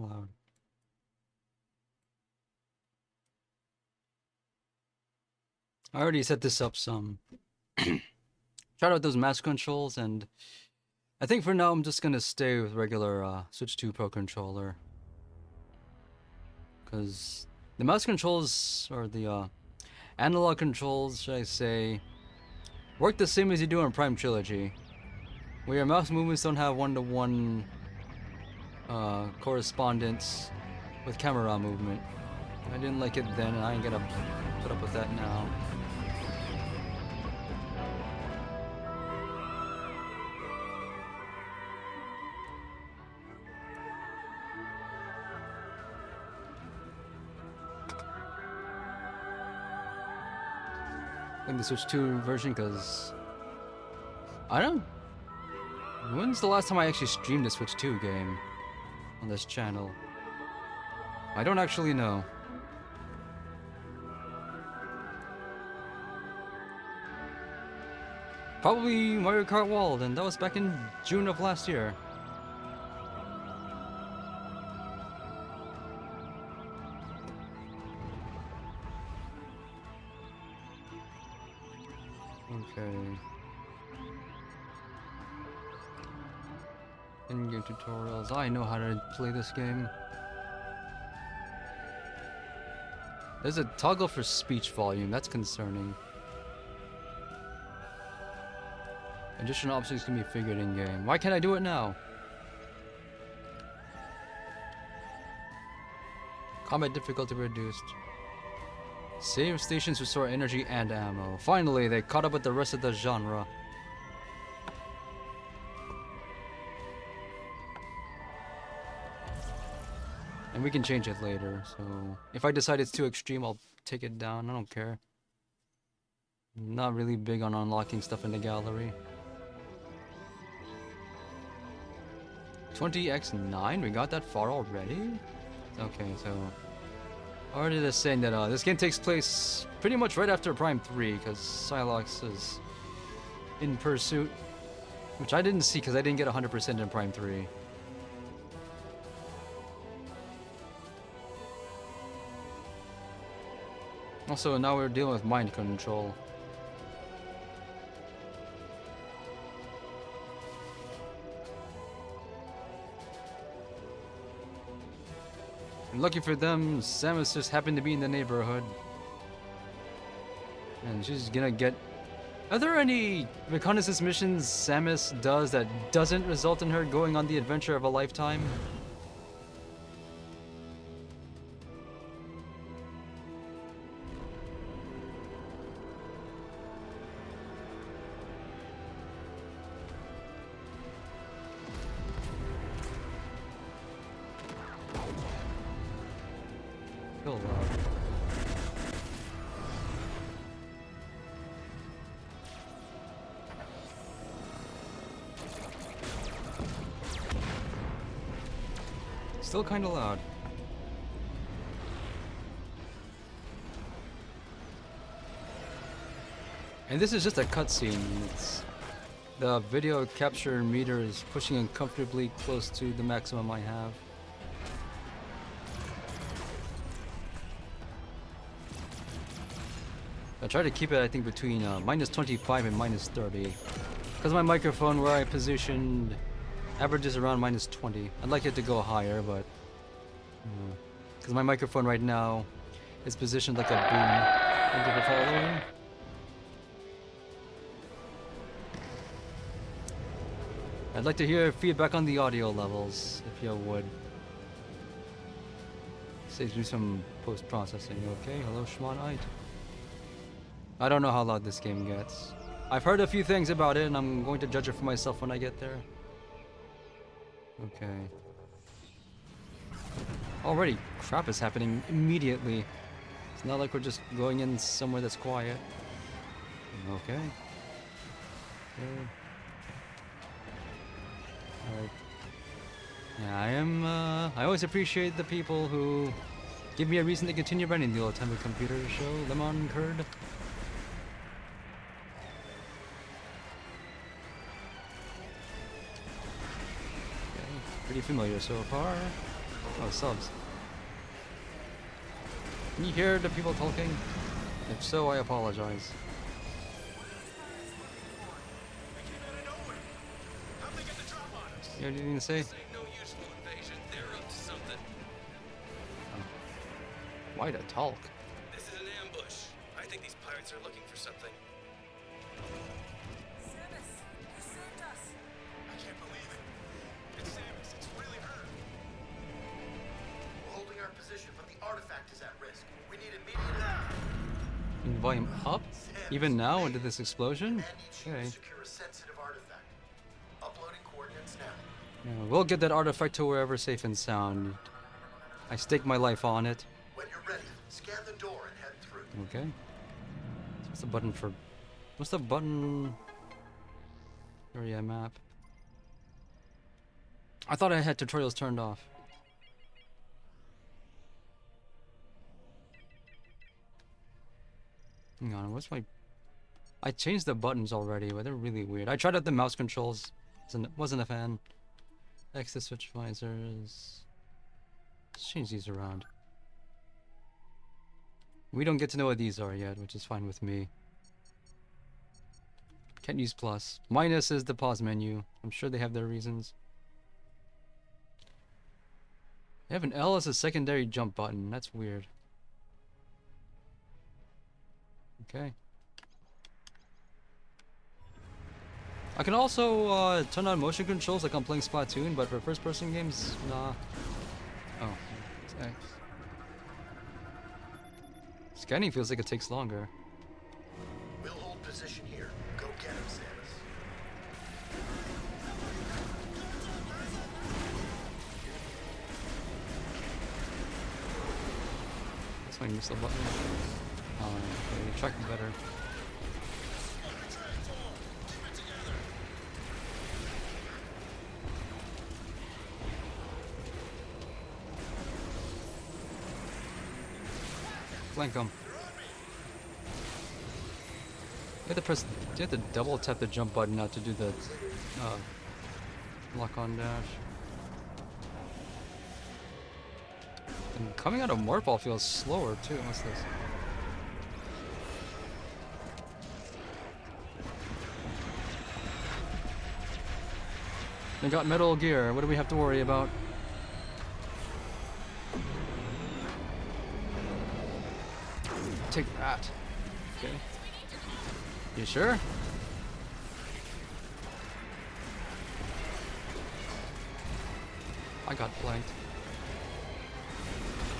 loud. I already set this up some. Tried out those mouse controls, and I think for now I'm just gonna stay with regular Switch 2 Pro controller. Because the mouse controls, or the analog controls, should I say, work the same as you do in Prime Trilogy. Where your mouse movements don't have one-to-one correspondence with camera movement. I didn't like it then, and I ain't gonna put up with that now. In the Switch 2 version, because I don't. When's the last time I actually streamed a Switch 2 game on this channel? I don't actually know. Probably Mario Kart World, and that was back in June of last year. Okay. In-game tutorials. I know how to play this game. There's a toggle for speech volume. That's concerning. Additional options can be figured in-game. Why can't I do it now? Combat difficulty reduced. Save stations restore energy and ammo. Finally, they caught up with the rest of the genre. And we can change it later, so if I decide it's too extreme, I'll take it down. I don't care. I'm not really big on unlocking stuff in the gallery. 20x9? We got that far already? Okay, so already they're saying that this game takes place pretty much right after Prime 3, because Psylocke is in pursuit, which I didn't see because I didn't get 100% in Prime 3. Also, now we're dealing with mind control. And lucky for them, Samus just happened to be in the neighborhood. And she's gonna get... Are there any reconnaissance missions Samus does that doesn't result in her going on the adventure of a lifetime? Feel loud. Still kinda loud. And this is just a cutscene. It's the video capture meter is pushing uncomfortably close to the maximum I have. I try to keep it, I think, between minus 25 and minus 30. Because my microphone, where I positioned, averages around minus 20. I'd like it to go higher, but... Because my microphone right now is positioned like a boom. Thank you for following. I'd like to hear feedback on the audio levels, if you would. Saves me some post-processing, okay? Hello, Schmonite. I don't know how loud this game gets. I've heard a few things about it, and I'm going to judge it for myself when I get there. Okay. Already, crap is happening immediately. It's not like we're just going in somewhere that's quiet. Okay. Okay. Alright. Yeah, I always appreciate the people who give me a reason to continue running the Old Time Computer Show, Lemon Curd. Pretty familiar so far. Oh, subs. Can you hear the people talking? If so, I apologize. You have anything to say? Oh. Why the talk? This is an ambush. I think these pirates are looking for something. Samus, you saved us. I can't believe it. It's Samus. It's really her. We're holding our position, but the artifact is at risk. We need immediate. In volume up? Even now into this explosion? Man needs you Okay. to secure a sensitive artifact. Uploading coordinates now. Yeah, we'll get that artifact to wherever safe and sound. I stake my life on it. When you're ready, scan the door and head through. Okay. What's the button for... What's the button... Area map? I thought I had tutorials turned off. Hang on, what's my... I changed the buttons already, but they're really weird. I tried out the mouse controls. Wasn't a fan. X to switch visors. Let's change these around. We don't get to know what these are yet, which is fine with me. Can't use plus. Minus is the pause menu. I'm sure they have their reasons. They have an L as a secondary jump button. That's weird. Okay. I can also turn on motion controls like I'm playing Splatoon, but for first-person games, nah. Oh, it's X. Scanning feels like it takes longer. We'll hold position here. Go get him, Samus. That's my missile button. Oh, okay, tracking better. Flank him. You have to press. You have to double tap the jump button now to do the lock on dash. And coming out of Morphball feels slower too. What's this? They got Metal Gear. What do we have to worry about? Take that. Okay. You sure? I got flanked.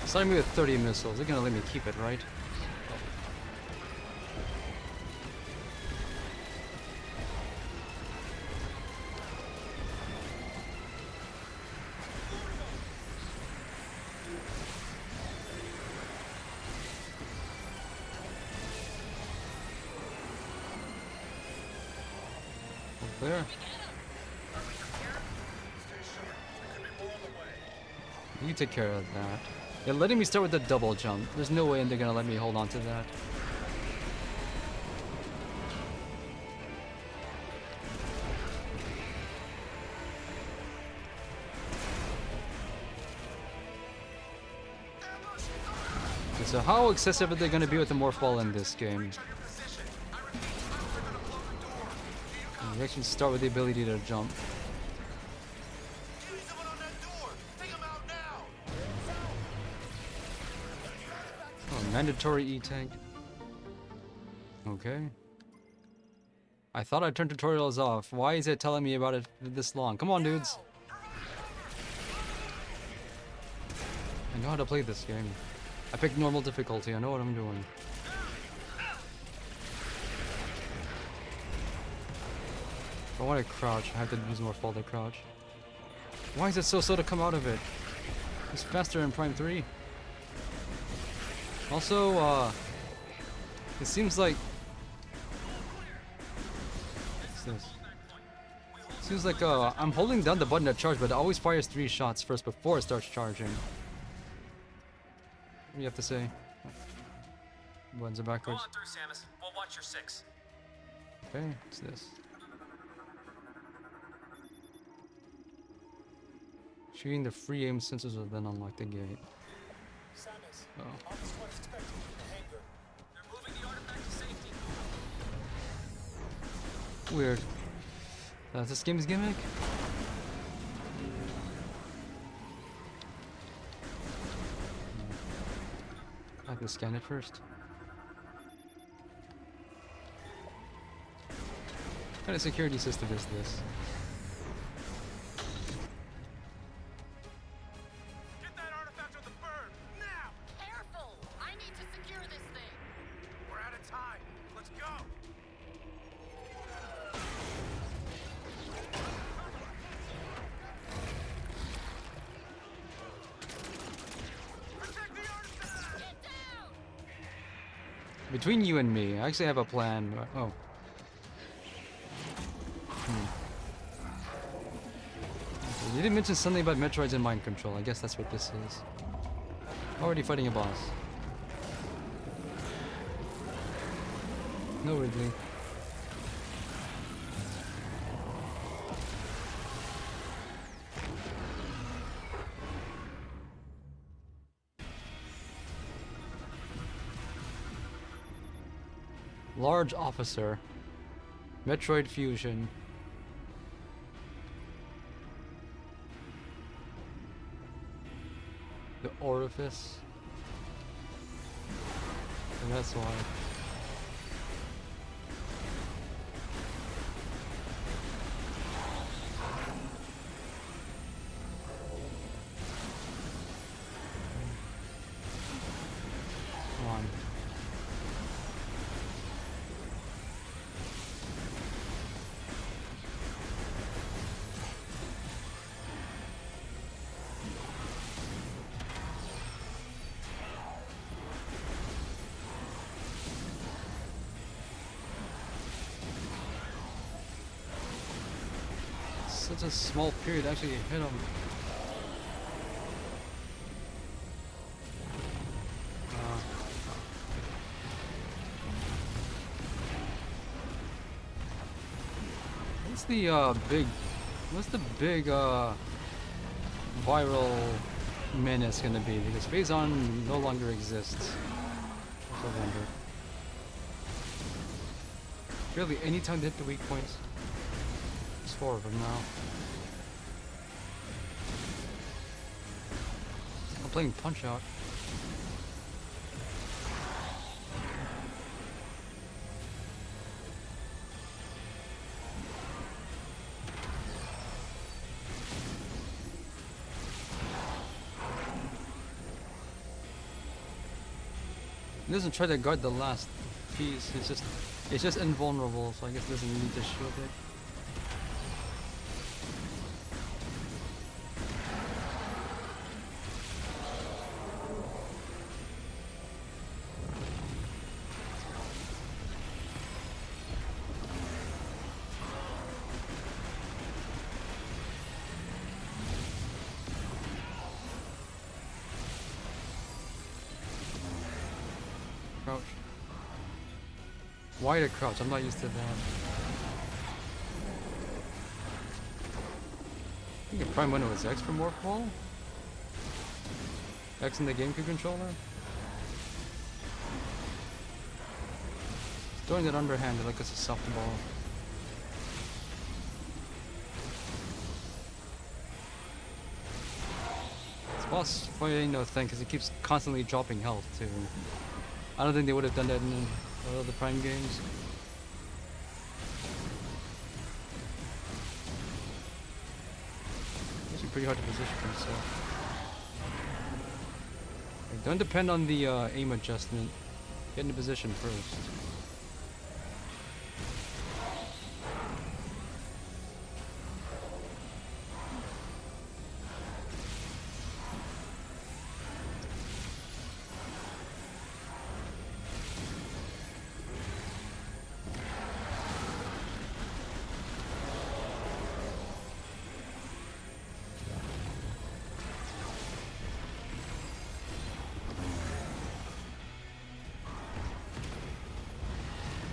Starting me with 30 missiles. They're gonna let me keep it, right? There. You take care of that. They're letting me start with the double jump. There's no way they're gonna let me hold on to that. Okay, so how excessive are they gonna be with the Morphball in this game? You actually start with the ability to jump. Oh, mandatory E-tank. Okay. I thought I turned tutorials off. Why is it telling me about it this long? Come on, dudes. I know how to play this game. I picked normal difficulty. I know what I'm doing. If I want to crouch, I have to use more fall to crouch. Why is it so slow to come out of it? It's faster in Prime 3. Also, it seems like... What's this? Seems like I'm holding down the button to charge, but it always fires 3 shots first before it starts charging. What do you have to say? Buttons are Go backwards. on through, Samus. We'll watch your 6. Okay, what's this? Shooting the free aim sensors will then unlock the gate. Samus, Oh. Office 1 is expected in the hangar. They're moving the artifact to safety. Weird. That's this game's gimmick? I have to scan it first. What kind of security system is this? Get that artifact on the bird now. Careful! I need to secure this thing. We're out of time. Let's go. Protect the artifact. Get down! Between you and me, I actually have a plan. Oh. You didn't mention something about Metroids and mind control. I guess that's what this is. Already fighting a boss. No Ridley. Large officer. Metroid fusion. The orifice. And that's why. Come on. Such a small period to actually hit him. What's the big viral menace gonna be? Because Phazon no longer exists. I wonder. Really, anytime to hit the weak points. There's 4 of them now. I'm playing Punch Out. It doesn't try to guard the last piece. It's just invulnerable, so I guess it doesn't need to shield it. Crouch. Why to crouch? I'm not used to that. I think if Prime Window was X for Morph Ball? X in the GameCube controller? Throwing that underhanded like it's a softball. This boss fighting no thing because it keeps constantly dropping health too. I don't think they would have done that in other Prime games. It's pretty hard to position himself. Don't depend on the aim adjustment. Get into position first.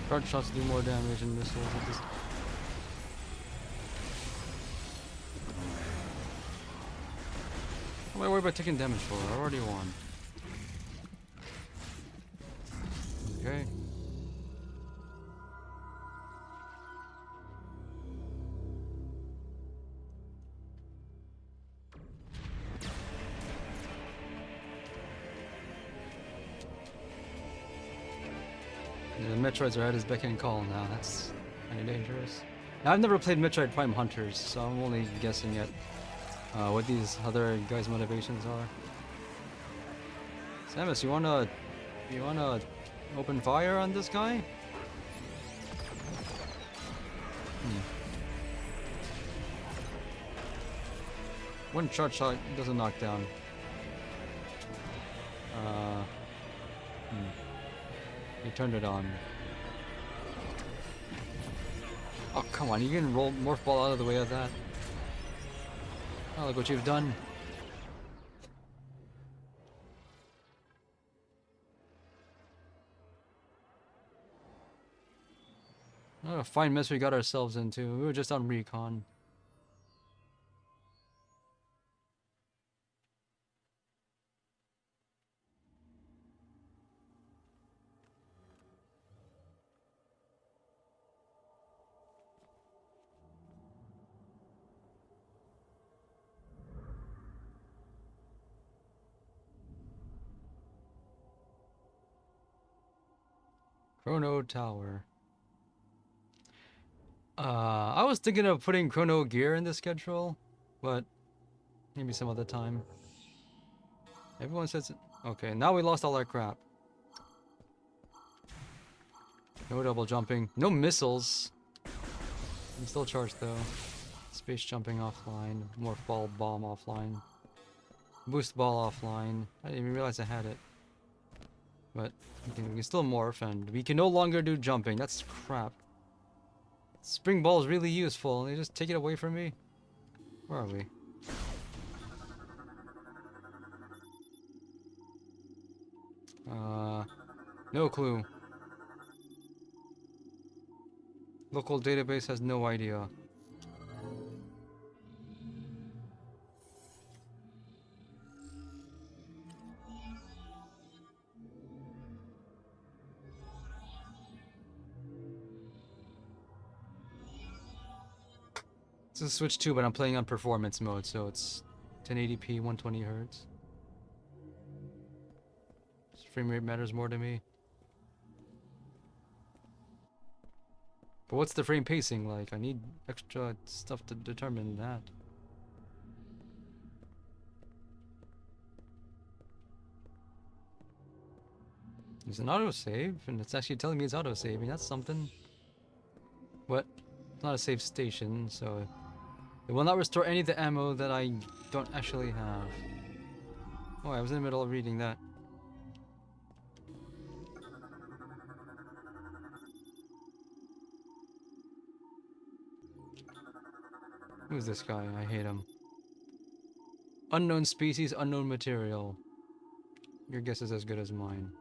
Card shots do more damage than missiles. It just What am I worried about taking damage for? I already won. Okay. The Metroids are at his beck and call now. That's kind of dangerous. Now, I've never played Metroid Prime Hunters, so I'm only guessing at what these other guys' motivations are. Samus, you wanna open fire on this guy? One charge shot doesn't knock down. He turned it on. Oh, come on, you can roll Morph Ball out of the way of that. Oh, look what you've done. What a fine mess we got ourselves into. We were just on recon. Chrono Tower. I was thinking of putting Chrono Gear in the schedule, but maybe some other time. Everyone says it. Okay, now we lost all our crap. No double jumping. No missiles. I'm still charged though. Space jumping offline. Morph ball bomb offline. Boost ball offline. I didn't even realize I had it. But we can still morph, and we can no longer do jumping. That's crap. Spring ball is really useful. They just take it away from me. Where are we? No clue. Local database has no idea. This is Switch 2, but I'm playing on performance mode, so it's 1080p, 120 Hz. Frame rate matters more to me. But what's the frame pacing like? I need extra stuff to determine that. There's an autosave, and it's actually telling me it's autosaving. That's something. What? It's not a save station, so it will not restore any of the ammo that I don't actually have. Oh, I was in the middle of reading that. Who's this guy? I hate him. Unknown species, unknown material. Your guess is as good as mine.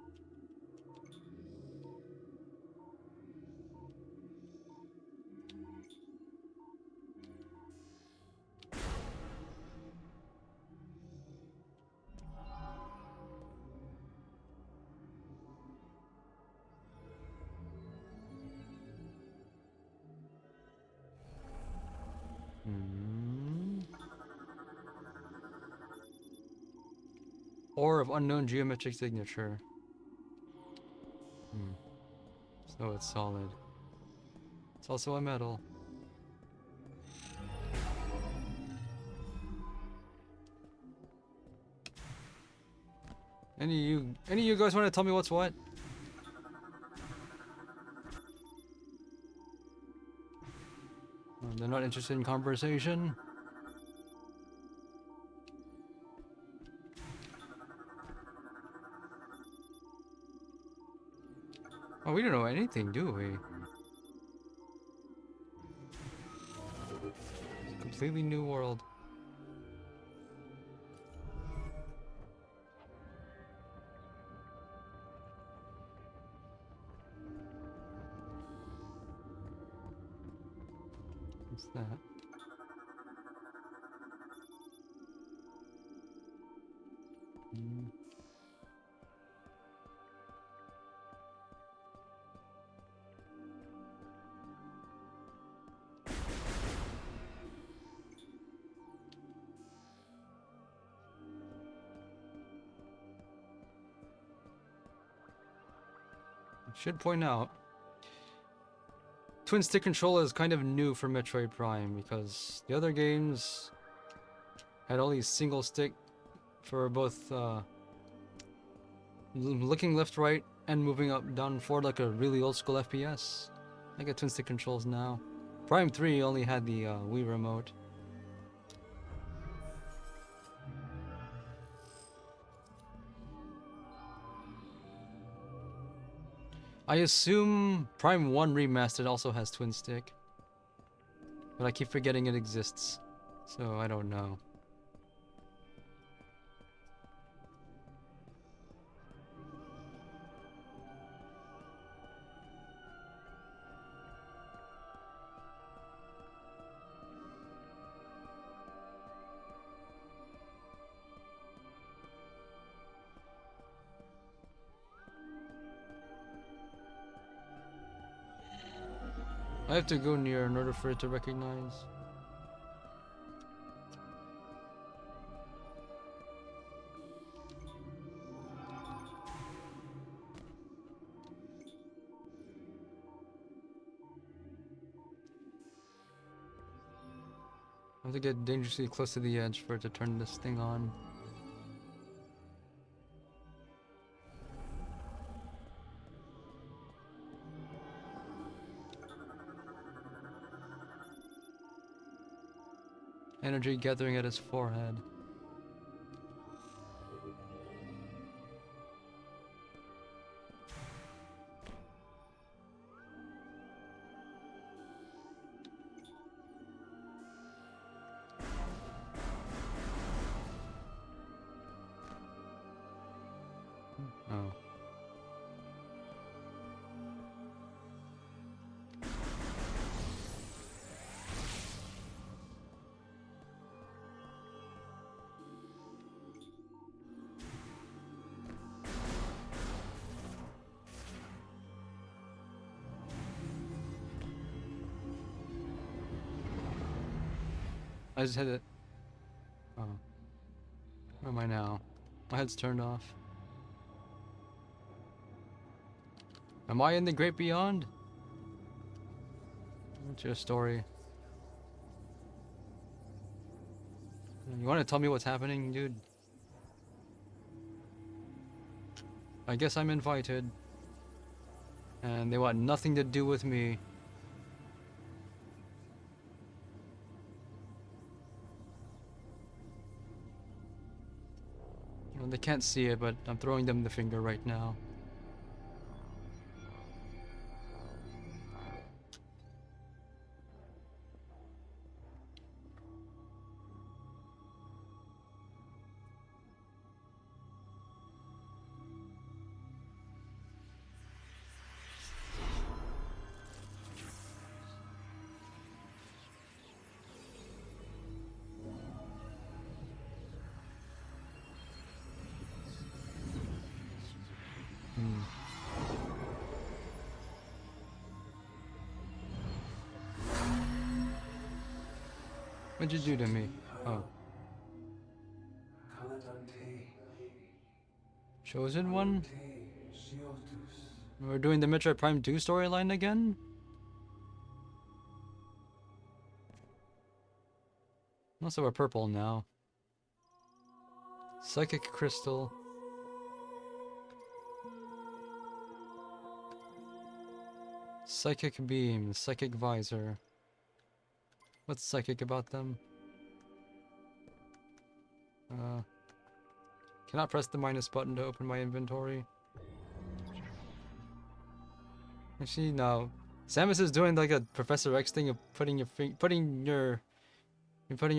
Ore of unknown geometric signature. So it's solid. It's also a metal. Any of you guys want to tell me what's what? They're not interested in conversation. Oh, we don't know anything, do we? It's a completely new world. What's that? Mm. Should point out, twin stick controller is kind of new for Metroid Prime because the other games had only single stick for both looking left, right, and moving up, down, forward like a really old school FPS. I got twin stick controls now. Prime 3 only had the Wii remote. I assume Prime 1 Remastered also has twin stick, but I keep forgetting it exists, so I don't know. I have to go near in order for it to recognize. I have to get dangerously close to the edge for it to turn this thing on. Energy gathering at his forehead. Oh. I just had it. Oh. Where am I now? My head's turned off. Am I in the great beyond? What's your story? You want to tell me what's happening, dude? I guess I'm invited. And they want nothing to do with me. Well, they can't see it, but I'm throwing them the finger right now. Hmm. What'd you do to me? Oh. Chosen one? We're doing the Metroid Prime 2 storyline again? Also, we're purple now. Psychic Crystal. Psychic Beam. Psychic Visor. What's psychic about them? Cannot press the minus button to open my inventory. Actually, no. Samus is doing like a Professor X thing of putting your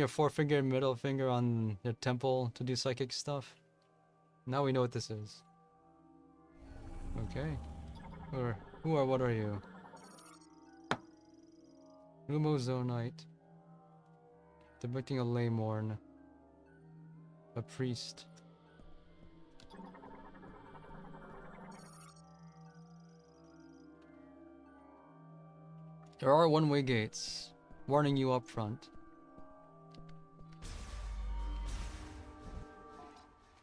forefinger and middle finger on your temple to do psychic stuff. Now we know what this is. Okay. Who or what are you? Lumozonite. Depicting a Laymorn. A priest. There are one-way gates, warning you up front.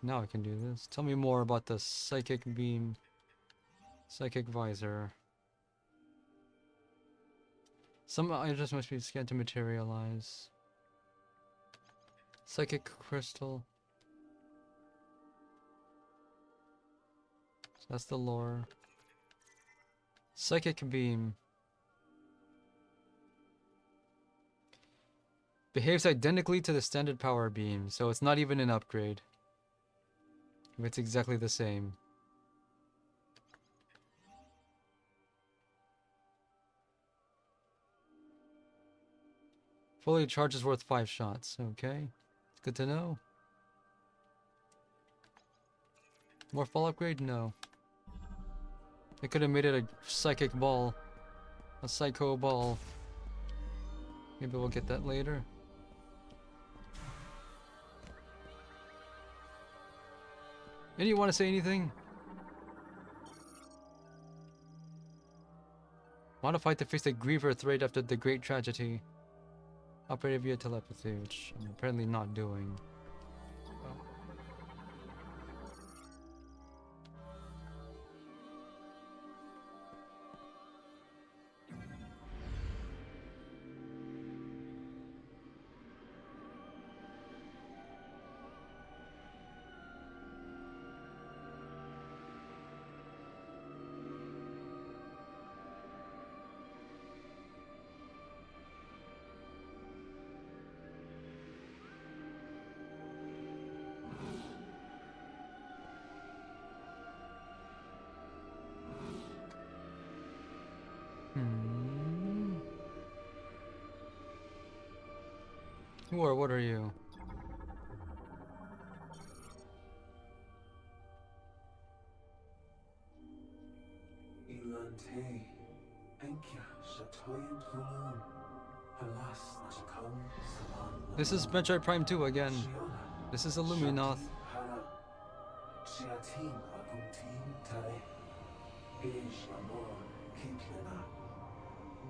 Now I can do this. Tell me more about the psychic beam, psychic visor. Some items must be scanned to materialize. Psychic crystal. So that's the lore. Psychic beam. Behaves identically to the standard power beam, so it's not even an upgrade. It's exactly the same. Fully charged is worth 5 shots. Okay. It's good to know. More fall upgrade? No. They could have made it a psychic ball. A psycho ball. Maybe we'll get that later. And you want to say anything? Modified to face the Griever threat after the Great Tragedy. Operated via telepathy, which I'm apparently not doing. Who or what are you? This is Metroid Prime 2 again. This is Illuminoth.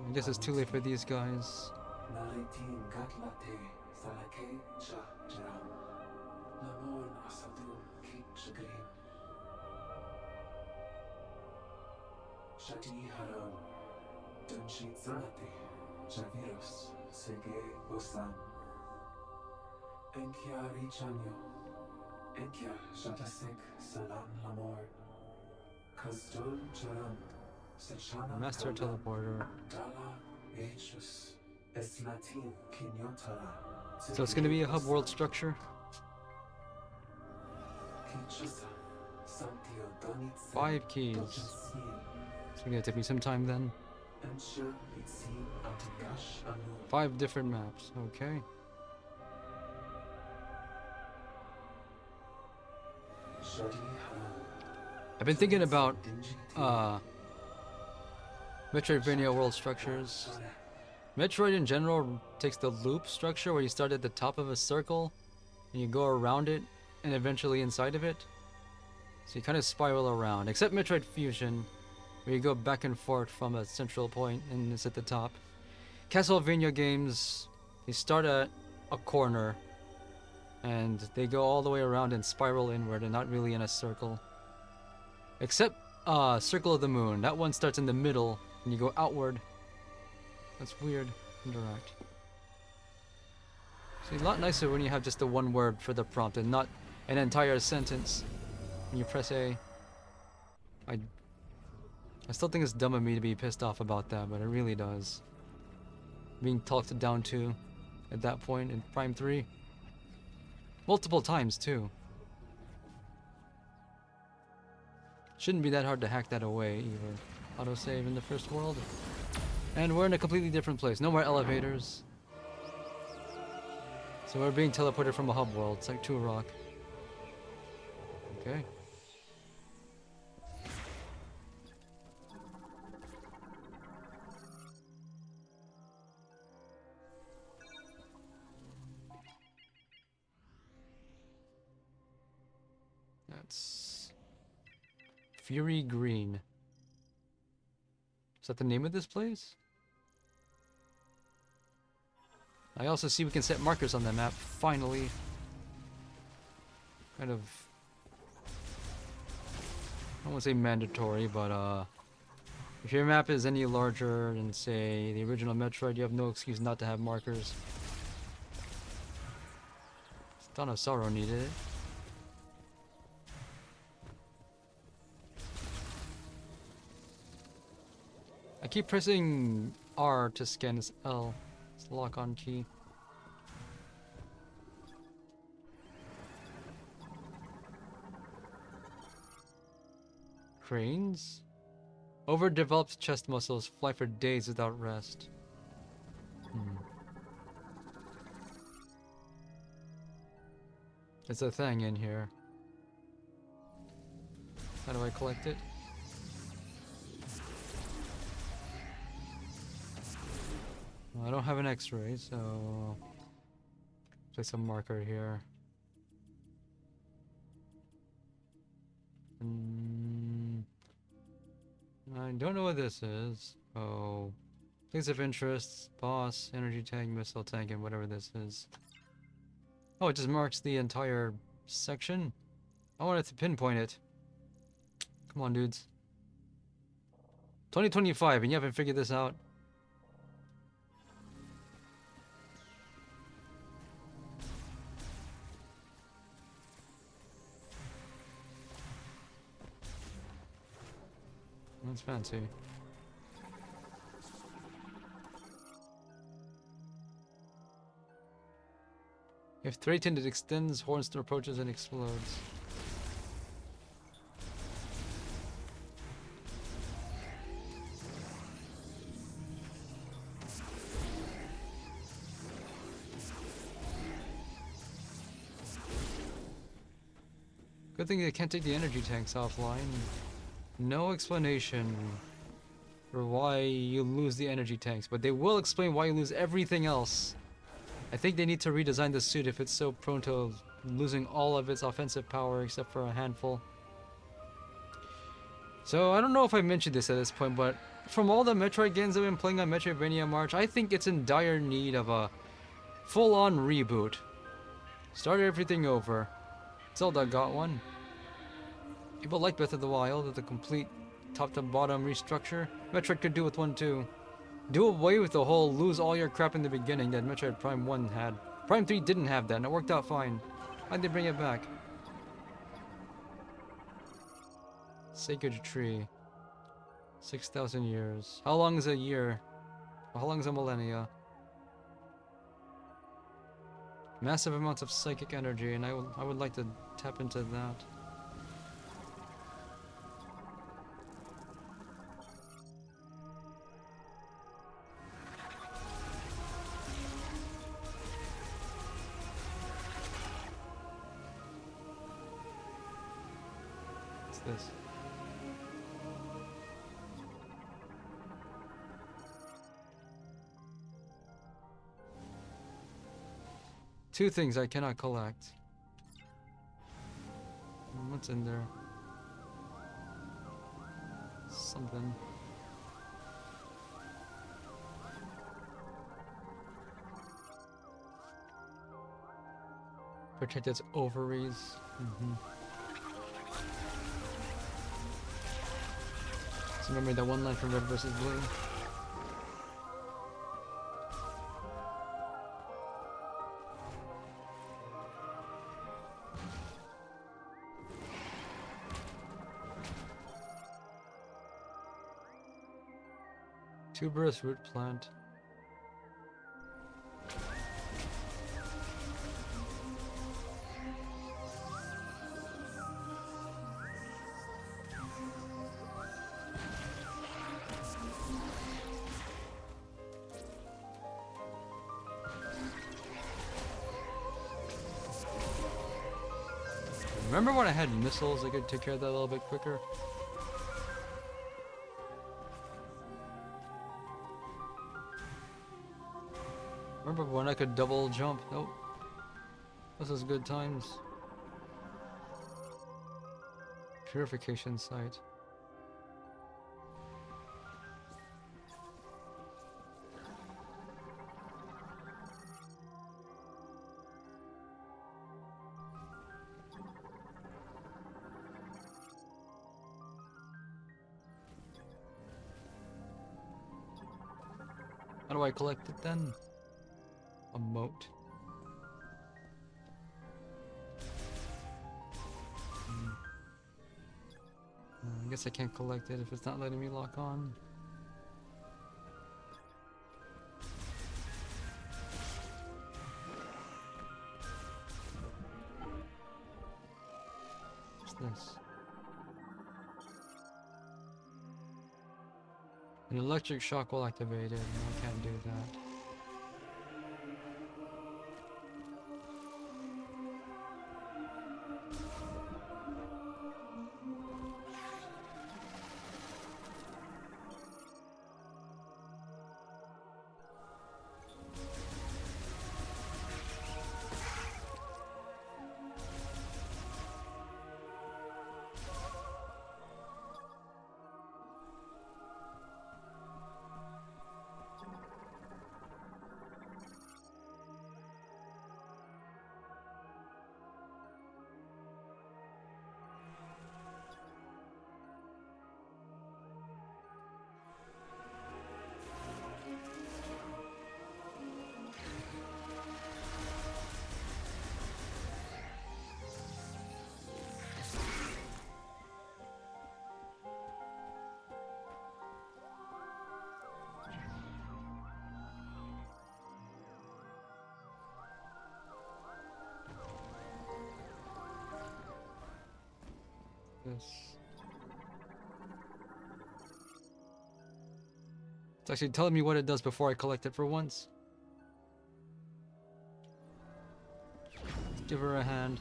I guess it's too late for these guys. Master Teleporter. So it's gonna be a hub world structure. 5 keys. It's gonna take me some time then. 5 different maps, okay. I've been thinking about Metroidvania world structures. Metroid in general takes the loop structure where you start at the top of a circle and you go around it and eventually inside of it. So you kind of spiral around, except Metroid Fusion, where you go back and forth from a central point and it's at the top. Castlevania games, they start at a corner and they go all the way around and spiral inward and not really in a circle. Except Circle of the Moon. That one starts in the middle and you go outward. That's weird. Interact. See, a lot nicer when you have just the one word for the prompt and not an entire sentence when you press A. I still think it's dumb of me to be pissed off about that, but it really does. Being talked down to at that point in Prime 3. Multiple times, too. Shouldn't be that hard to hack that away, either. Autosave in the first world. And we're in a completely different place. No more elevators. So we're being teleported from a hub world. It's like to a rock. Okay. That's Fury Green. Is that the name of this place? I also see we can set markers on the map, finally. Kind of... I won't say mandatory, but if your map is any larger than, say, the original Metroid, you have no excuse not to have markers. Dawn of Sorrow needed it. I keep pressing R to scan this L. It's the lock-on key. Cranes? Overdeveloped chest muscles fly for days without rest. There's a thing in here. How do I collect it? Well, I don't have an X-ray, so place a marker here. I don't know what this is. Oh, things of interest, boss, energy tank, missile tank, and whatever this is. Oh, it just marks the entire section? I wanted to pinpoint it. Come on, dudes. 2025, and you haven't figured this out? That's fancy. If threatened, it extends, horns to approaches, and explodes. Good thing they can't take the energy tanks offline. No explanation for why you lose the energy tanks, but they will explain why you lose everything else. I think they need to redesign the suit if it's so prone to losing all of its offensive power except for a handful. So I don't know if I mentioned this at this point, but from all the Metroid games I've been playing on Metroidvania March, I think it's in dire need of a full-on reboot. Start everything over. Zelda got one. People like Breath of the Wild with a complete top-to-bottom restructure. Metroid could do with one too. Do away with the whole lose all your crap in the beginning that Metroid Prime 1 had. Prime 3 didn't have that and it worked out fine. Why'd they bring it back? Sacred Tree. 6,000 years. How long is a year? How long is a millennia? Massive amounts of psychic energy, and I would like to tap into that. What's this? Two things I cannot collect. What's in there? Something. Protect its ovaries. So remember that one line from Red vs. Blue? Tuberous root plant. Remember when I had missiles, I could take care of that a little bit quicker? Remember when I could double jump? Nope. This is good times. Purification site. do I collect it then? A moat. I guess I can't collect it if it's not letting me lock on. What's this? An electric shock will activate it. No, I can't do that. It's actually telling me what it does before I collect it for once. Let's give her a hand.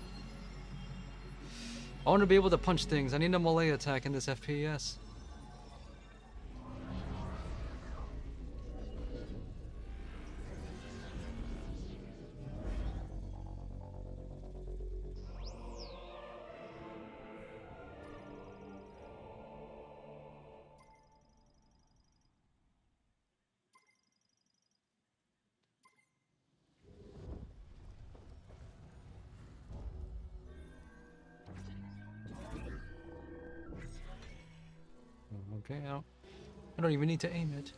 I want to be able to punch things. I need a melee attack in this FPS. Okay, I don't even need to aim it.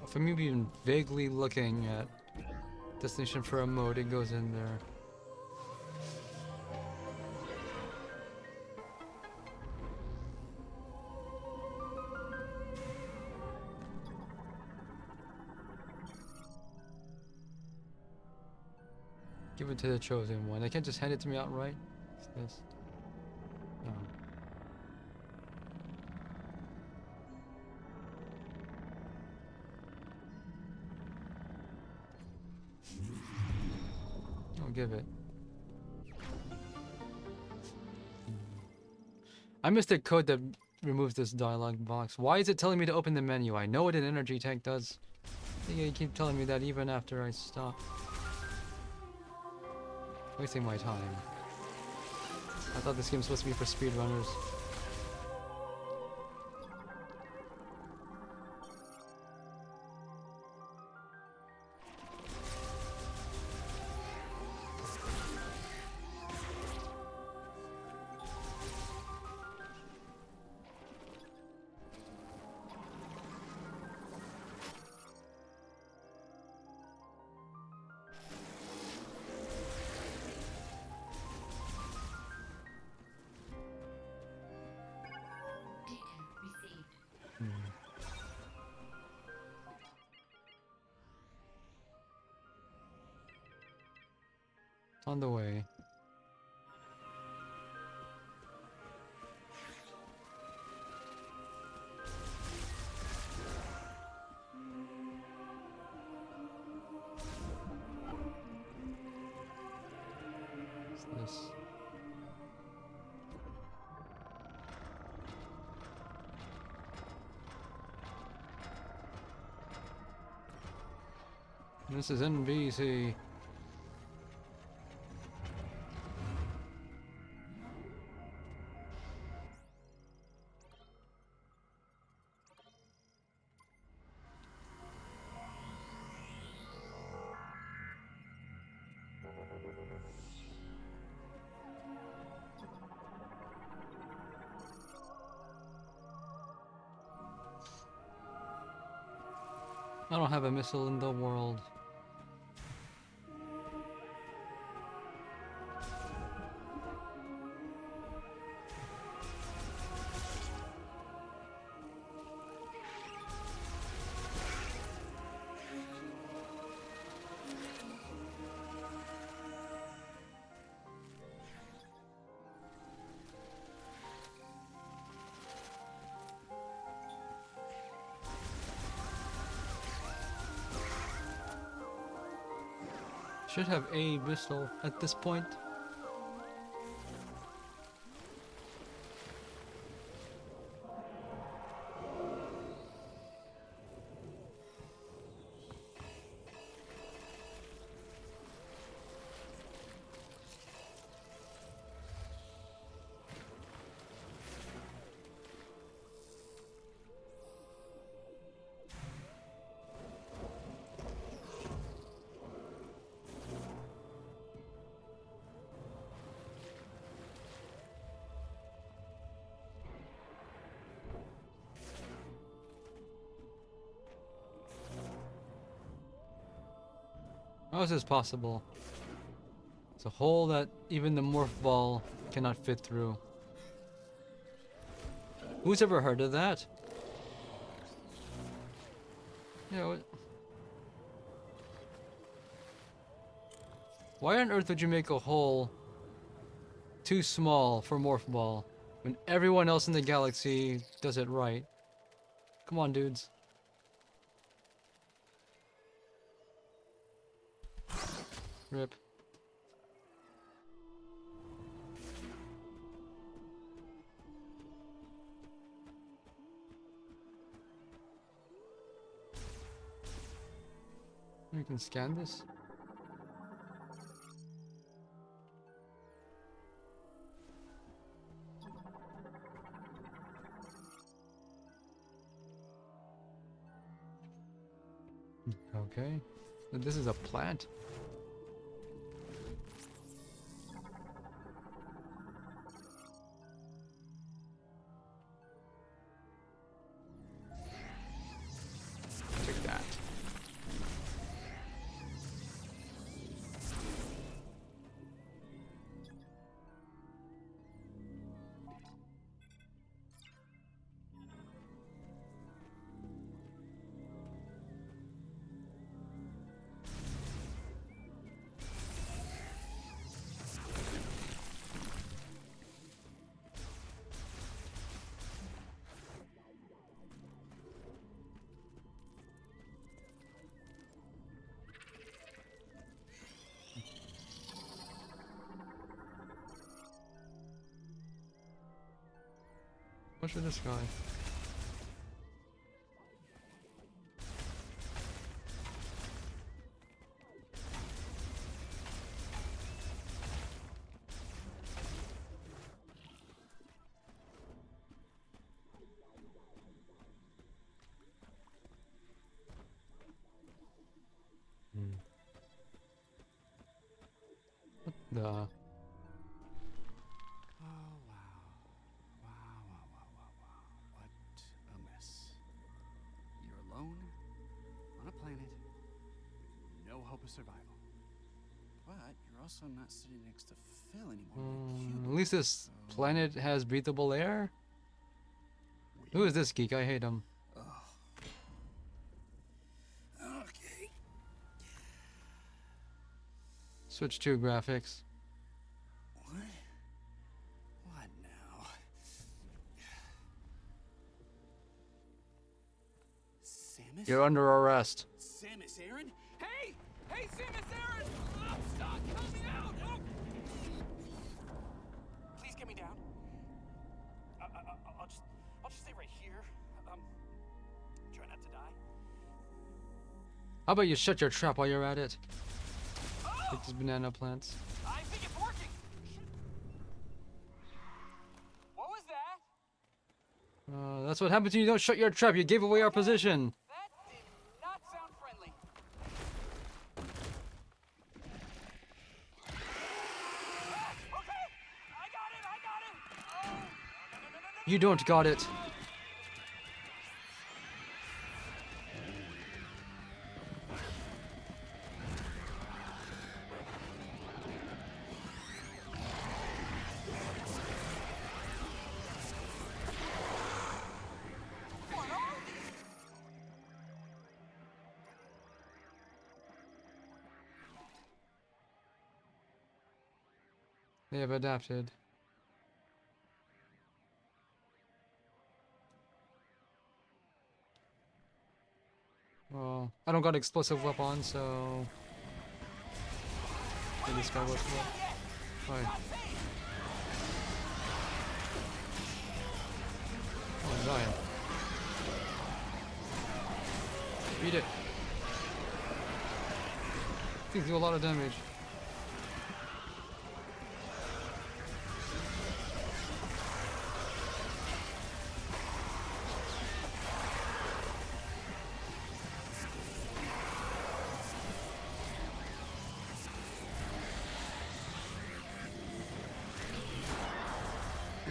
If I'm even vaguely looking at destination for a mode, it goes in there. Give it to the chosen one. They can't just hand it to me outright. What's this? Oh. I'll give it. I missed a code that removes this dialog box. Why is it telling me to open the menu? I know what an energy tank does. I think you keep telling me that even after I stop. Wasting my time. I thought this game was supposed to be for speedrunners. On the way. this? This is NBC. I don't have a missile in the world. Should have a missile at this point. How is this possible? It's a hole that even the morph ball cannot fit through. Who's ever heard of that? You know, why on earth would you make a hole too small for morph ball when everyone else in the galaxy does it right? Come on, dudes. Rip. You can scan this. Okay. This is a plant. Take that. What's with this guy? What the? Oh, wow. Wow, wow, wow, wow, wow. What a mess. You're alone, on a planet, no hope of survival. But you're also not sitting next to Phil anymore. At least this planet has breathable air. Who is this geek? I hate him. Okay. Switch to graphics. What? What now? Samus? You're under arrest. Samus Aran? Hey! Hey, Samus Aran! Oh, stop! Help me out! Oh! How about you shut your trap while you're at it? Like these banana plants. I think it's working. What was that? That's what happens when you don't shut your trap. You gave away our position. That did not sound friendly. Okay, I got it. Oh, no. You don't got it. They have adapted. Well, I don't got explosive weapons, so maybe this guy was well. Right. Oh, I'm dying. Beat it. Things do a lot of damage.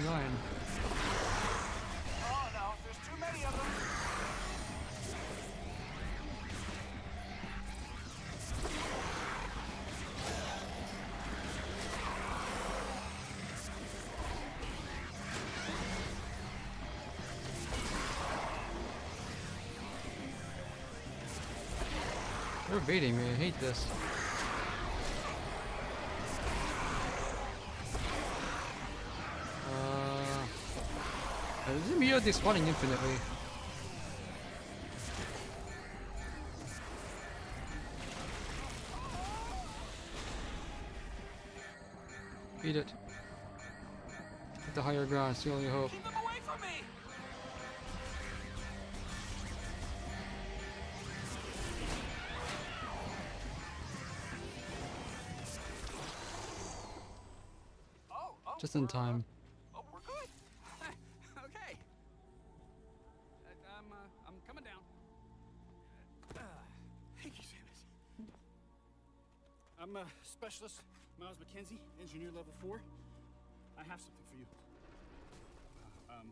Dying. Oh no, there's too many of them. They're baiting me. I hate this. Is it me or they spawning infinitely? Beat it. Get the higher ground, it's the only hope. Keep them away from me. Just in time. Oh, we're good. Okay. I'm coming down. Thank you, Samus. I'm a specialist, Miles McKenzie, engineer level 4. I have something for you. Hold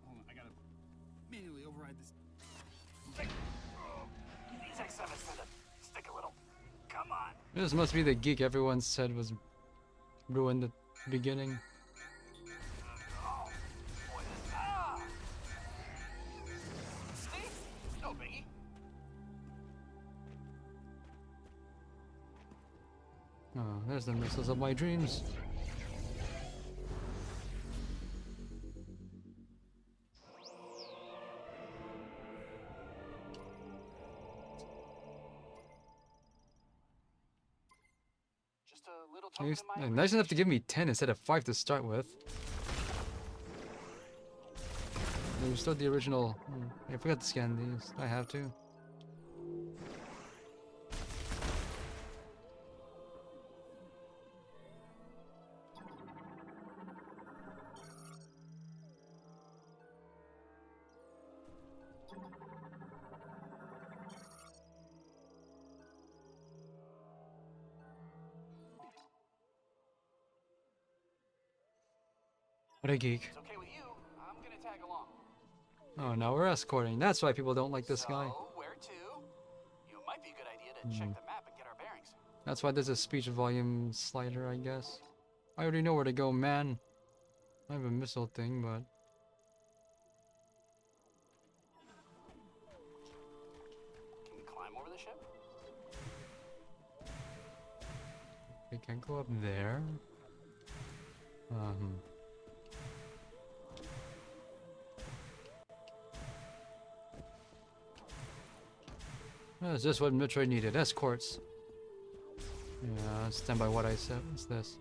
on, I gotta manually override this. These X7s tend to stick a little. Come on. This must be the geek everyone said was ruined at the beginning. Oh, boy, See? No biggie. Oh, there's the missiles of my dreams. Just a little token of my Nice enough to give me 10 instead of 5 to start with. There's still the original. I forgot to scan these. I have to. What a geek. It's okay with you. I'm gonna tag along. Oh, now we're escorting. That's why people don't like this guy. So, where to? You might be a good idea to check the map and get our bearings. That's why there's a speech volume slider, I guess. I already know where to go, man. I have a missile thing, but... Can we climb over the ship? We can't go up there. That's just what Metroid needed. Escorts. Yeah, stand by what I said. What's this?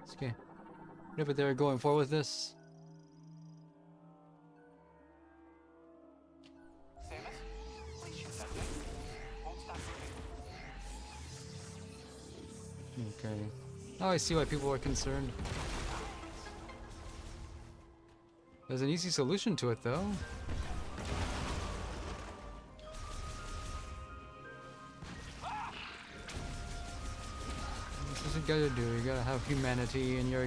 It's okay. Whatever they're going for with this. Samus, please shoot that thing. Won't stop moving. Okay. Now I see why people are concerned. There's an easy solution to it, though. This is what you gotta do. You gotta have humanity in your...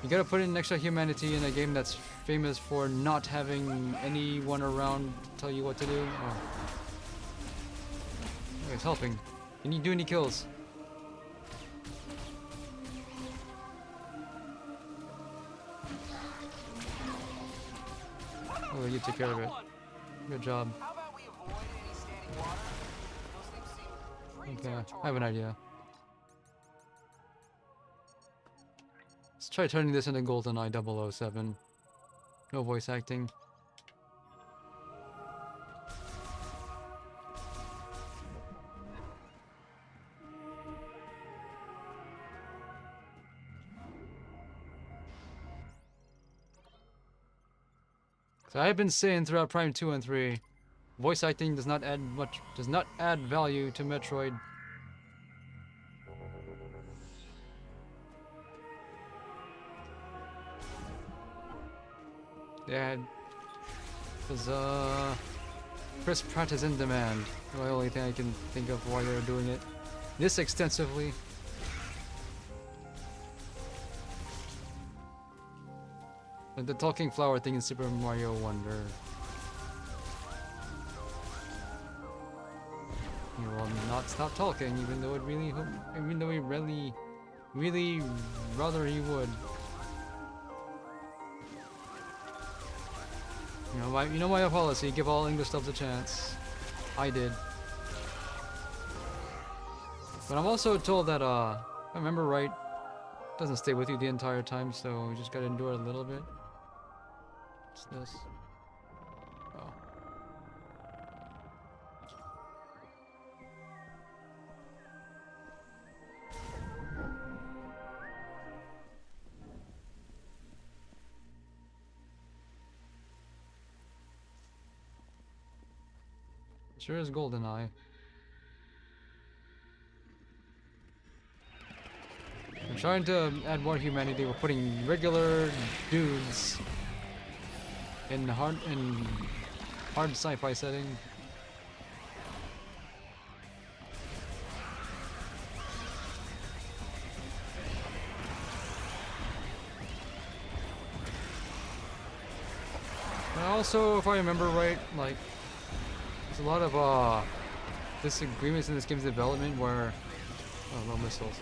You gotta put in extra humanity in a game that's famous for not having anyone around to tell you what to do. Oh. Oh, it's helping. Can you do any kills? Oh, you take care of it. Good job. How about we avoid any standing water? Those things seem pretty Okay, territorial. I have an idea. Let's try turning this into GoldenEye 007. No voice acting. So I have been saying throughout Prime 2 and 3, voice acting does not add value to Metroid. Yeah, because Chris Pratt is in demand. The only thing I can think of why they're doing it this extensively. And the talking flower thing in Super Mario Wonder. He will not stop talking, even though he really rather he would. You know my policy, give all English subs a chance. I did. But I'm also told that, if I remember right, it doesn't stay with you the entire time, so you just gotta endure a little bit. What's this? Oh. Sure is GoldenEye. I'm trying to add more humanity. We're putting regular dudes in hard sci-fi setting. And also, if I remember right, like there's a lot of disagreements in this game's development where no missiles.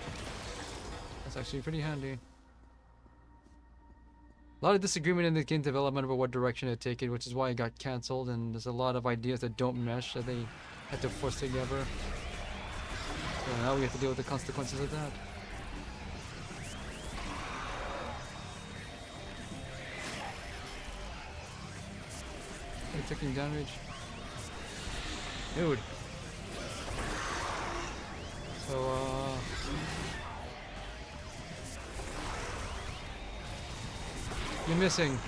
That's actually pretty handy. A lot of disagreement in the game development about what direction to take it, which is why it got cancelled, and there's a lot of ideas that don't mesh that they had to force together. So now we have to deal with the consequences of that. Are you taking damage? Dude. So, you're missing.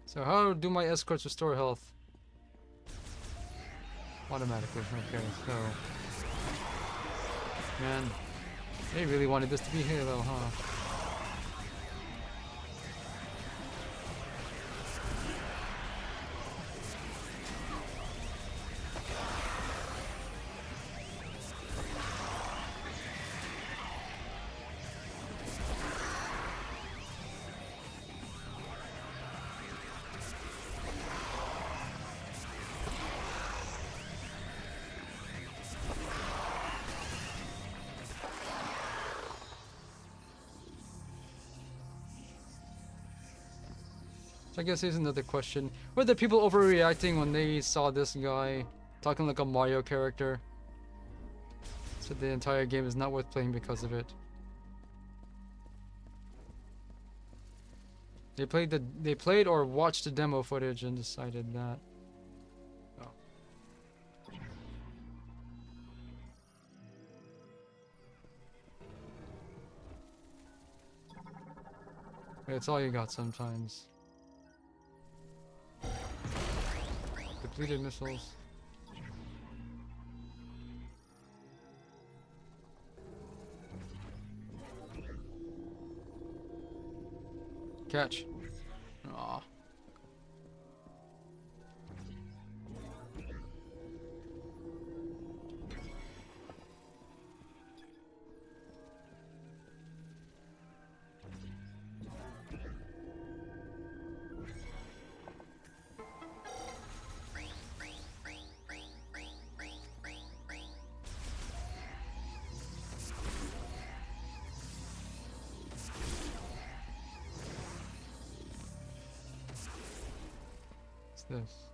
So how do my escorts restore health? Automatically, okay, so... Man, they really wanted this to be Halo, huh? So I guess here's another question. Were the people overreacting when they saw this guy talking like a Mario character? So the entire game is not worth playing because of it. They played or watched the demo footage and decided that. Oh. It's all you got sometimes. Depleted missiles. Catch. Aw. What's this?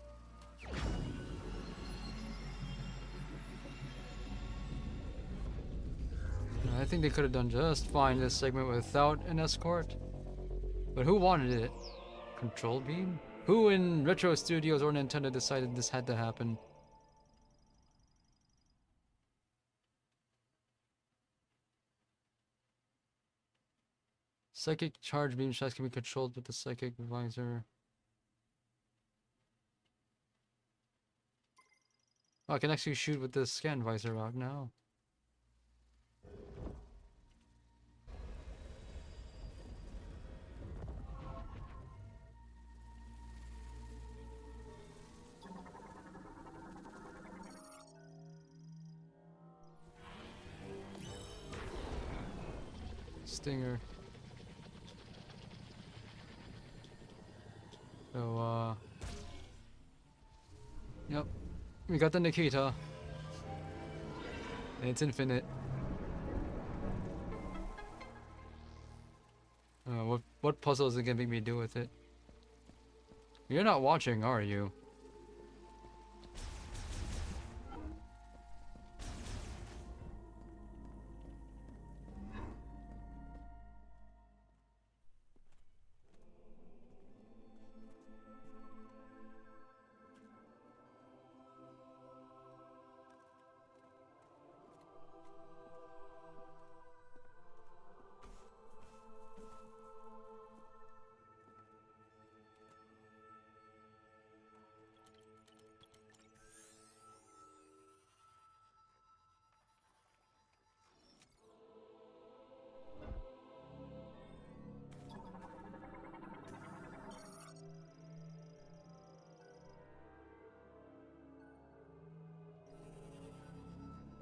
I think they could have done just fine this segment without an escort. But who wanted it? Control beam? Who in Retro Studios or Nintendo decided this had to happen? Psychic charge beam shots can be controlled with the psychic visor. Oh, I can actually shoot with the scan visor out now. Stinger. So, yep. We got the Nikita. And it's infinite. What puzzle is it gonna make me do with it? You're not watching, are you?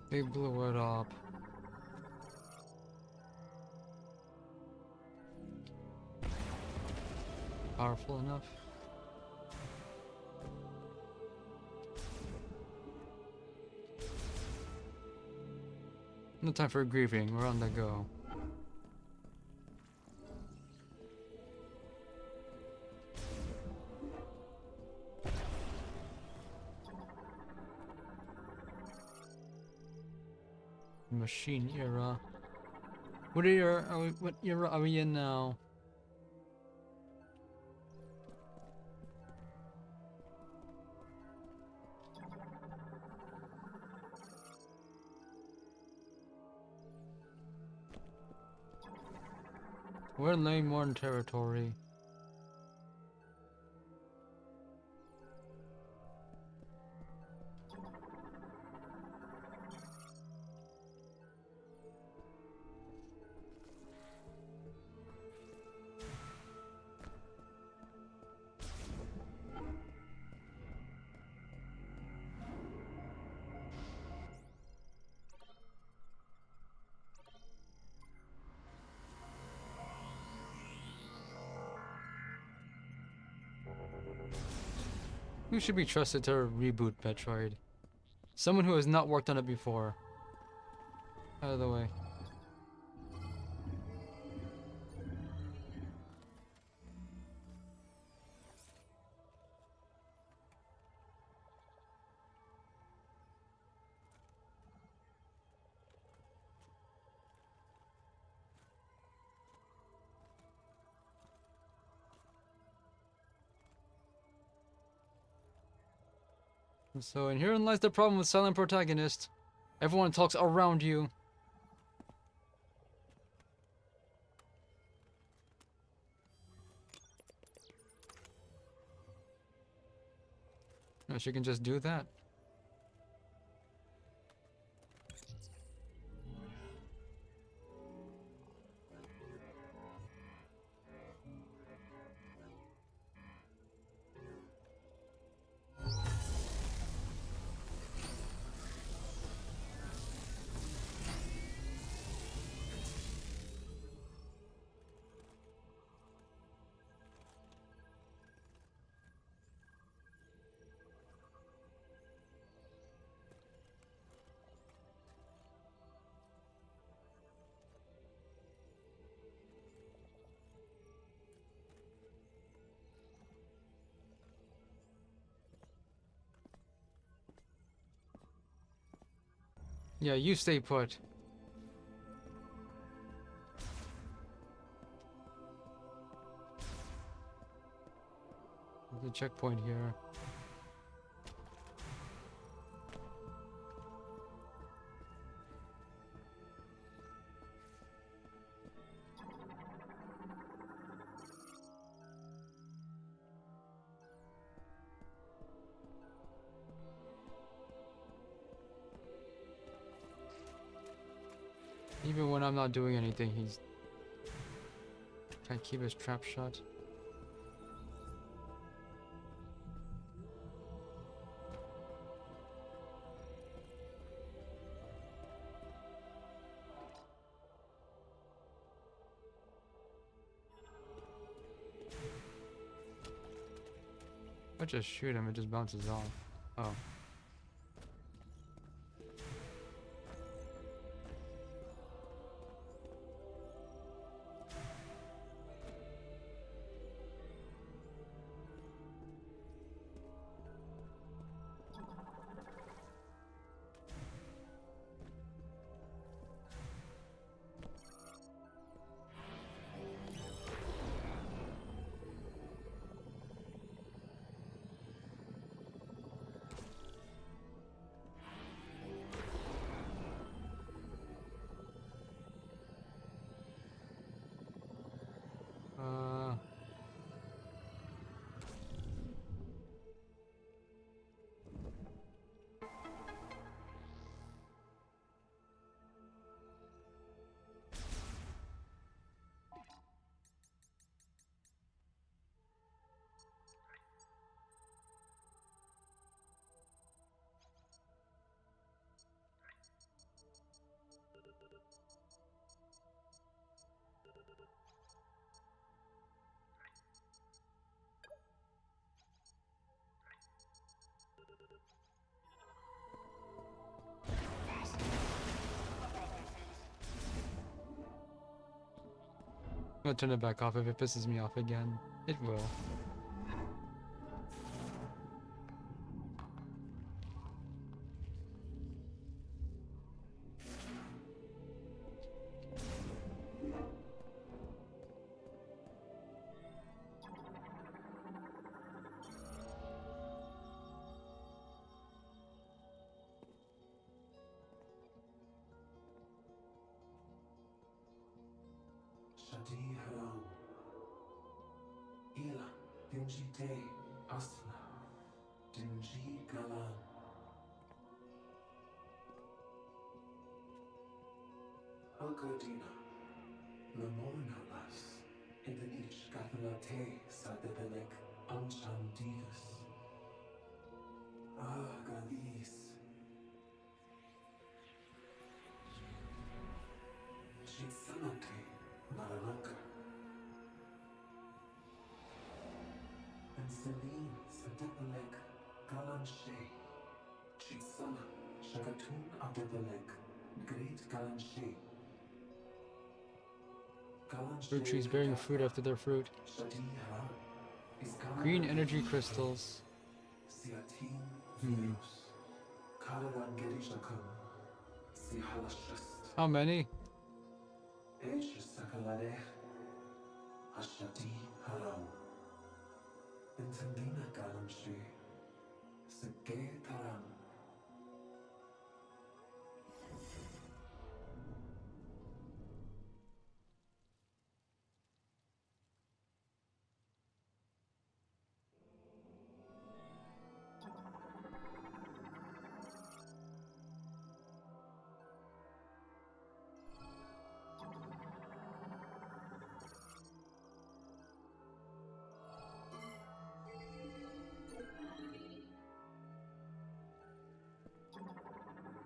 They blew it up. Powerful enough? No time for grieving, we're on the go. Machine era. What era are we in now? We're in Lane territory. Who should be trusted to reboot Metroid? Someone who has not worked on it before. Out of the way. So, and herein lies the problem with silent protagonist. Everyone talks around you. Yeah, she can just do that. Yeah, you stay put. There's a checkpoint here. Even when I'm not doing anything, he's trying to keep his trap shut. I just shoot him, it just bounces off. Oh. Uh... I'm gonna turn it back off if it pisses me off again. It will. Shadi Haram. Ila. Dinji Te. Asna. Dinji Galan. Algodina. Lamorna Las. In the niche Gathalate Sadibilik. Anchandivas. Ah, Galis. Chitsanate. Maranaka. And Celine Sadibilik. Galanche. Chitsana. Shakatun Adibilik. Great Galanche. Fruit trees bearing fruit after their fruit. Green energy crystals. Hmm. How many?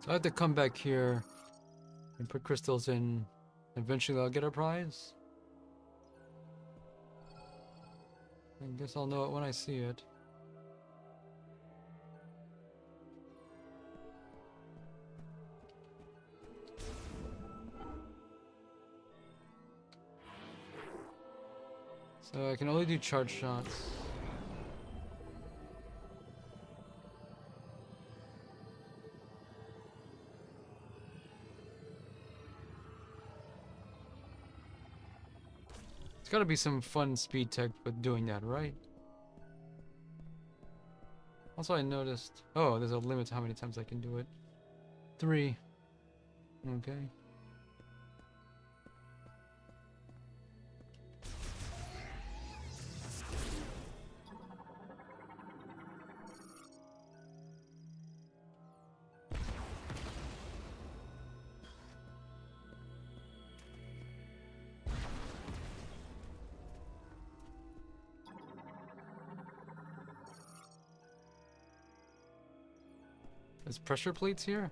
So I have to come back here and put crystals in. Eventually I'll get a prize. I guess I'll know it when I see it. So I can only do charge shots. There's gotta be some fun speed tech with doing that, right? Also I noticed... Oh, there's a limit to how many times I can do it. 3. Okay. There's pressure plates here?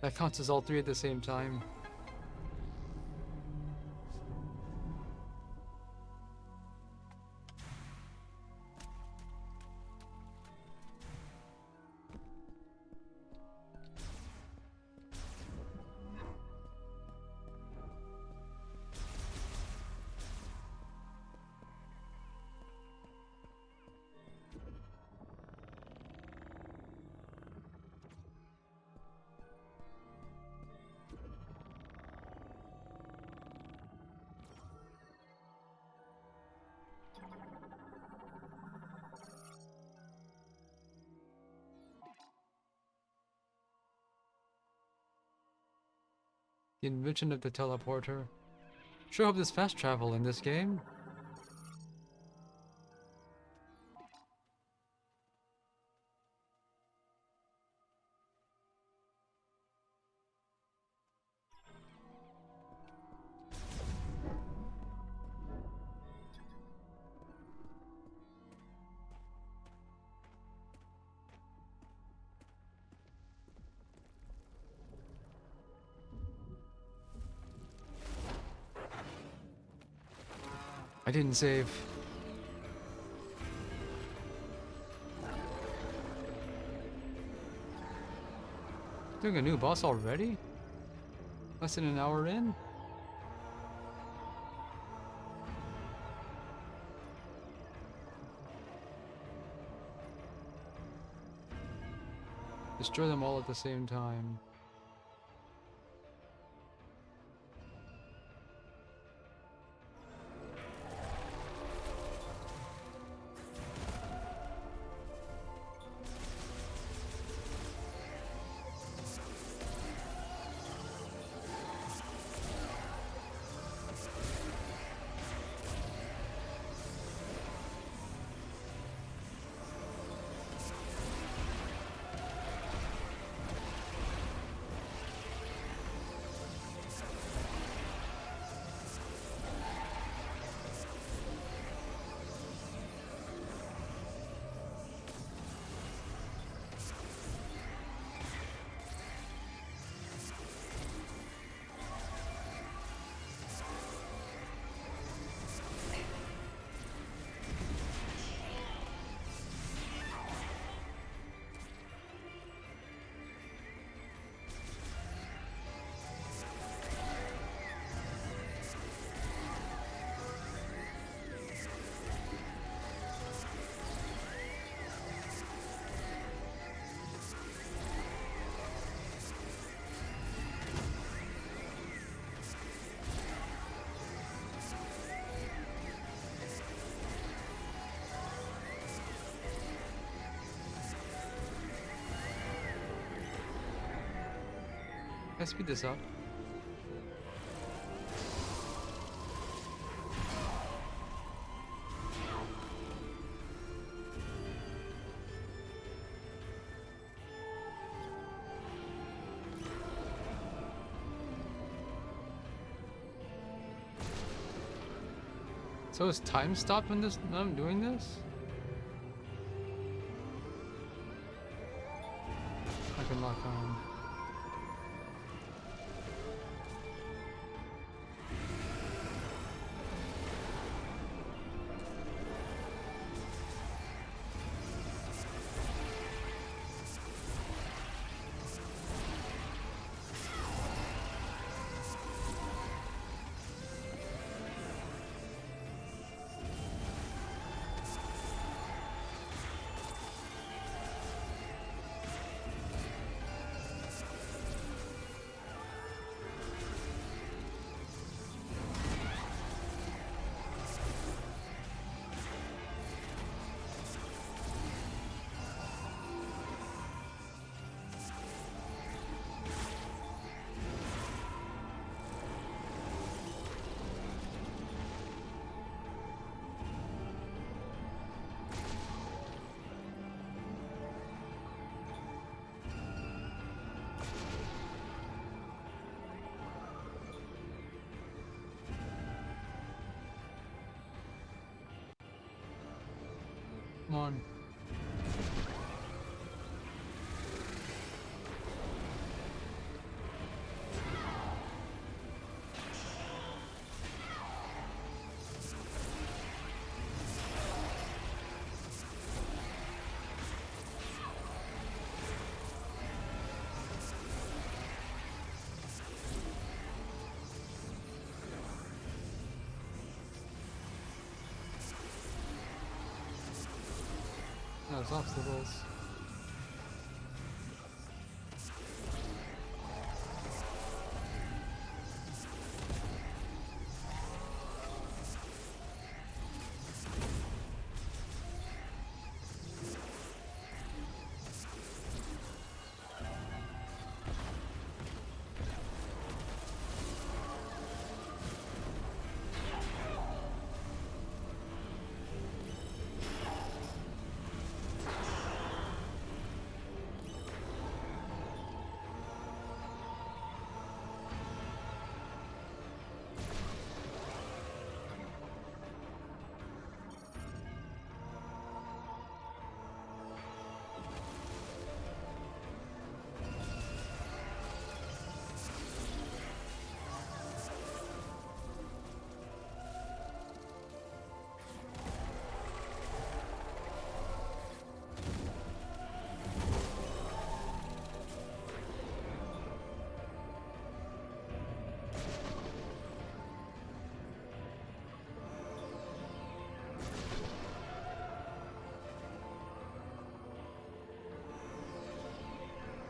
That counts as all 3 at the same time. The invention of the teleporter. Sure hope there's fast travel in this game. I didn't save. Doing a new boss already? Less than an hour in? Destroy them all at the same time. Can I speed this up? So is time stopped when I'm doing this? I can lock on. Come on. Those obstacles.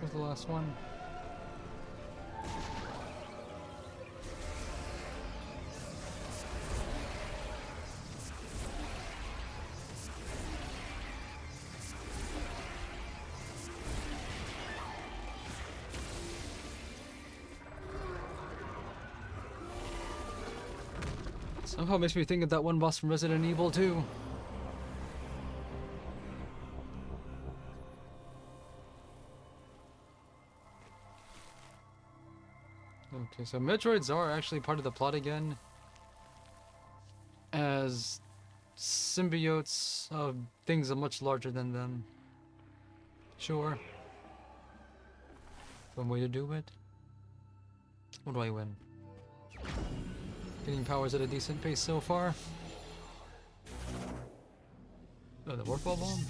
Where's the last one? Somehow makes me think of that one boss from Resident Evil 2. Okay, so Metroids are actually part of the plot again, as symbiotes of things are much larger than them. Sure. One way to do it. What do I win? Getting powers at a decent pace so far. Oh, the Warp Ball Bomb?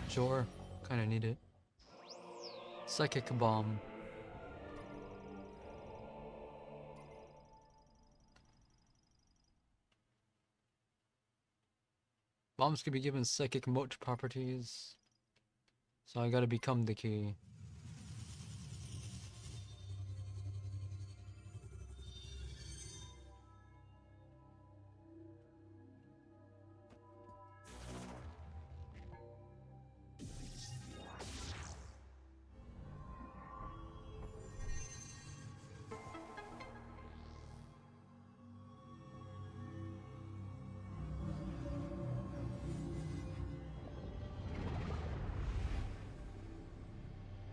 Sure. Kinda need it. Psychic Bomb. Bombs can be given psychic moat properties. So I gotta become the key.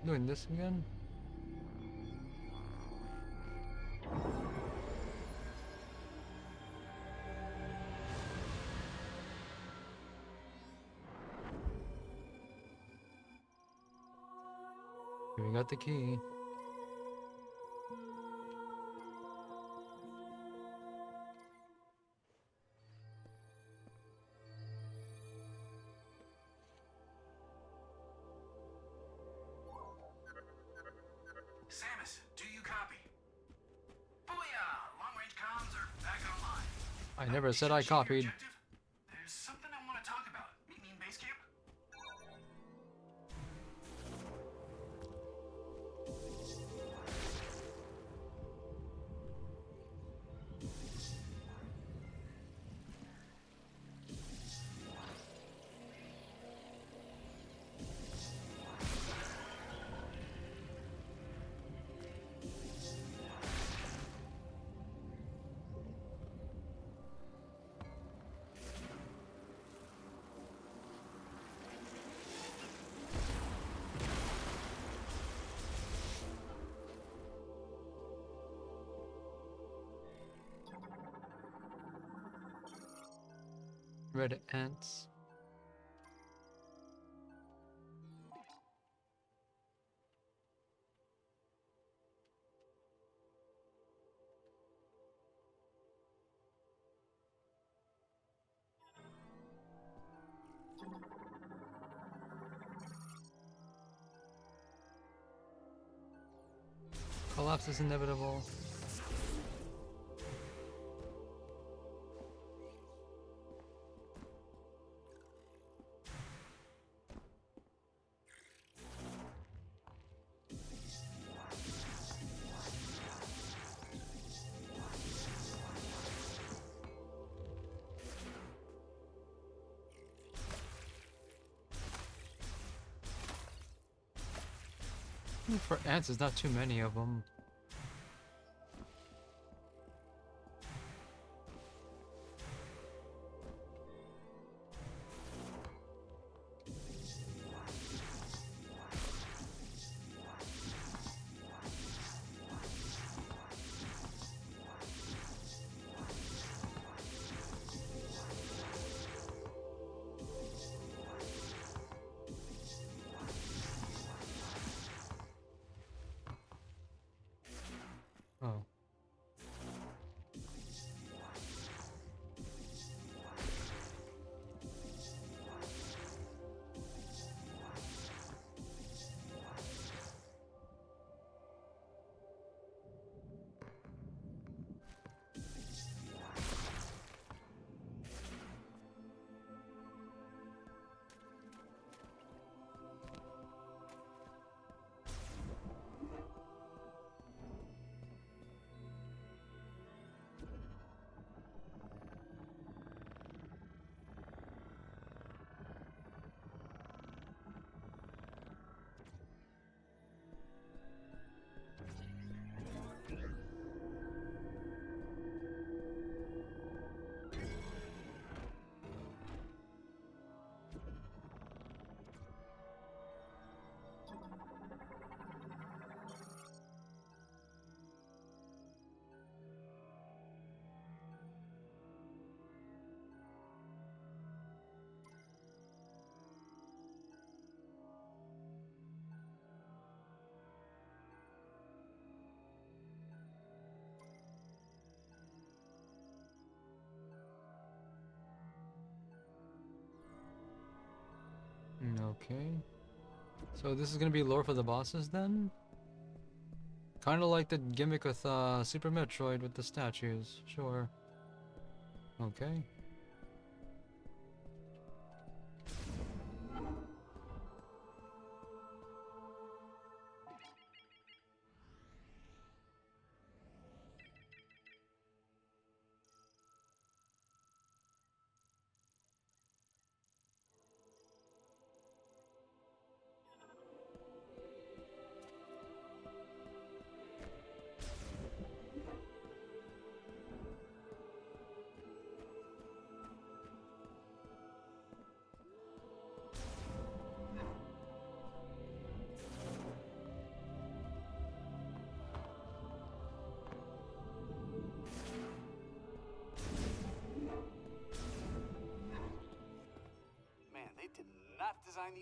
Doing this again? Here we got the key. Samus, do you copy? Booyah! Long-range comms are back online. I never said I copied. Objective? There's something I want to talk about. Meet me in base camp? Red ants. Collapse is inevitable. For ants, there's not too many of them. Oh. Okay. So this is gonna be lore for the bosses then? Kinda like the gimmick with Super Metroid with the statues. Sure. Okay.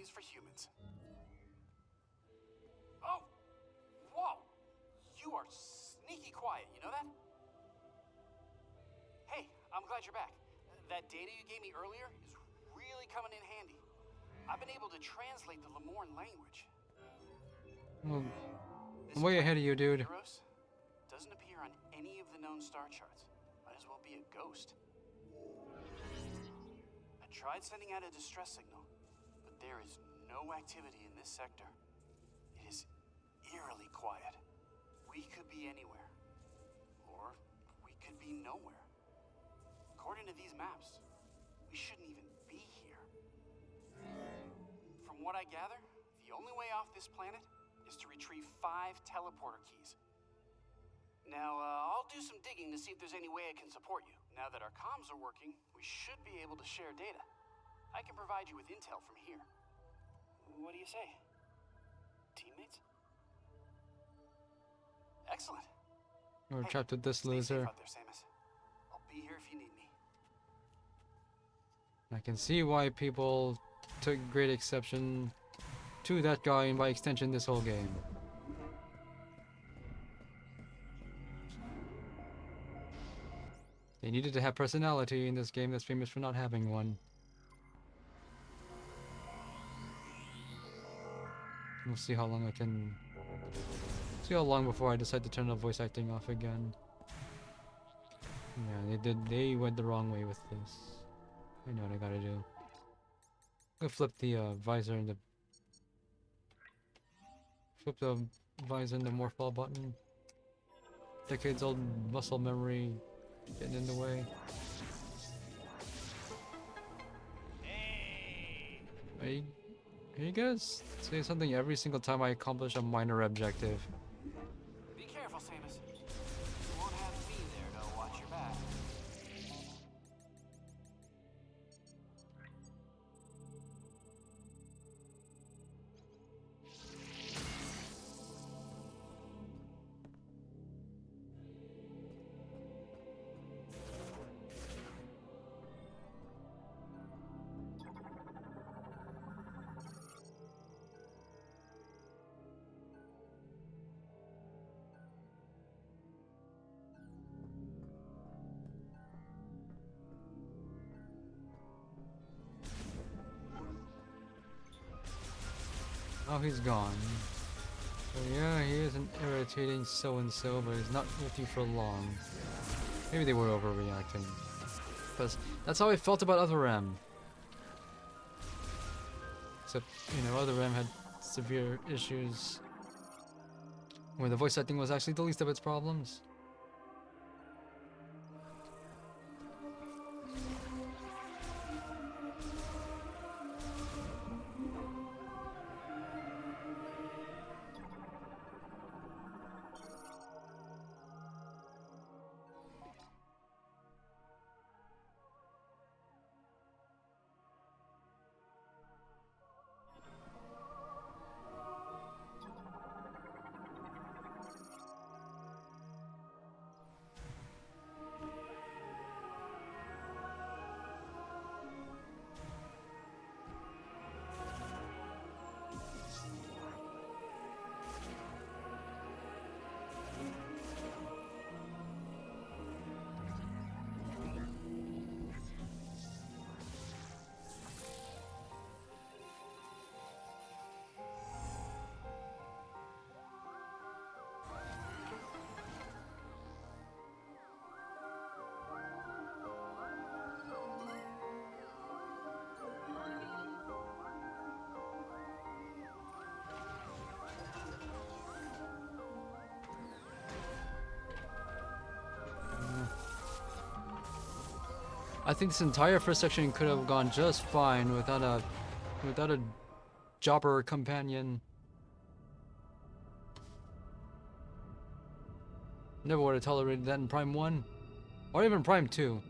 colonies for humans. Oh! Whoa! You are sneaky quiet, you know that? Hey, I'm glad you're back. That data you gave me earlier is really coming in handy. I've been able to translate the Lemorn language. Well, This I'm way ahead of you, dude. Eros doesn't appear on any of the known star charts. Might as well be a ghost. I tried sending out a distress signal, but there is no activity in this sector. It is eerily quiet. We could be anywhere, or we could be nowhere. According to these maps, we shouldn't even be here. From what I gather, the only way off this planet is to retrieve 5 teleporter keys. Now, I'll do some digging to see if there's any way I can support you. Now that our comms are working, we should be able to share data. I can provide you with intel from here. What do you say? Teammates? Excellent. We're Hey, trapped with this stay safe loser. out there, Samus. I'll be here if you need me. I can see why people took great exception to that guy and by extension this whole game. They needed to have personality in this game that's famous for not having one. We'll see how long I can... See how long before I decide to turn the voice acting off again. Yeah, they went the wrong way with this. I know what I gotta do. I'm gonna flip the visor and the... Flip the visor and the morph ball button. Decades old muscle memory getting in the way. Are you guys say something every single time I accomplish a minor objective? Be careful, Samus. You won't have me there to watch your back. Oh, he's gone. So yeah, he is an irritating so-and-so, but he's not with you for long. Maybe they were overreacting. Because that's how I felt about Other M. Except, you know, Other M had severe issues where the voice acting was actually the least of its problems. I think this entire first section could have gone just fine without a jobber companion. Never would have tolerated that in Prime 1 or even Prime 2.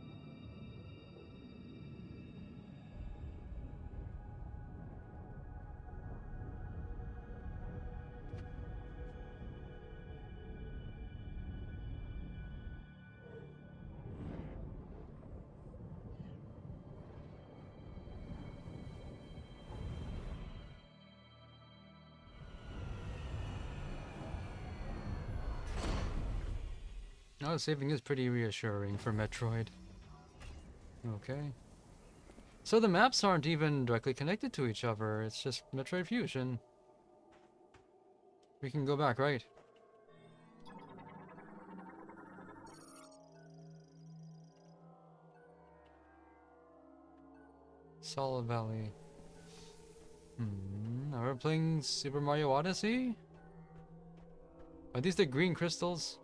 Now saving is pretty reassuring for Metroid. Okay. So the maps aren't even directly connected to each other, it's just Metroid Fusion. We can go back, right? Solid Valley. Now we're playing Super Mario Odyssey? Are these the green crystals?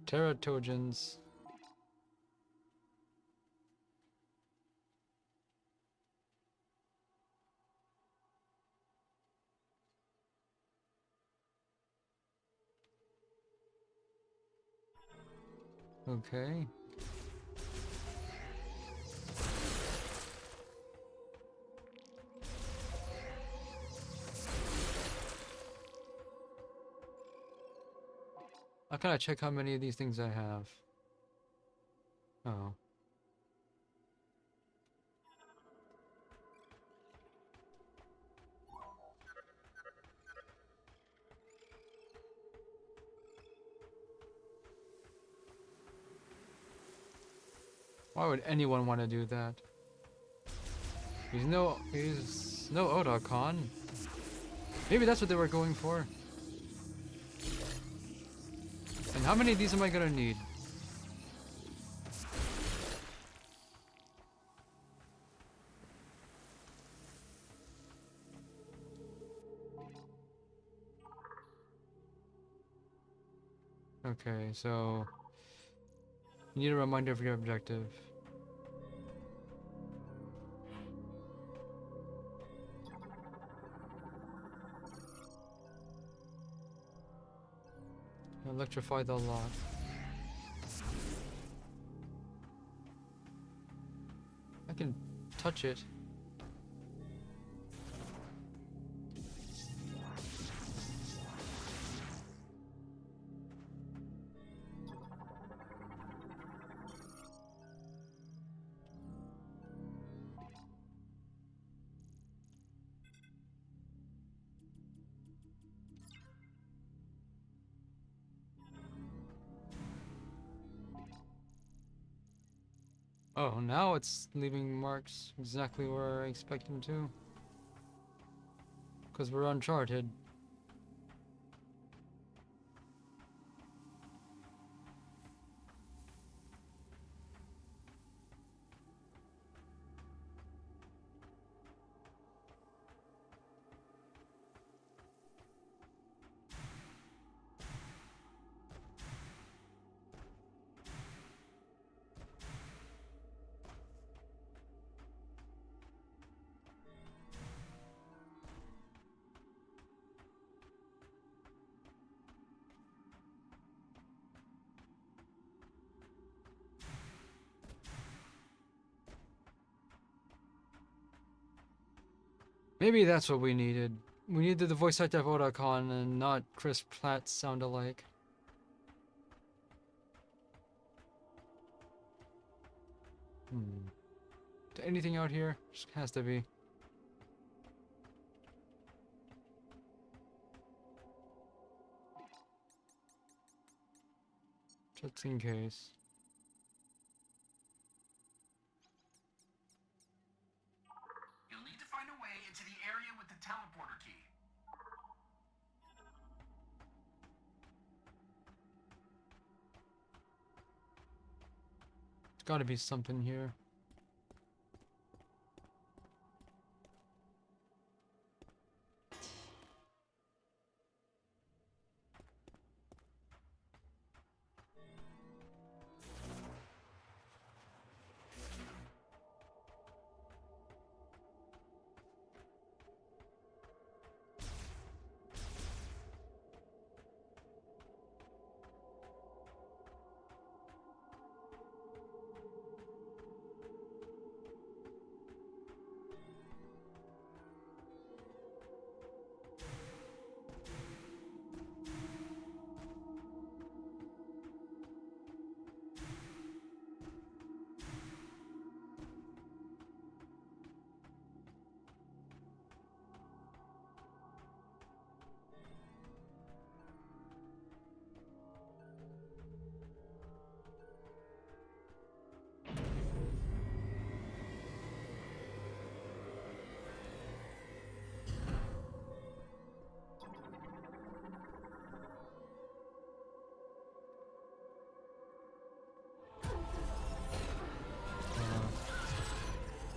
Teratogens. Okay. How can I check how many of these things I have? Oh. Why would anyone want to do that? He's no Otacon. Maybe that's what they were going for. And how many of these am I gonna need? Okay, so you need a reminder of your objective. Electrify the lot. I can touch it. Oh, now it's leaving marks exactly where I expect them to. Because we're uncharted. Maybe that's what we needed. We needed the voice actor of Otacon and not Chris Pratt sound alike. Anything out here? Just has to be. Just in case. You'll need to find a way into the area with the teleporter key. There's gotta be something here.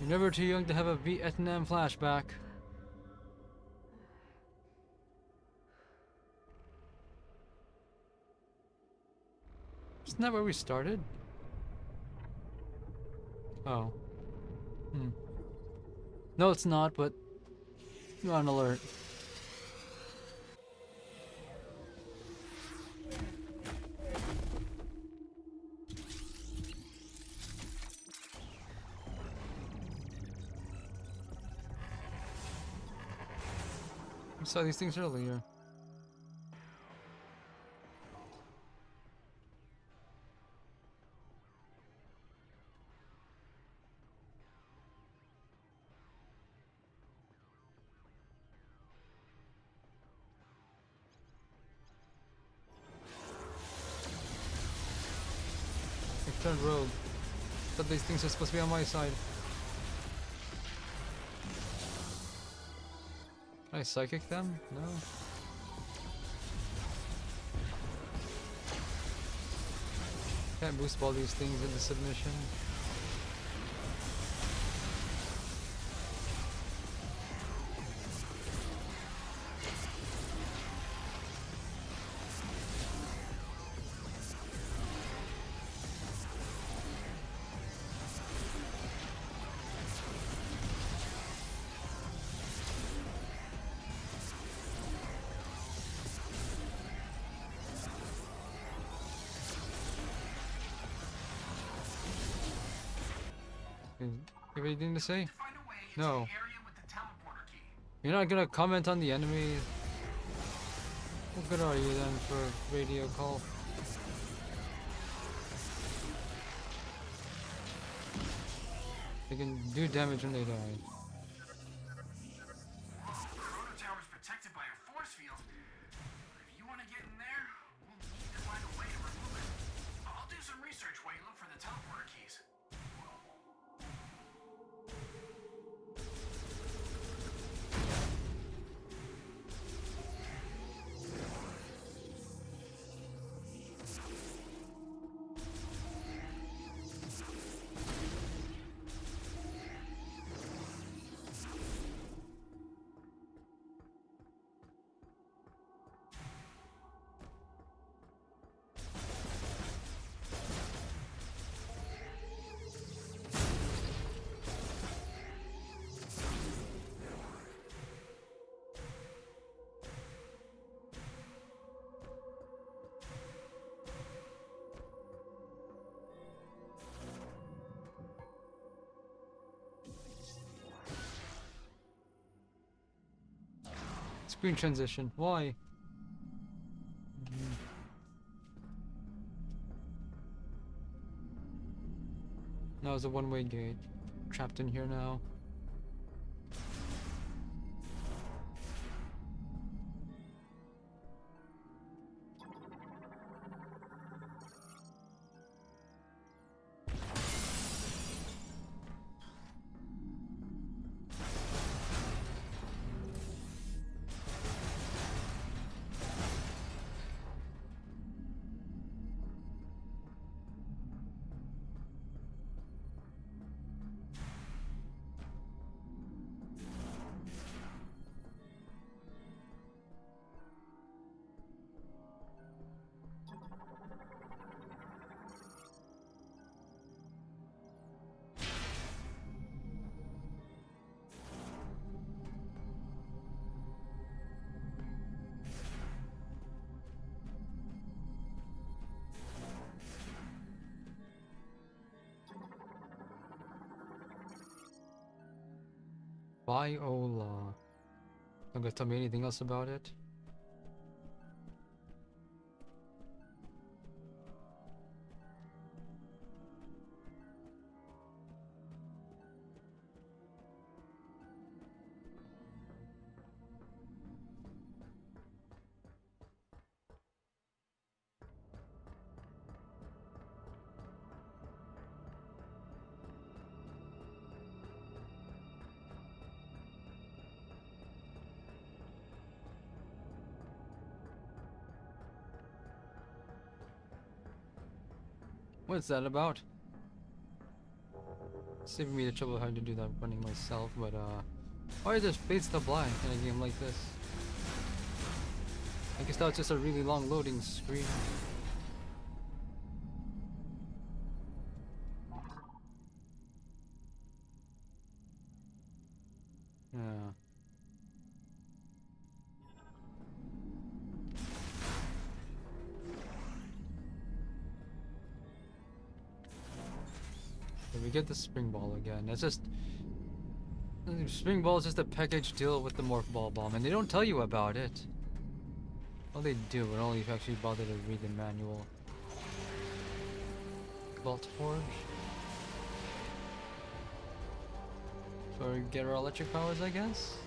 You're never too young to have a Vietnam flashback. Isn't that where we started? Oh. Hmm. No, it's not, but you're on alert. I saw these things earlier. I turned rogue. But these things are supposed to be on my side. Can I psychic them? No. Can't boost all these things into submission. You have anything to say? Find a way into No. the area with the teleporter key. You're not gonna comment on the enemy? What good are you then for a radio call? They can do damage when they die. Chrono Tower's protected by a force field. But if you want to get in there, we'll need to find a way to remove it. I'll do some research while you look for the teleporter keys. Screen transition. Why? No, it's a one-way gate. Trapped in here now. Viola. Not gonna tell me anything else about it. What's that about? saving me the trouble of having to do that running myself, but why just fades to black in a game like this? I guess that's just a really long loading screen. Yeah. So we get the spring ball again. It's just spring ball is just a package deal with the morph ball bomb, and they don't tell you about it. Well, they do, but only if you actually bother to read the manual. Vault Forge. So we get our electric powers, I guess?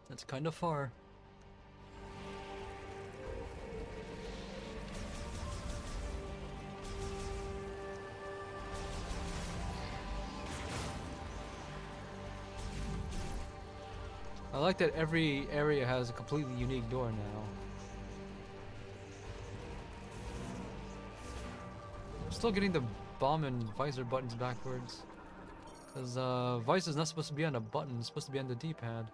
That's kind of far. I like that every area has a completely unique door now. I'm still getting the bomb and visor buttons backwards. Because visor's not supposed to be on a button, it's supposed to be on the D-pad.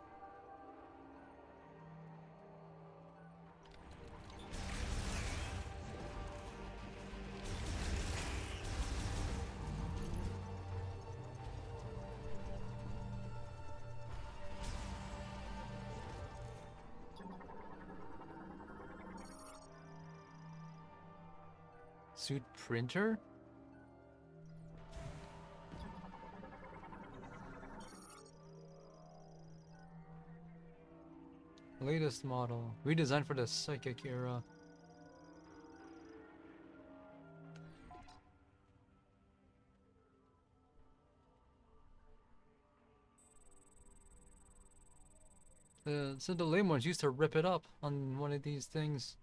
Suit printer? Latest model. Redesigned for the psychic era. So the lame ones used to rip it up on one of these things.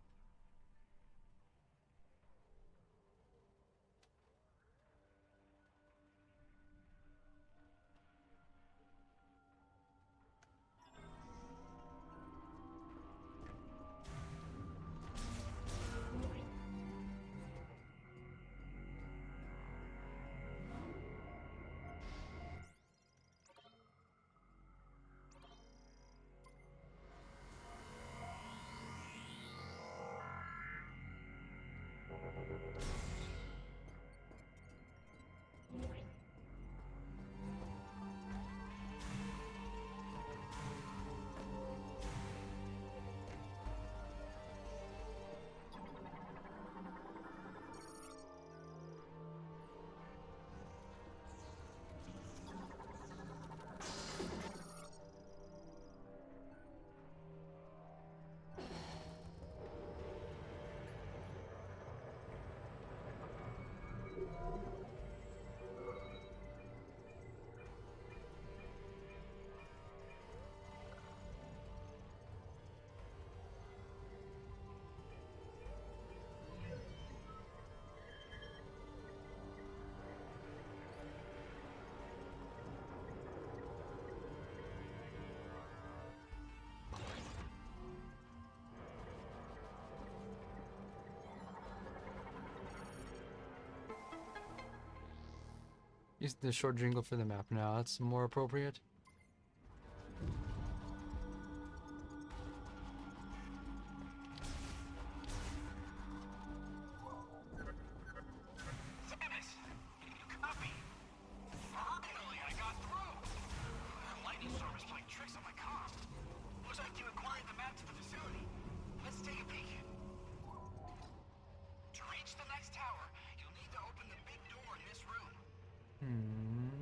Use the short jingle for the map now, that's more appropriate. Samus! Copy! Finally, I got through! Lightning storm is playing tricks on my comm. Looks like you acquired the map to the facility. Let's take a peek. To reach the next tower, you'll need to open the big door in this room.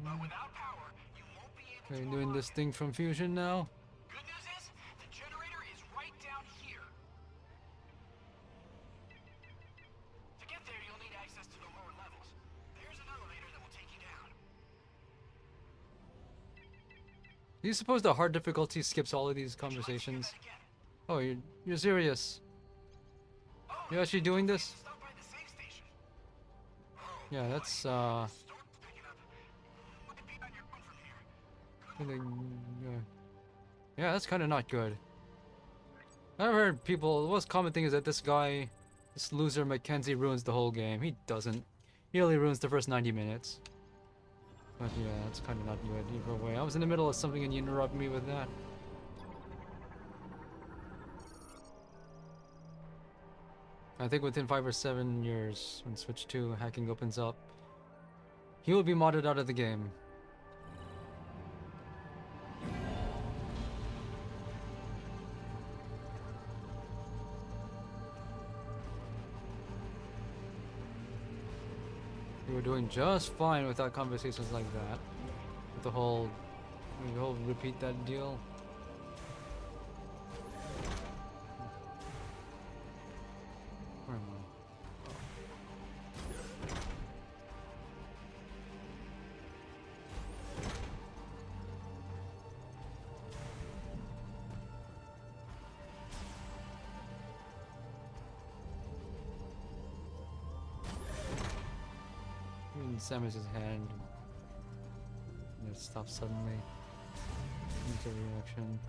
But without power, you won't be able Are to you doing this thing from Fusion now? Good news is, the generator is right down here. To get there, you'll need access to the lower levels. There's an elevator that will take you down. Do you suppose the hard difficulty skips all of these conversations? Oh, you're serious. You actually doing this? Stop by the safe station. Yeah, that's Storm's picking up. Might be on your own from here. yeah, that's kind of not good. I've heard people. The most common thing is that this guy, this loser Mackenzie, ruins the whole game. He doesn't. He only ruins the first 90 minutes. But yeah, that's kind of not good either way. I was in the middle of something and you interrupt me with that. I think within 5 or 7 years, when Switch 2 hacking opens up, he will be modded out of the game. We were doing just fine without conversations like that. With the whole repeat that deal. Where am I? In Samus's hand. And it stops suddenly. It's a reaction.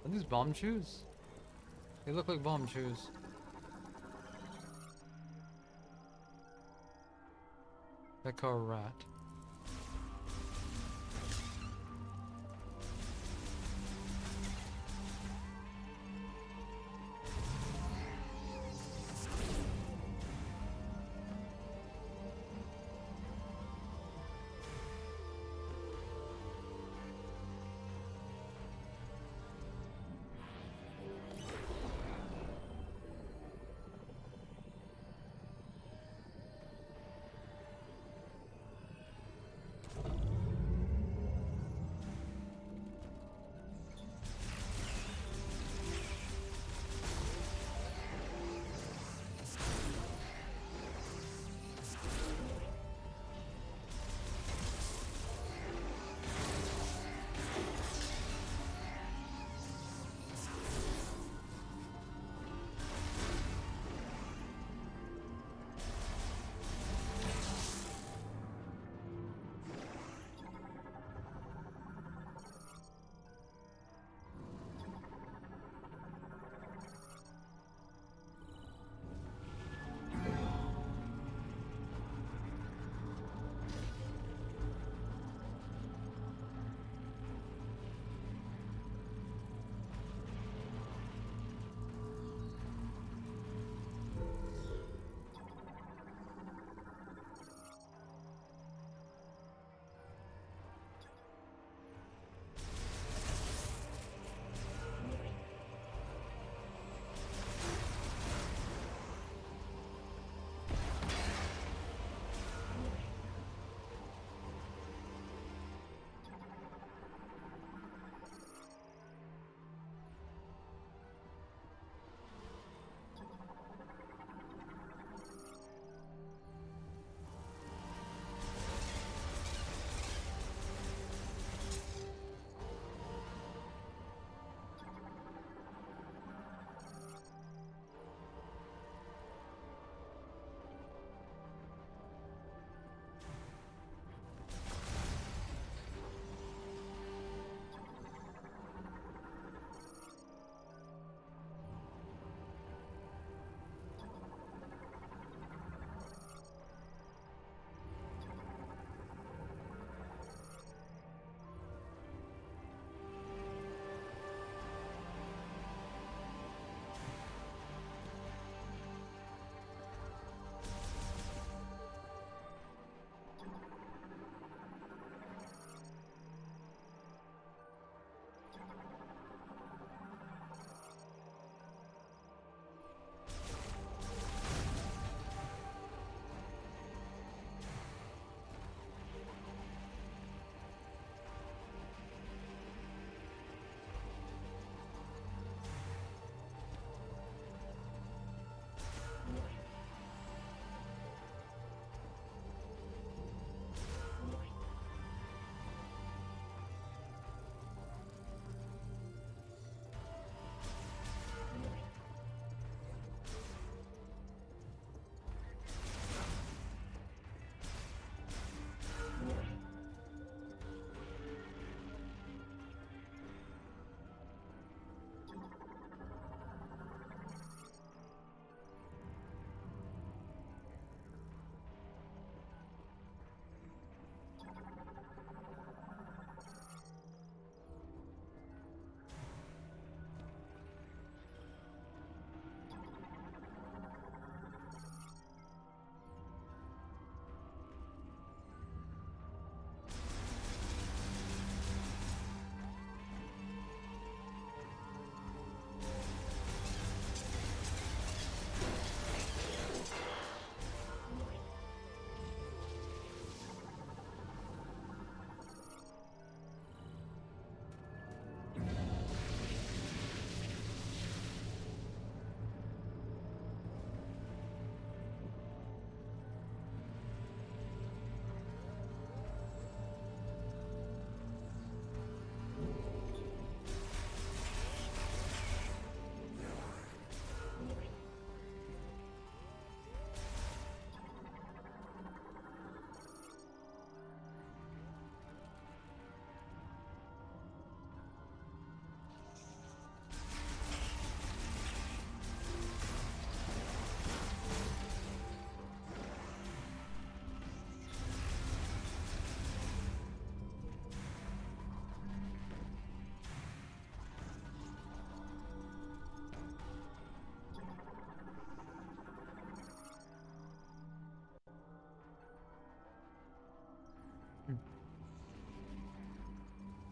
Are these bomb shoes? They look like bomb shoes. That car rat.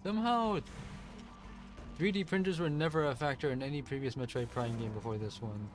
Somehow, 3D printers were never a factor in any previous Metroid Prime game before this one.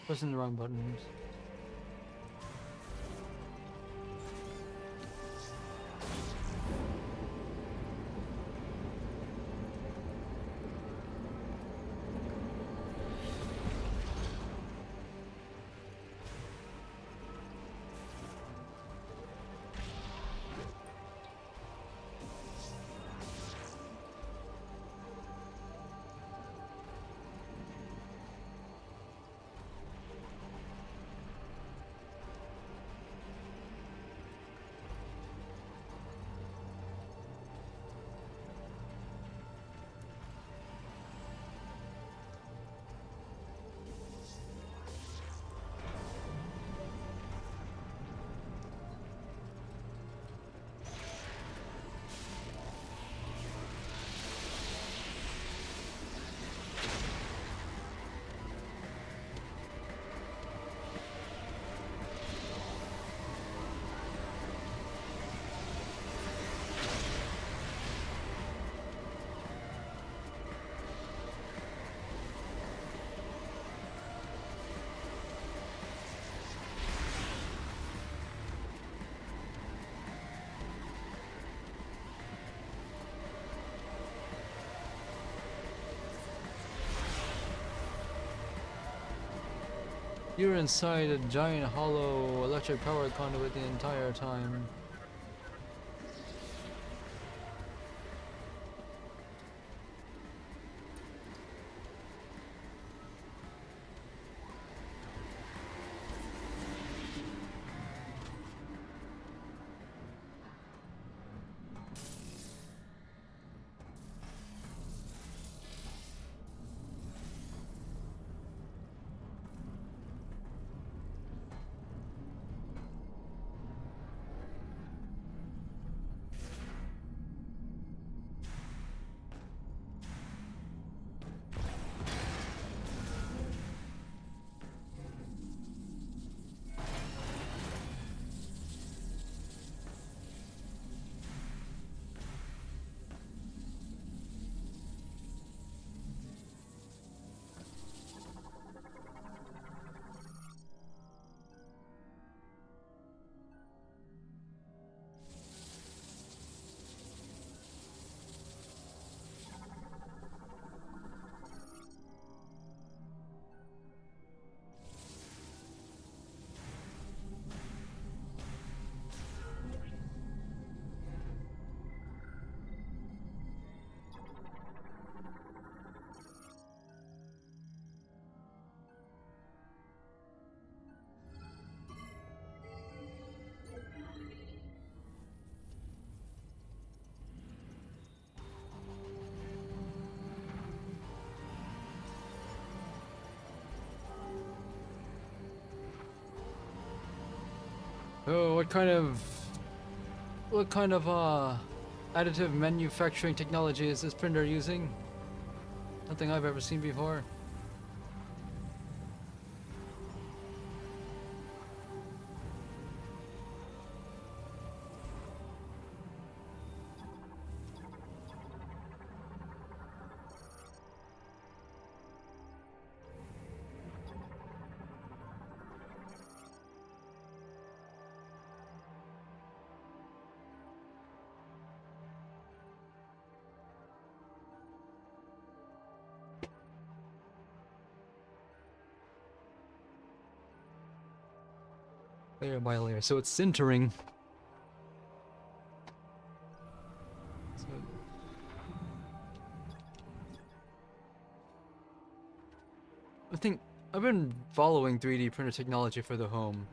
Pressing the wrong buttons. You were inside a giant hollow electric power conduit the entire time. Oh, what kind of additive manufacturing technology is this printer using? Nothing I've ever seen before. layer by layer. So it's sintering. So I think I've been following 3D printer technology for the home.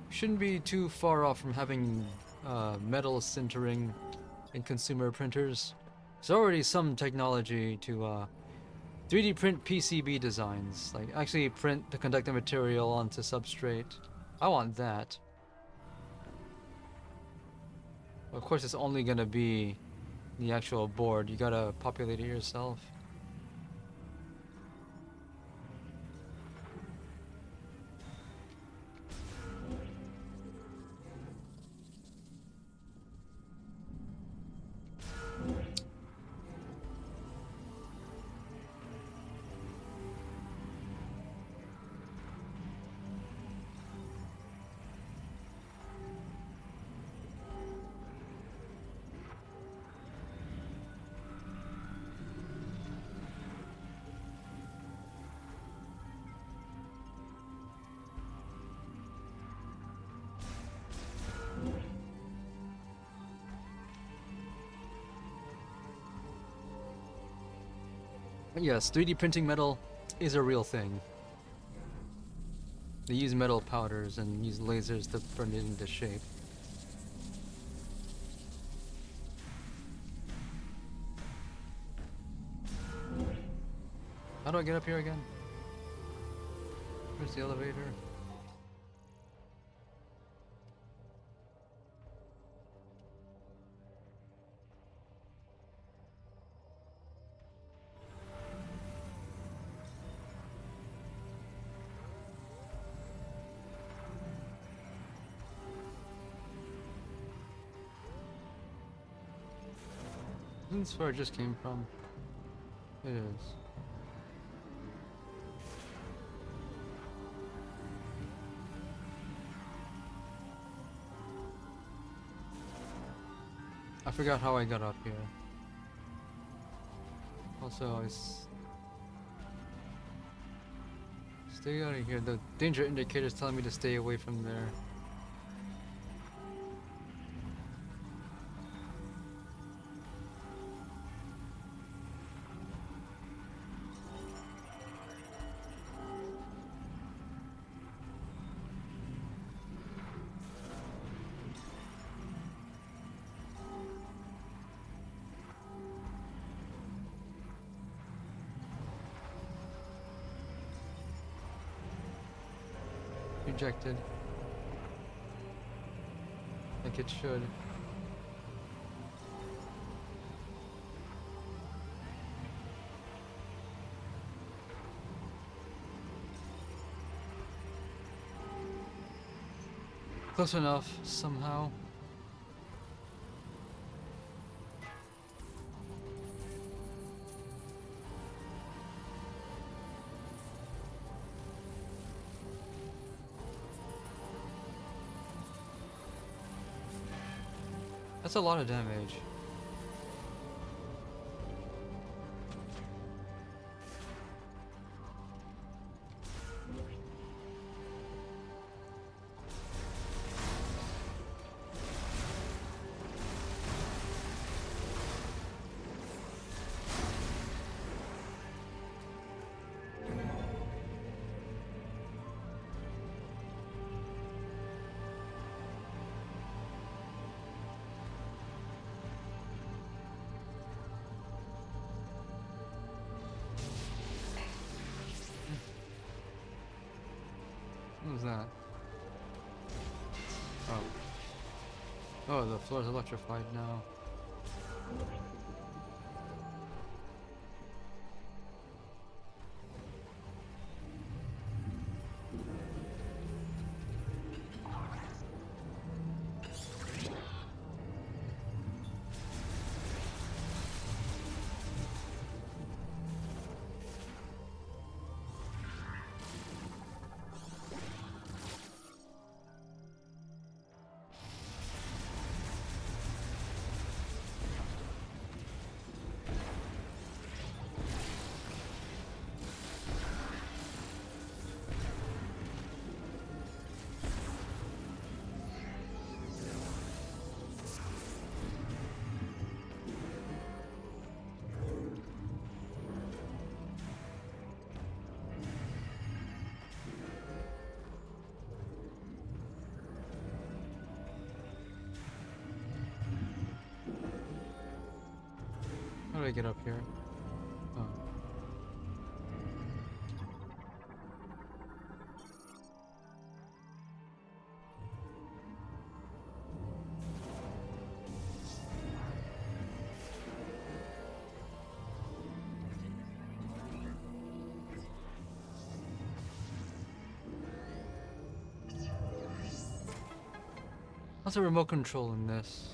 Shouldn't be too far off from having metal sintering in consumer printers. There's already some technology to 3D print PCB designs, like actually print the conductive material onto substrate. I want that. Of course, it's only gonna be the actual board. You gotta populate it yourself. Yes, 3D printing metal is a real thing. They use metal powders and use lasers to burn it into shape. How do I get up here again? Where's the elevator? Isn't this where I just came from? It is. I forgot how I got up here. Also, stay out of here. The danger indicator is telling me to stay away from there. Rejected. Like it should. Close enough, somehow. That's a lot of damage. What was that? Oh. Oh, the floor is electrified now. do I get up here? Oh. What's a remote control in this?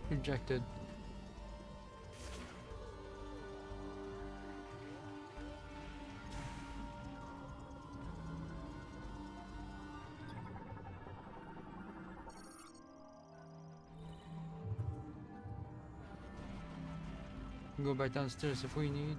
Rejected. Go back downstairs if we need.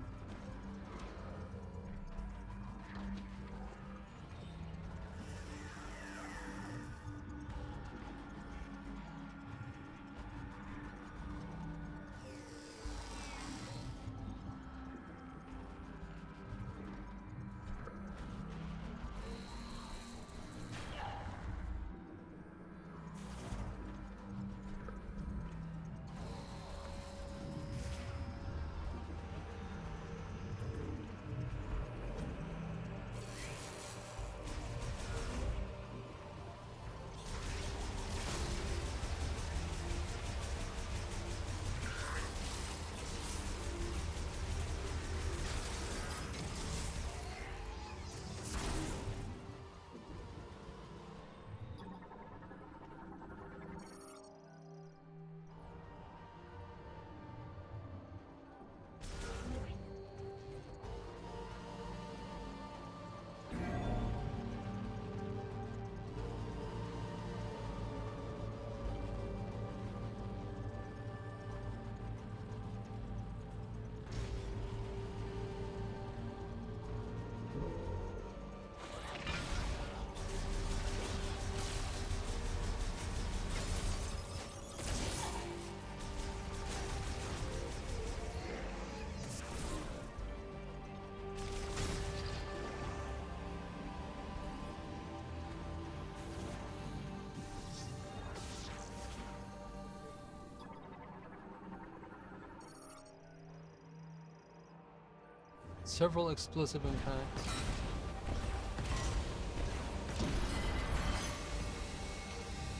Several explosive impacts.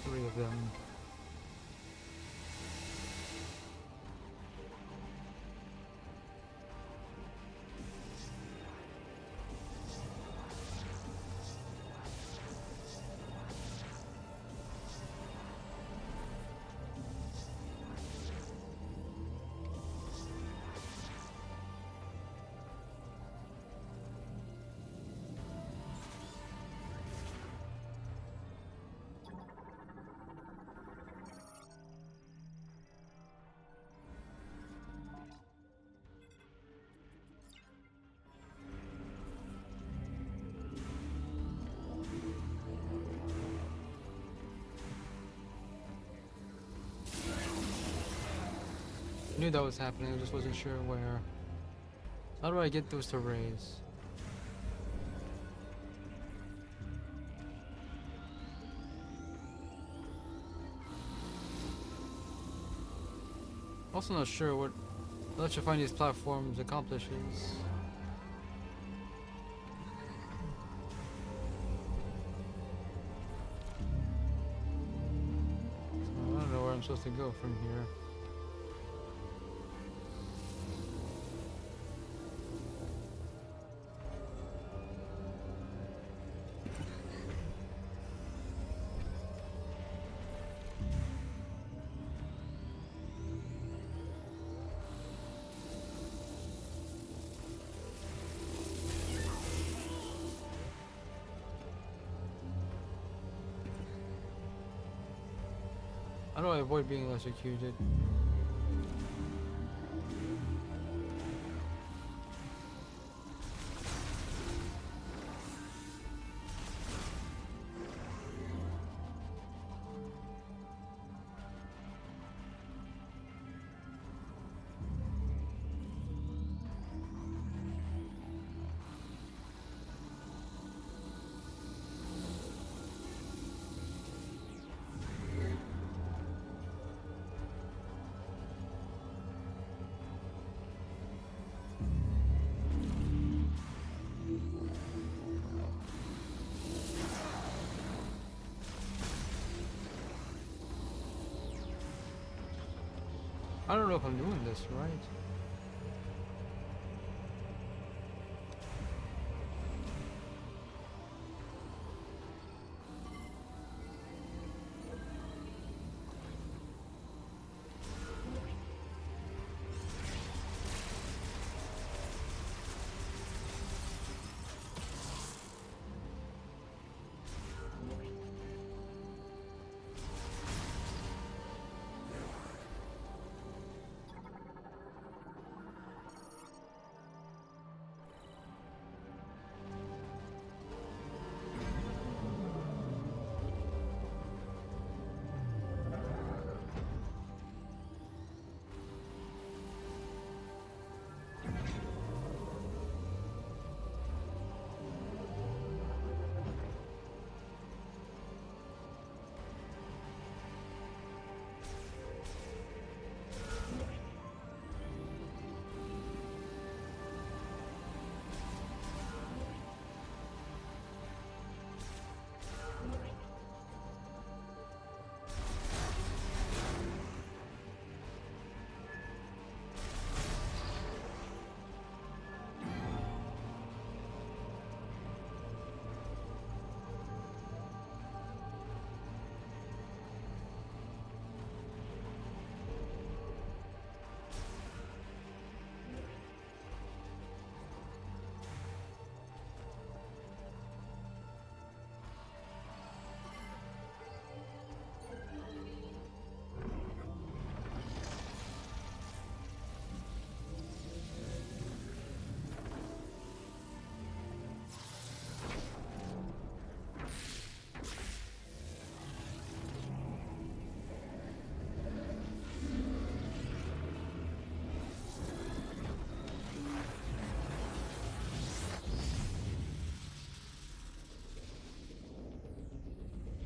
Three of them. I knew that was happening, I just wasn't sure where. How do I get those to raise? Also not sure what electrifying these platforms accomplishes. So I don't know where I'm supposed to go from here. How do I avoid being electrocuted? I don't know if I'm doing this right.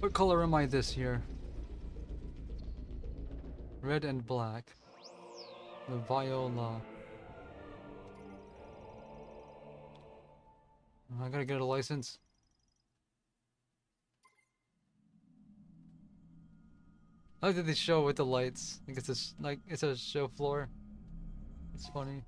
What color am I this year? Red and black. The viola. I gotta get a license. I like that they show with the lights. I guess it's like it's a show floor. It's funny.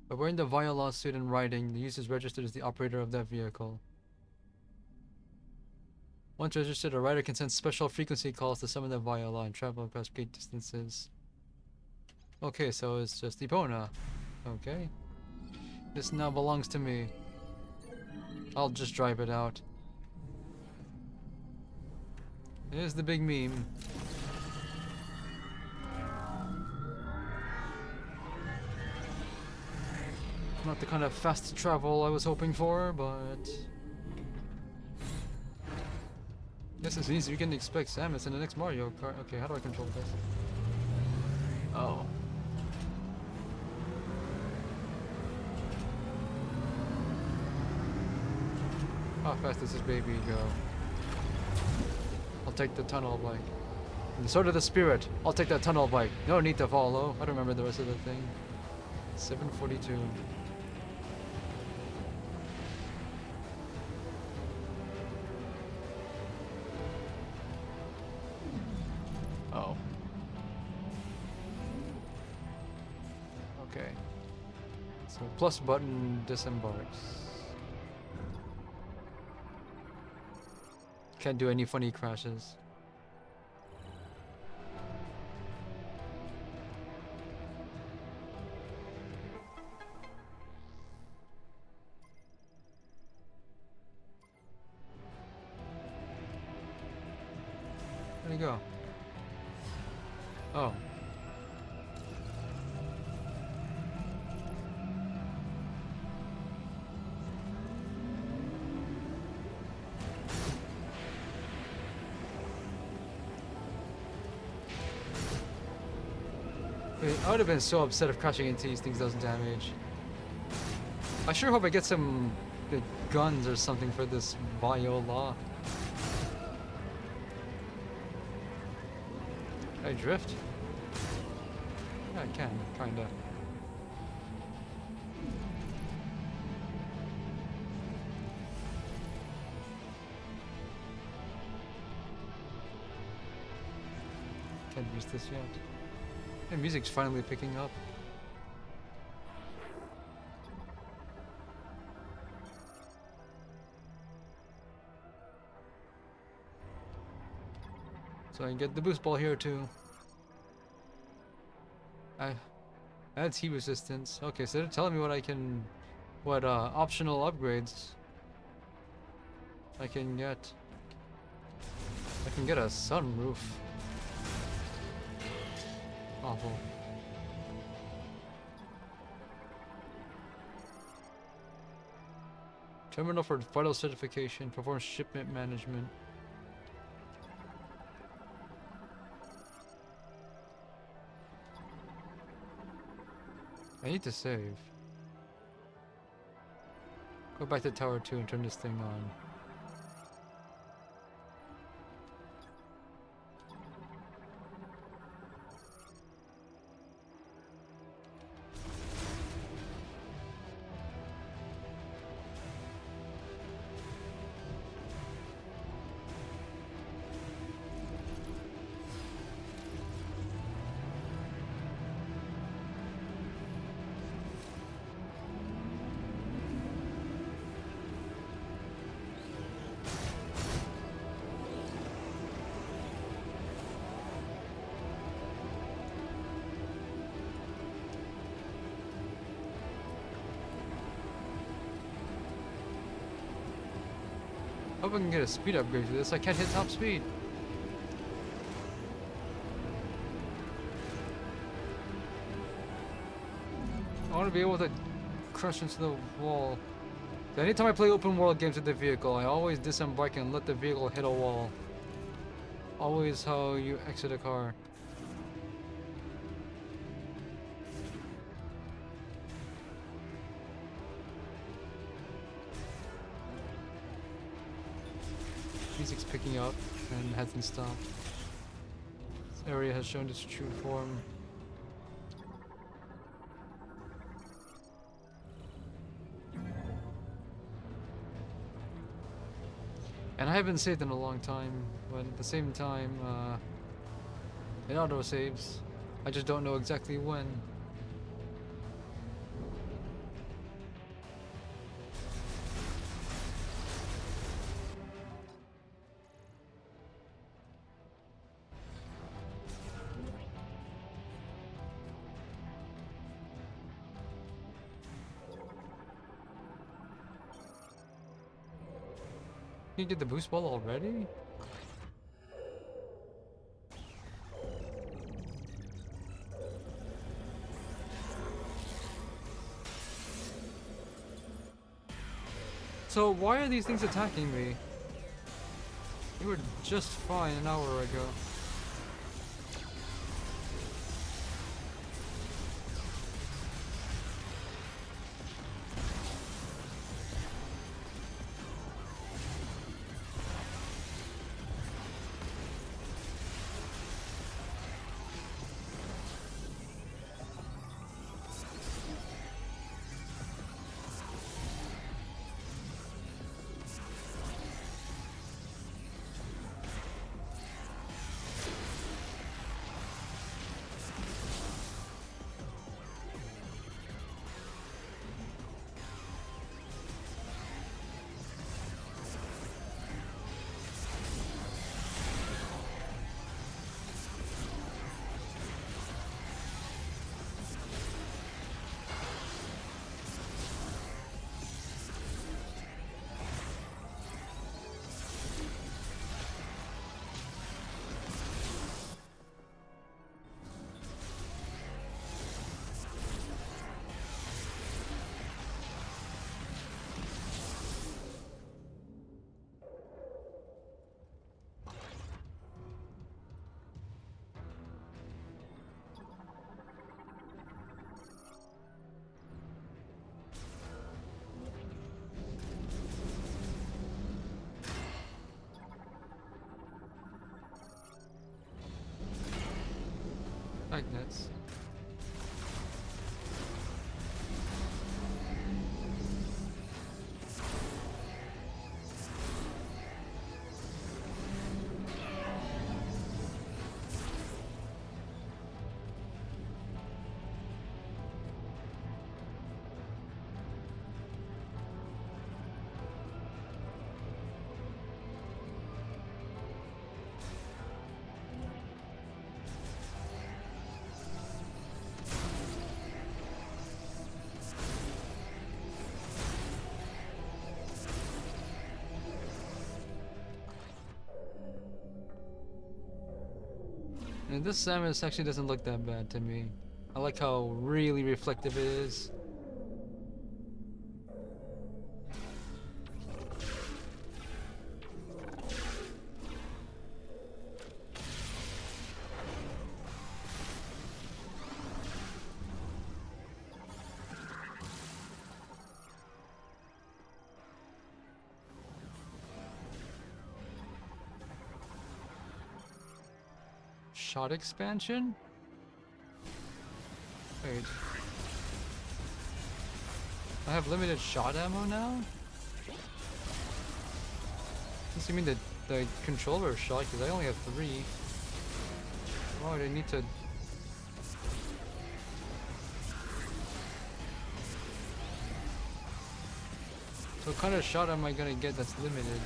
By wearing the viola suit and riding, the user is registered as the operator of that vehicle. Once registered, a rider can send special frequency calls to summon the viola and travel across great distances. Okay, so it's just Epona. Okay. This now belongs to me. I'll just drive it out. Here's the big meme. Not the kind of fast travel I was hoping for, but... This is easy. You can expect Samus in the next Mario Kart. Okay, how do I control this? Oh. How fast does this baby go? I'll take the tunnel bike. And so did the spirit. I'll take that tunnel bike. No need to follow. I don't remember the rest of the thing. 742. Oh. Okay. So plus button disembarks. Can't do any funny crashes. Where'd he go? Oh. I would have been so upset if crashing into these things doesn't damage. I sure hope I get some guns or something for this viola. Can I drift? Yeah, I can, kinda. Can't use this yet. The music's finally picking up. So I can get the boost ball here too. Adds heat resistance. Okay, so they're telling me what what optional upgrades I can get. I can get a sunroof. Awful. Terminal for vital certification. Perform shipment management. I need to save. Go back to Tower 2 and turn this thing on. Hope I can get a speed upgrade for this. I can't hit top speed. I want to be able to crush into the wall. So anytime I play open world games with the vehicle, I always disembark and let the vehicle hit a wall. Always how you exit a car. Music's picking up and hasn't stopped. This area has shown its true form. And I haven't saved in a long time, but at the same time, it auto saves. I just don't know exactly when. You get the boost ball already? So why are these things attacking me? They were just fine an hour ago. magnets. And this Samus actually doesn't look that bad to me. I like how really reflective it is. Shot expansion? Wait. I have limited shot ammo now? Does you mean the controller shot? Because I only have 3. Why would I need to... So what kind of shot am I gonna get that's limited?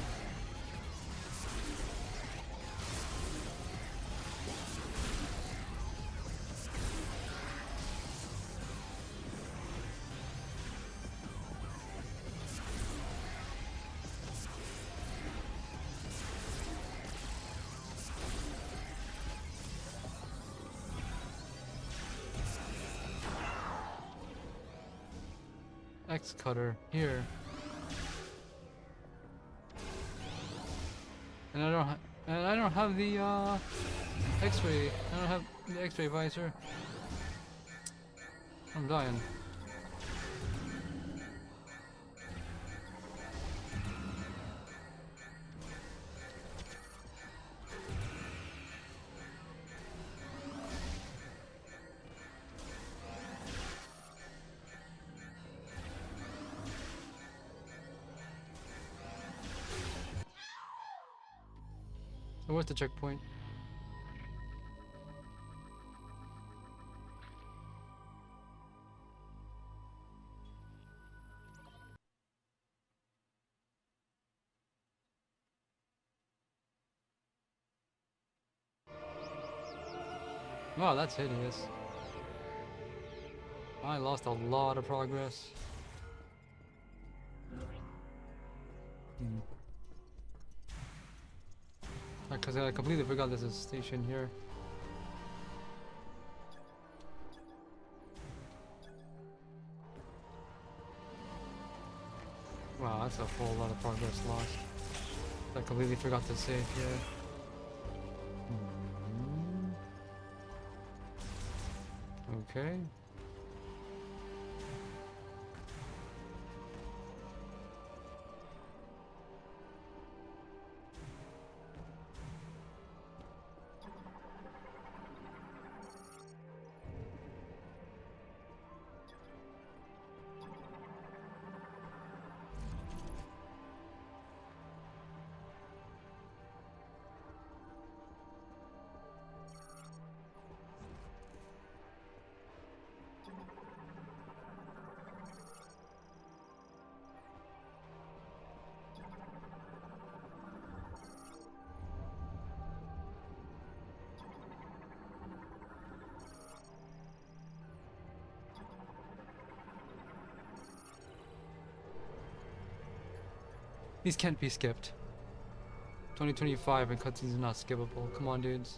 X cutter here, and I don't have the X-ray. I don't have the X-ray visor. I'm dying. So where's the checkpoint? Wow, that's hideous. I lost a lot of progress. Because I completely forgot there's a station here. Wow, that's a whole lot of progress lost. I completely forgot to save here. Okay. These can't be skipped. 2025 and cutscenes are not skippable. Come on, dudes.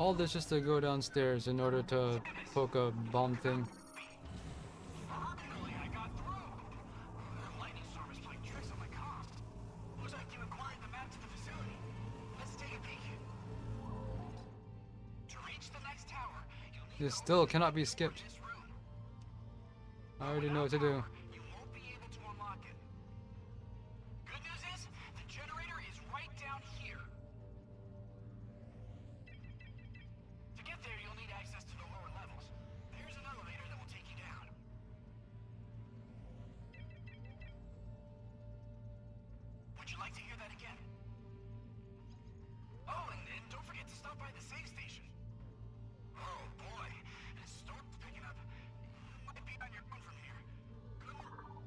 All this just to go downstairs in order to poke a bomb thing. Fortunately, I got through. The lightning storm is playing tricks on my comm. Looks like you acquired the map to the facility. Let's take a peek. To reach the next tower, you'll need This still cannot be skipped. this room. I already know what to do. You won't be able to unlock it. Good news is, the generator is right down here. To get there, you'll need access to the lower levels. There's an elevator that will take you down. Would you like to hear that again? Oh, and don't forget to stop by the save station. Oh boy, the storm's picking up. You might be on your own from here. Good luck.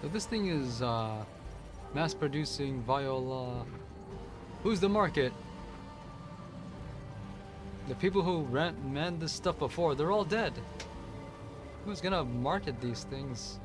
So this thing is mass producing via who's the market? The people who manned this stuff before, they're all dead. Who's gonna market these things?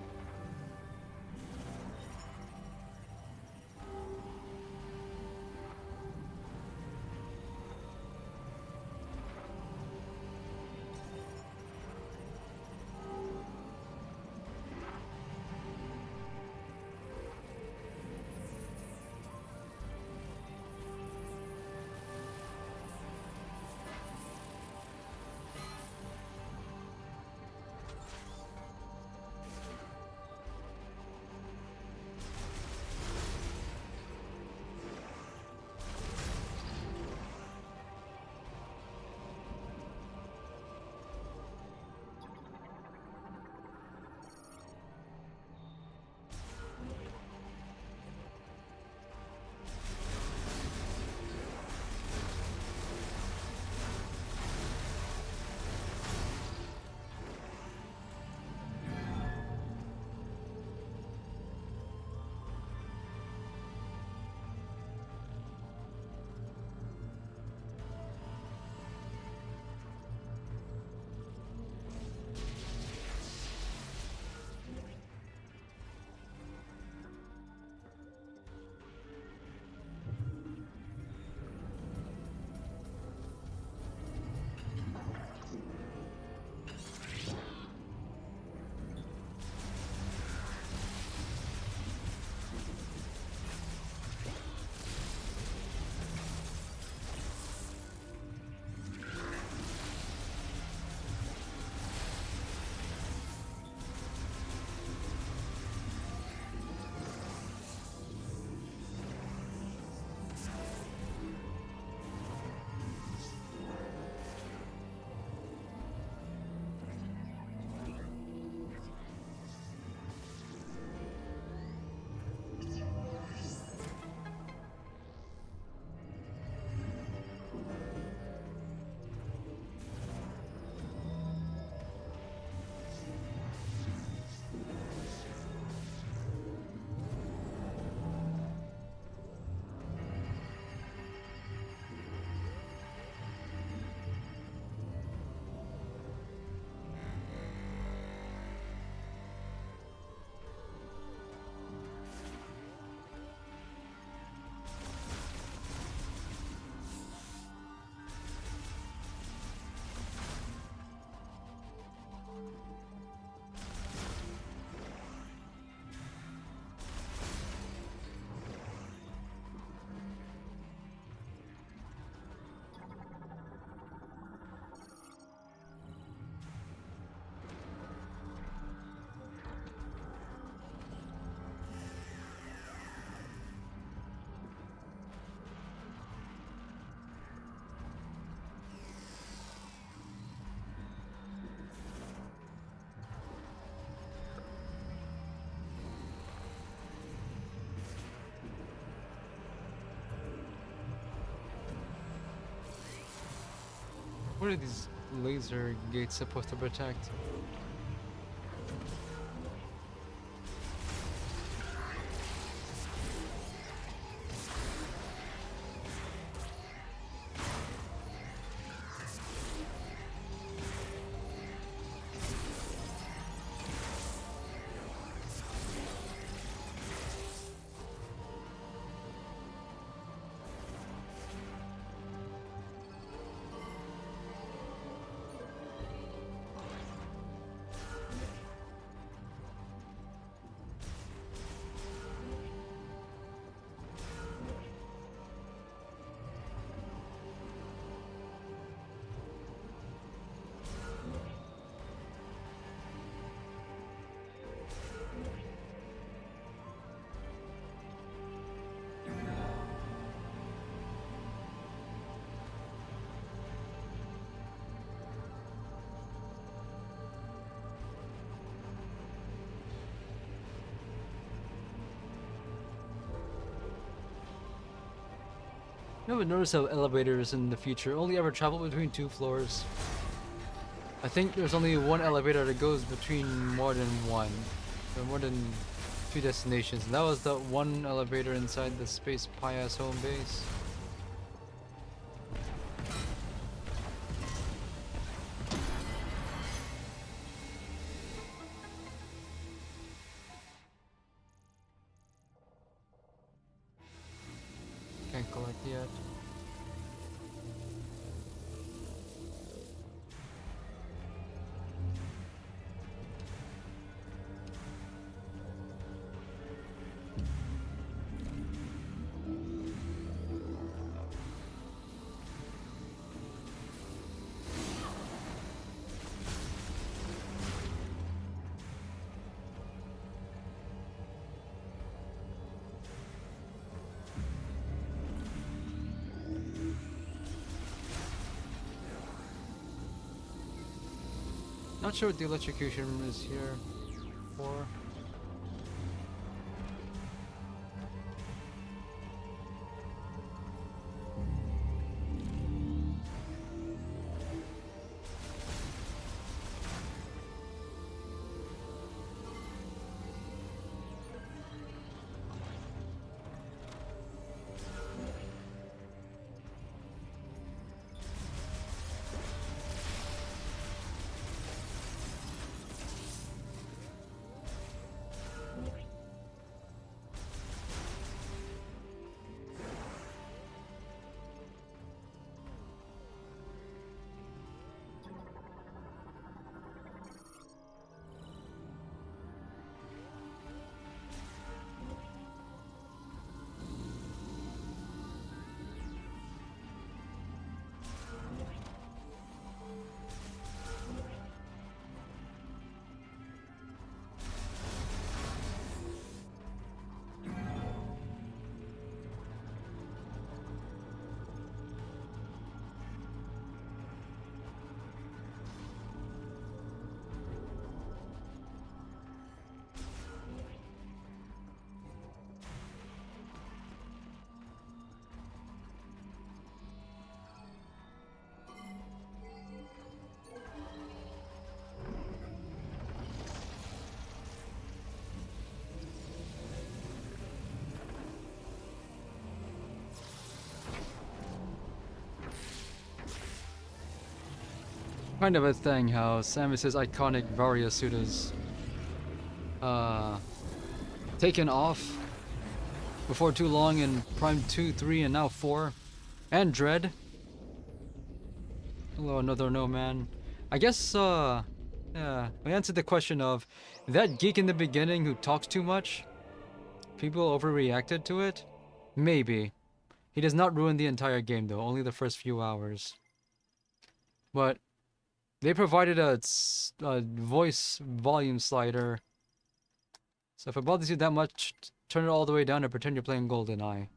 What are these laser gates supposed to protect? You ever notice how elevators in the future only ever travel between 2 floors? I think there's only one elevator that goes between more than one, or more than few destinations. And that was the one elevator inside the Space Pias home base. Can't collect yet. Not sure what the electrocution is here for. Kind of a thing how Samus's iconic Varia suit is taken off before too long in Prime 2, 3, and now 4. And Dread. Hello, another no man. I guess, yeah, we answered the question of that geek in the beginning who talks too much. People overreacted to it? Maybe. He does not ruin the entire game though, only the first few hours. But they provided a voice volume slider. So if it bothers you that much, turn it all the way down and pretend you're playing GoldenEye.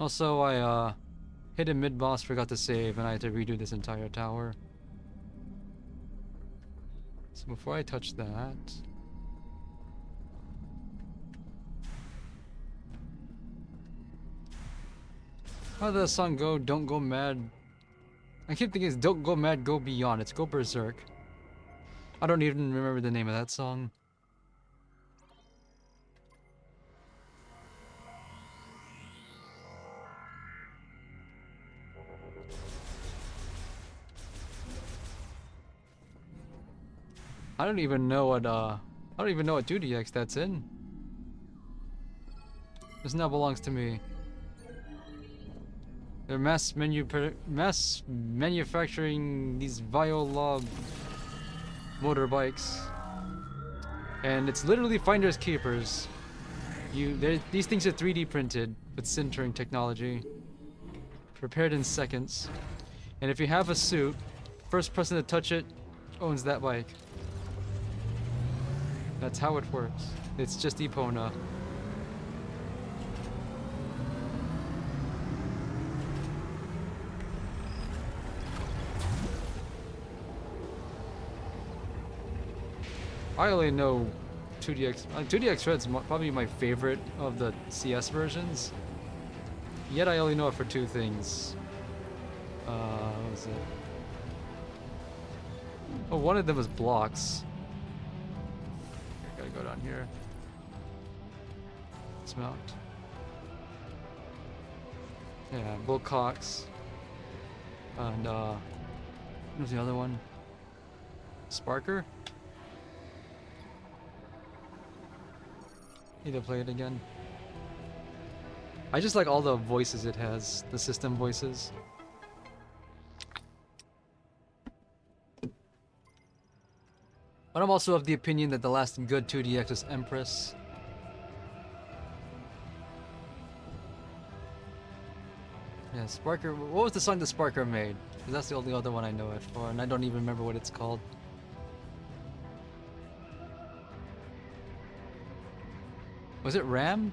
Also, I hit a mid-boss, forgot to save, and I had to redo this entire tower. So before I touch that... How does the song go? Don't go mad. I keep thinking it's don't go mad, go beyond. It's go berserk. I don't even remember the name of that song. I don't even know what 2DX that's in. This now belongs to me. They're mass manufacturing these Viola motorbikes, and it's literally finders keepers. These things are 3D printed with sintering technology, prepared in seconds. And if you have a suit, first person to touch it owns that bike. That's how it works. It's just Epona. I only know 2DX. 2DX Red's probably my favorite of the CS versions. Yet I only know it for two things. What was it? Oh, one of them was blocks. go down here. Dismount. Yeah, Bull Cox. And who's the other one? Sparker? Need to play it again. I just like all the voices it has, the system voices. But I'm also of the opinion that the last good 2DX was Empress. Yeah, Sparker. What was the song that Sparker made? 'Cause that's the only other one I know it for, and I don't even remember what it's called. Was it Ram?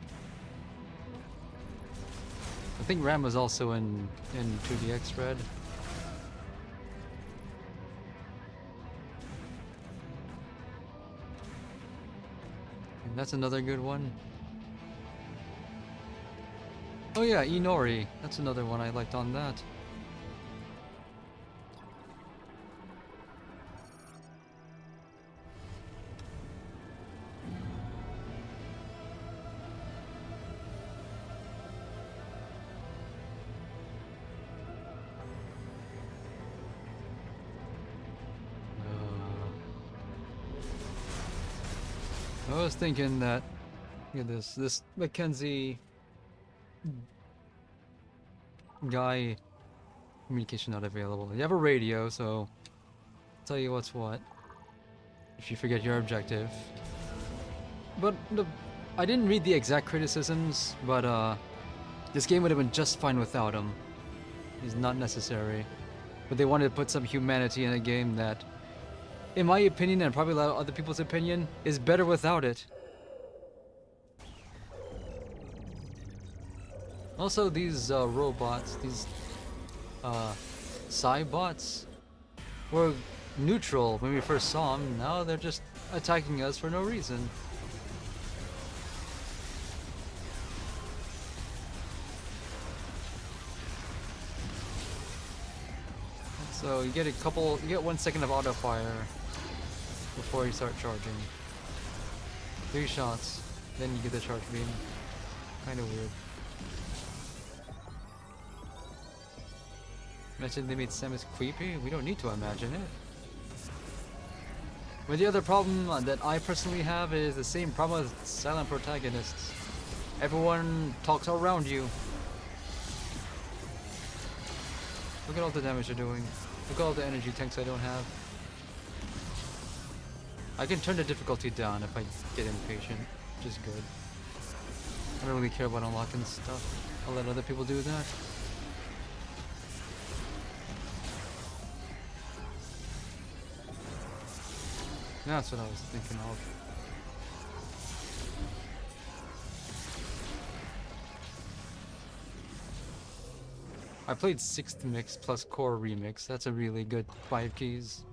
I think Ram was also in 2DX Red. And that's another good one. Oh yeah, Inori. That's another one I liked on that. I was thinking that, look at this Mackenzie guy, communication not available. You have a radio, so I'll tell you what's what if you forget your objective. But I didn't read the exact criticisms, but this game would have been just fine without him. He's not necessary. But they wanted to put some humanity in a game that, in my opinion, and probably a lot of other people's opinion, is better without it. Also, these robots, these Cybots, were neutral when we first saw them. Now they're just attacking us for no reason. So you get 1 second of auto fire before you start charging. 3 shots, then you get the charge beam. Kind of weird. Imagine they made Samus creepy? We don't need to imagine it. But the other problem that I personally have is the same problem with silent protagonists. Everyone talks around you. Look at all the damage they're doing. Look at all the energy tanks I don't have. I can turn the difficulty down if I get impatient, which is good. I don't really care about unlocking stuff. I'll let other people do that. That's what I was thinking of. I played 6th Mix plus Core Remix. That's a really good 5 keys.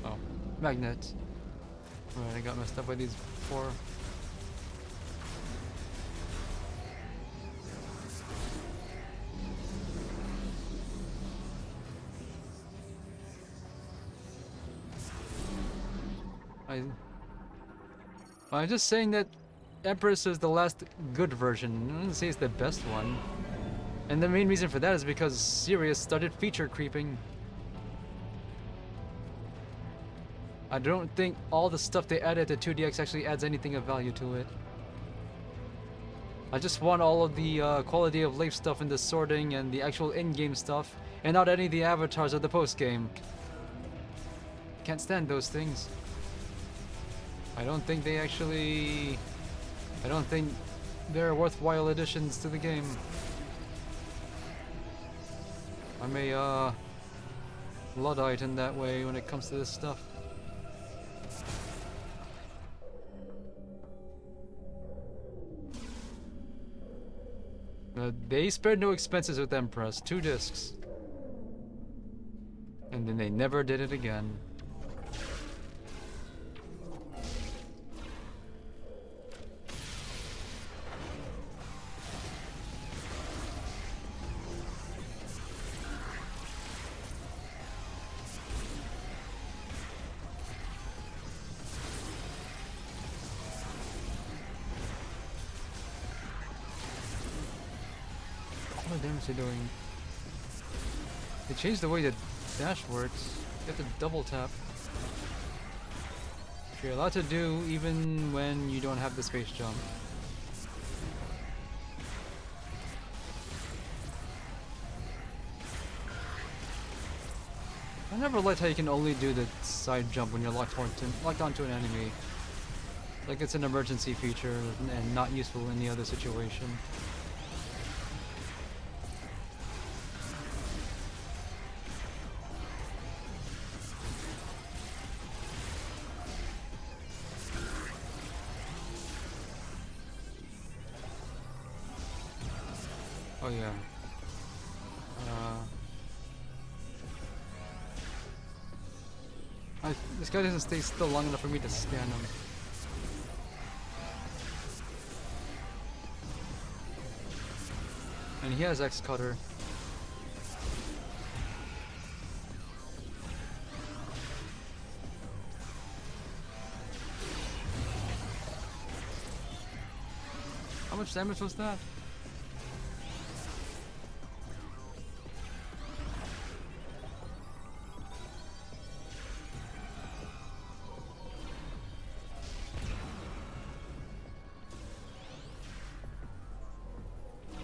Oh, magnet. Right, I got messed up by these 4. I'm just saying that Empress is the last good version. I wouldn't say it's the best one. And the main reason for that is because Sirius started feature creeping. I don't think all the stuff they added to 2DX actually adds anything of value to it. I just want all of the quality of life stuff in the sorting and the actual in-game stuff, and not any of the avatars of the post-game. Can't stand those things. I don't think they're worthwhile additions to the game. I'm a Luddite in that way when it comes to this stuff. They spared no expenses with Empress. 2 discs. And then they never did it again. What damage they doing? They changed the way that dash works. You have to double tap. Which you're allowed to do even when you don't have the space jump. I never liked how you can only do the side jump when you're locked onto an enemy. Like it's an emergency feature and not useful in any other situation. Oh yeah. This guy doesn't stay still long enough for me to scan him. And he has X cutter. How much damage was that?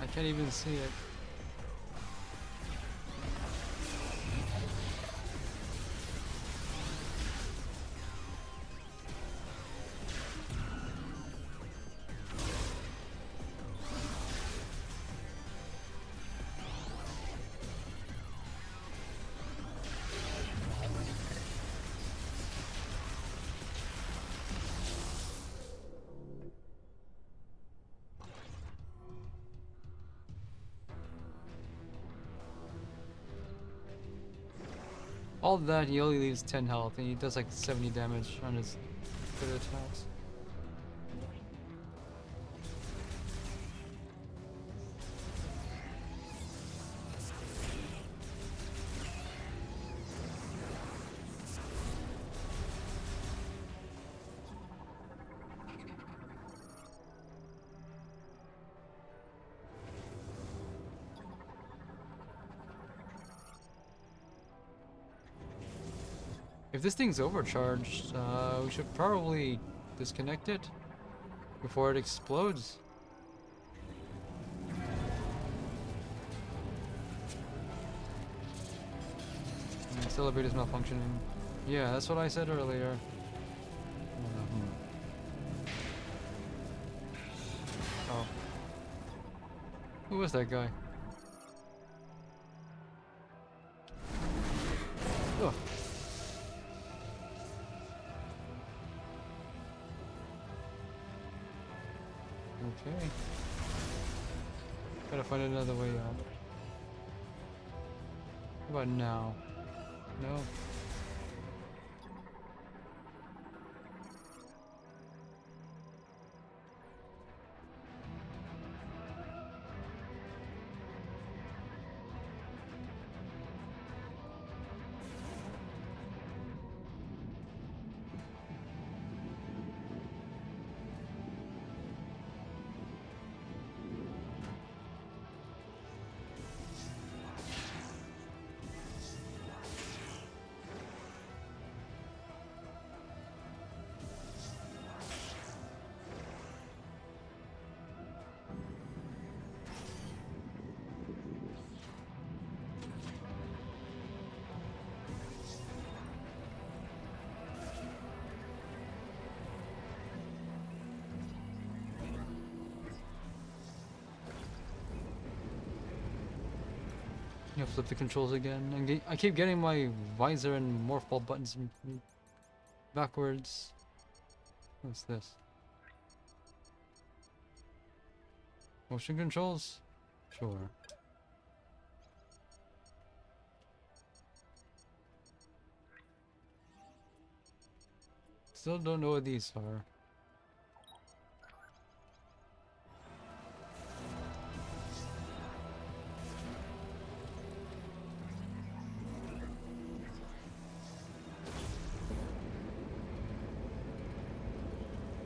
I can't even see it. All that, he only leaves 10 health, and he does like 70 damage on his good attacks. If this thing's overcharged, we should probably disconnect it before it explodes. This elevator's malfunctioning. Yeah, that's what I said earlier. Oh. Who was that guy? Ugh. Okay. Gotta find another way out. How about now? No. You know, flip the controls again. And I keep getting my visor and morph ball buttons backwards. What's this? Motion controls? Sure. Still don't know what these are.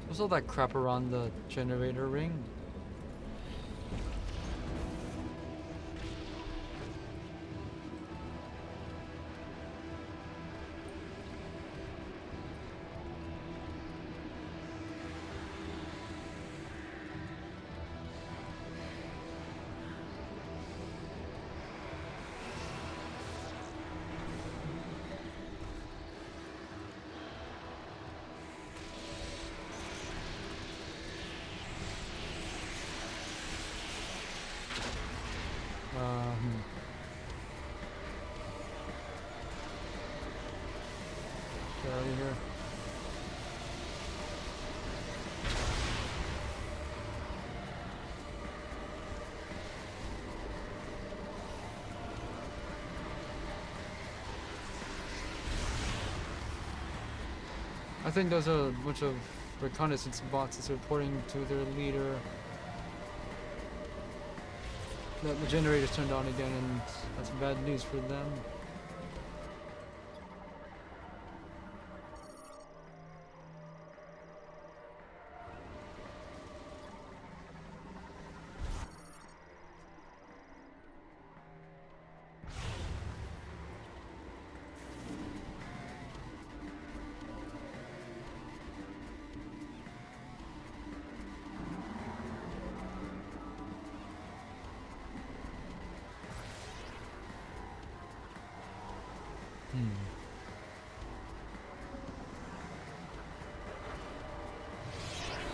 What's all that crap around the generator ring? Get out of here. I think those are a bunch of reconnaissance bots that's reporting to their leader that the generator's turned on again, and that's bad news for them.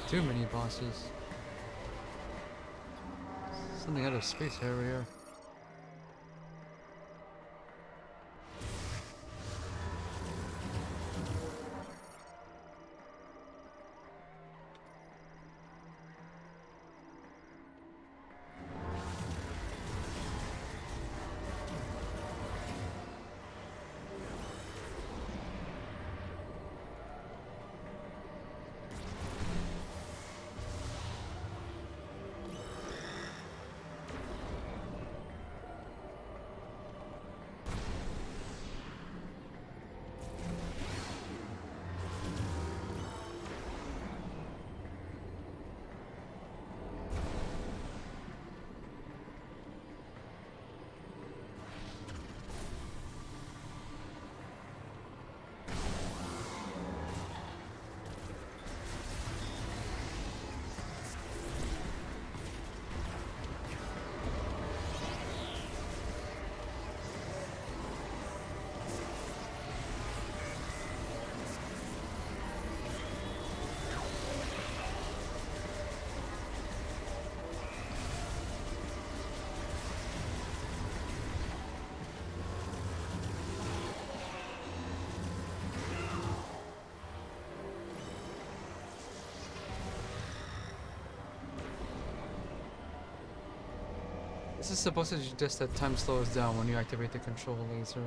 Too many bosses. Something out of Space Harrier. This is supposed to suggest that time slows down when you activate the control laser.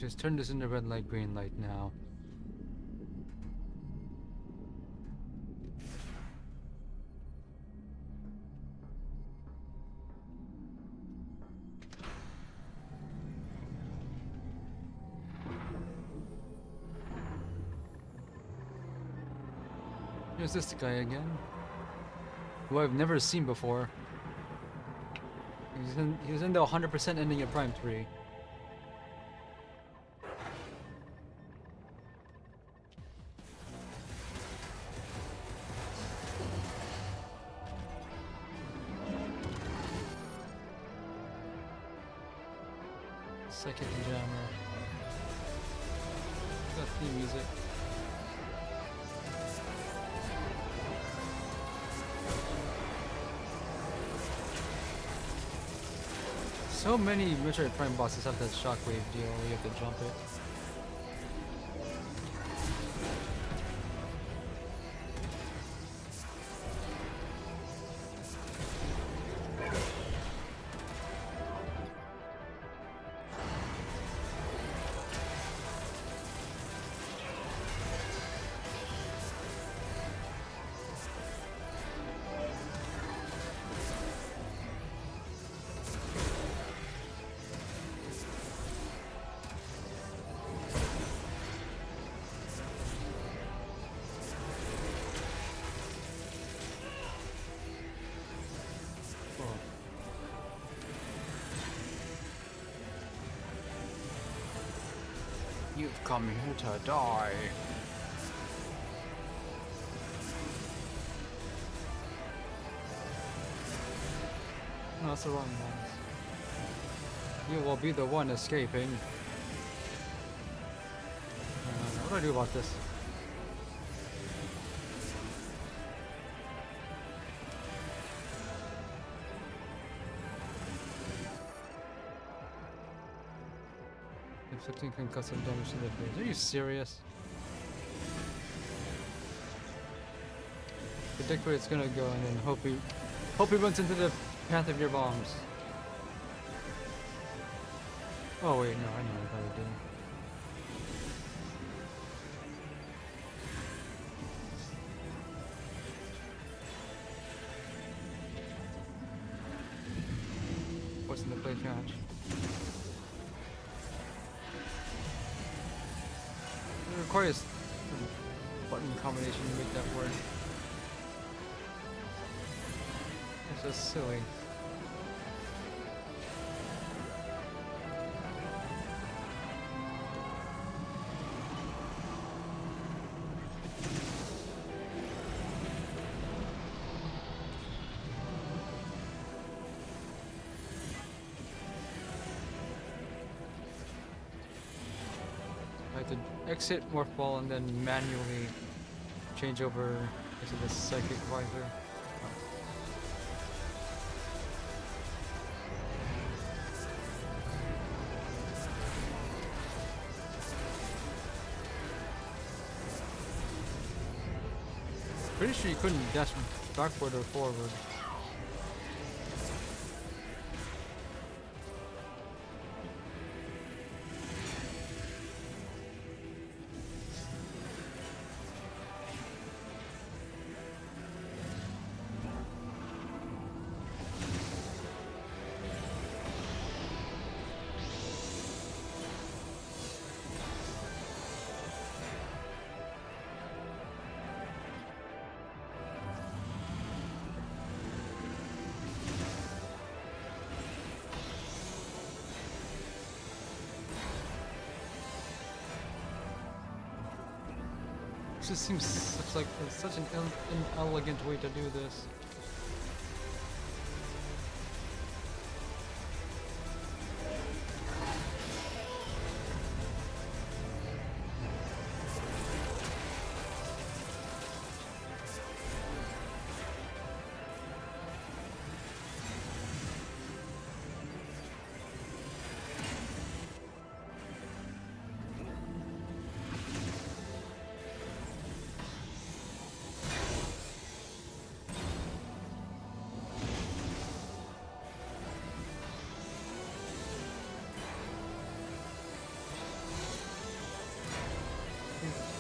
Just turn this into red light, green light now. Here's this guy again, who I've never seen before. He was in the 100% ending of Prime 3. Second jammer. Got theme music. So many Metroid Prime bosses have that shockwave deal where you have to jump it. You've come here to die. No, that's the wrong one. You will be the one escaping. What do I do about this? Inflicting concussive damage to the face. Are you serious? Predict where it's gonna go and then hope he runs into the path of your bombs. Oh wait, no, I know what I would do. What's in the play catch? It requires a button combination to make that work. It's just silly. I have to exit Morph Ball and then manually change over into the Psychic Visor. Pretty sure you couldn't dash backward or forward. It just seems such an inelegant way to do this.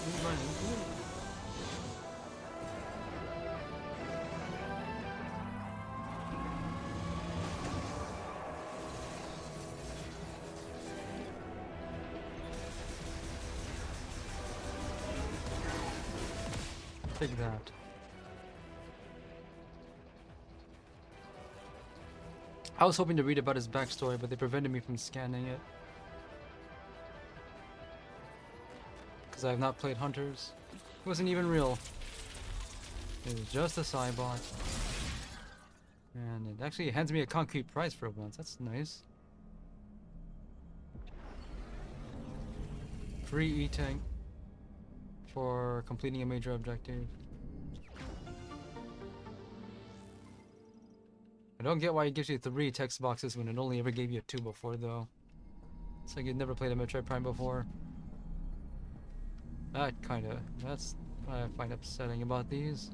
He's running. Take that. I was hoping to read about his backstory, but they prevented me from scanning it. Because I have not played Hunters. It wasn't even real. It was just a Cybot. And it actually hands me a concrete prize for it once. That's nice. Free E-Tank for completing a major objective. I don't get why it gives you 3 text boxes when it only ever gave you 2 before, though. It's like you'd never played a Metroid Prime before. That's what I find upsetting about these.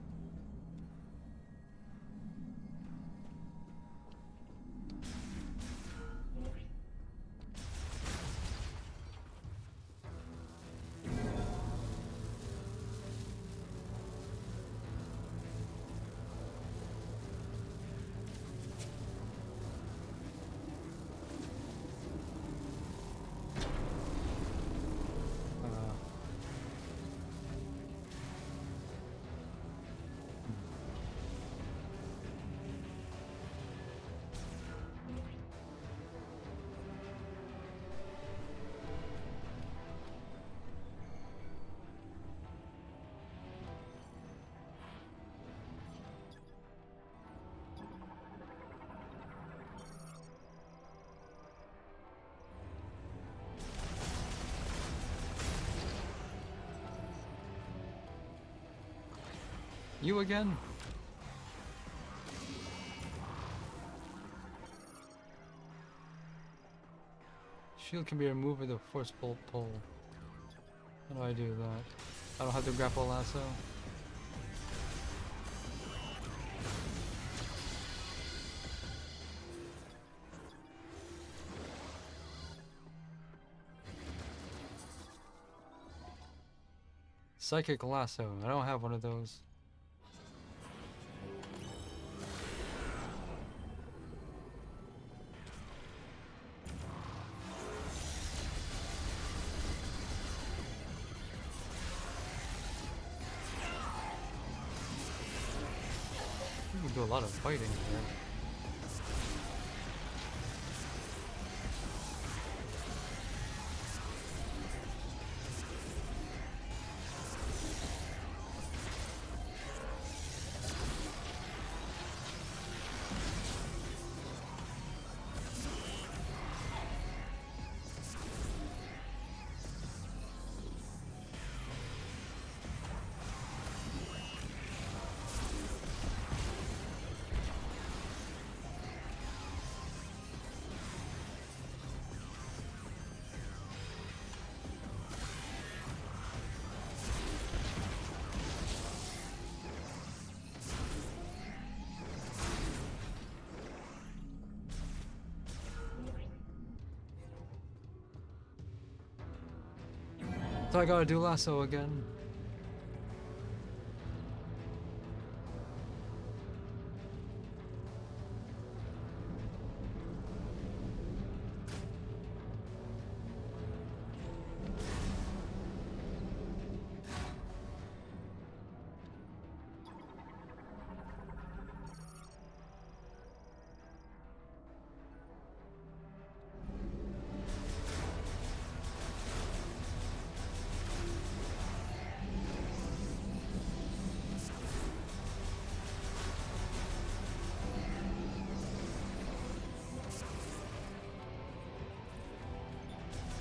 You again? Shield can be removed with a forceful pull. How do I do that? I don't have the grapple lasso. Psychic lasso. I don't have one of those. We do a lot of fighting here. So I gotta do lasso again.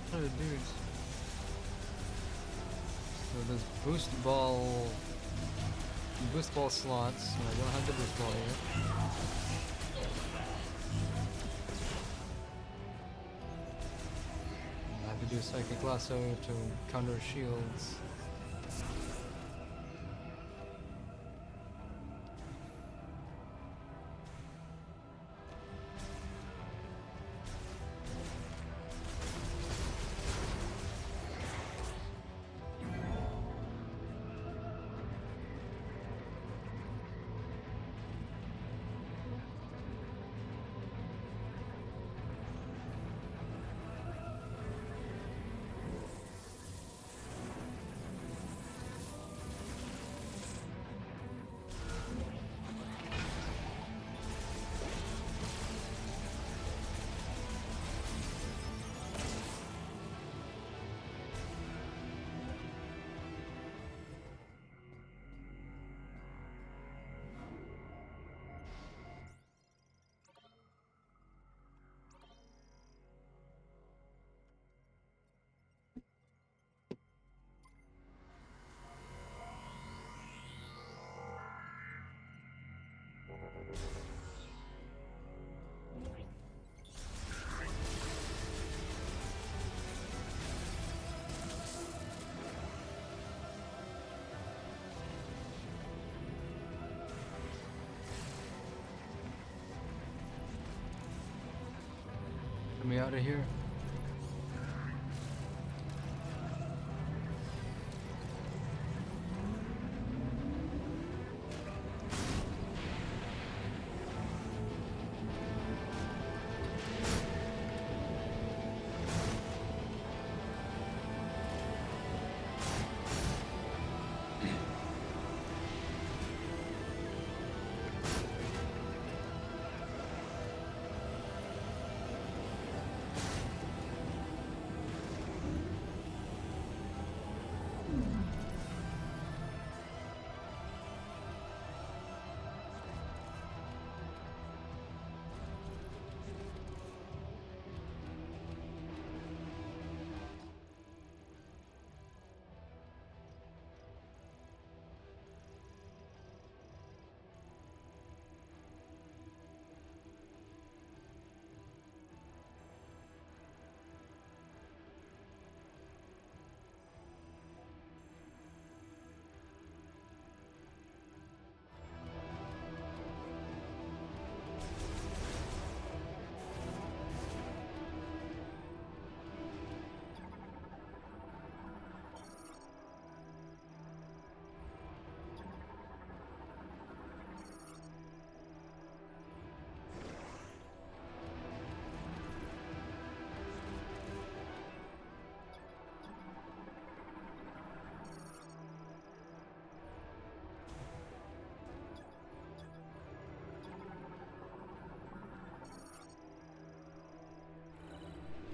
What are the dudes? So there's boost ball slots. No, I don't have the boost ball here. I have to do psychic lasso to counter shields. me out of here.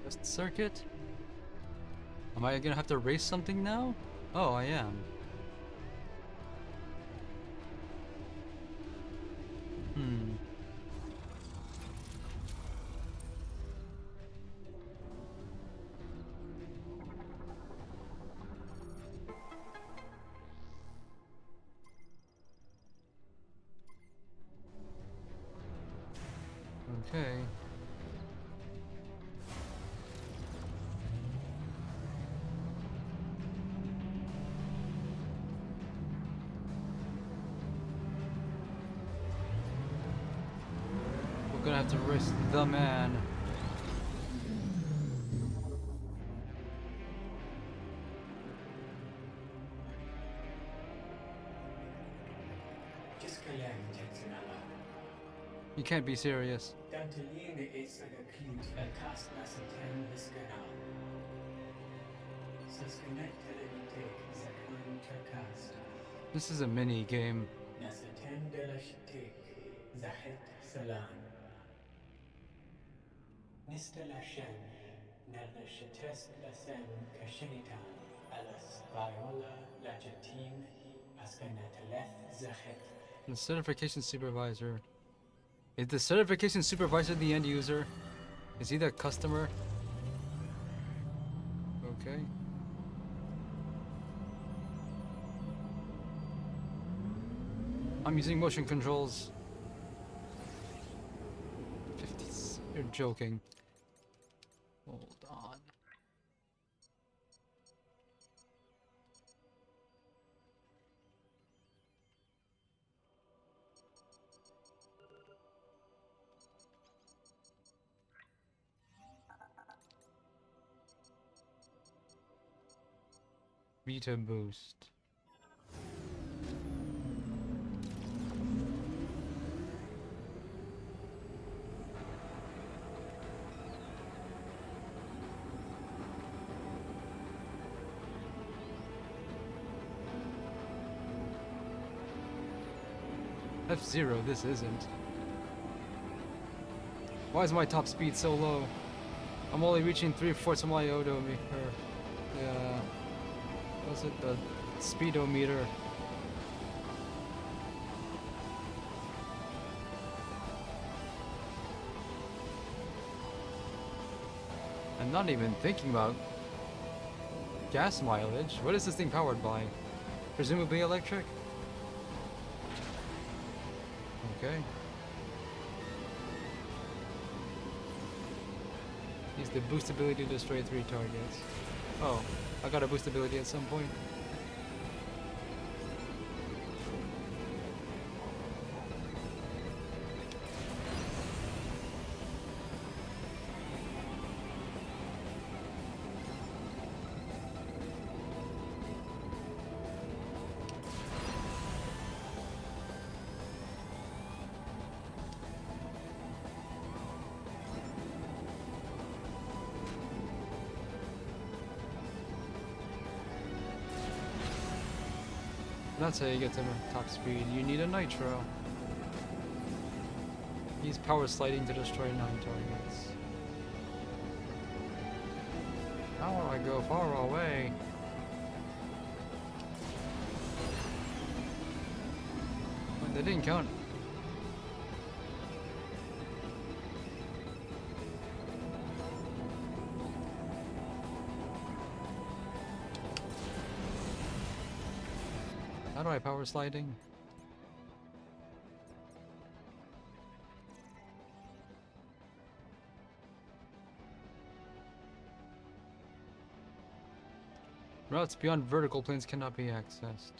Test circuit? Am I gonna have to race something now? Oh, I am. Hmm. Okay. We're gonna have to risk the man. You can't be serious. This is a mini game. The certification supervisor. Is the certification supervisor the end user? Is he the customer? Okay. I'm using motion controls. 50s. You're joking. Hold on. Beta boost. F-Zero, this isn't. Why is my top speed so low? I'm only reaching 3/4 of my odometer. Yeah. Was it the speedometer? I'm not even thinking about gas mileage. What is this thing powered by? Presumably electric? Okay. Use the boost ability to destroy 3 targets. Oh, I got a boost ability at some point. That's how you get to top speed. You need a nitro. Use power sliding to destroy 9 targets. How do I go far away? They didn't count. How do I power sliding? Routes beyond vertical planes cannot be accessed.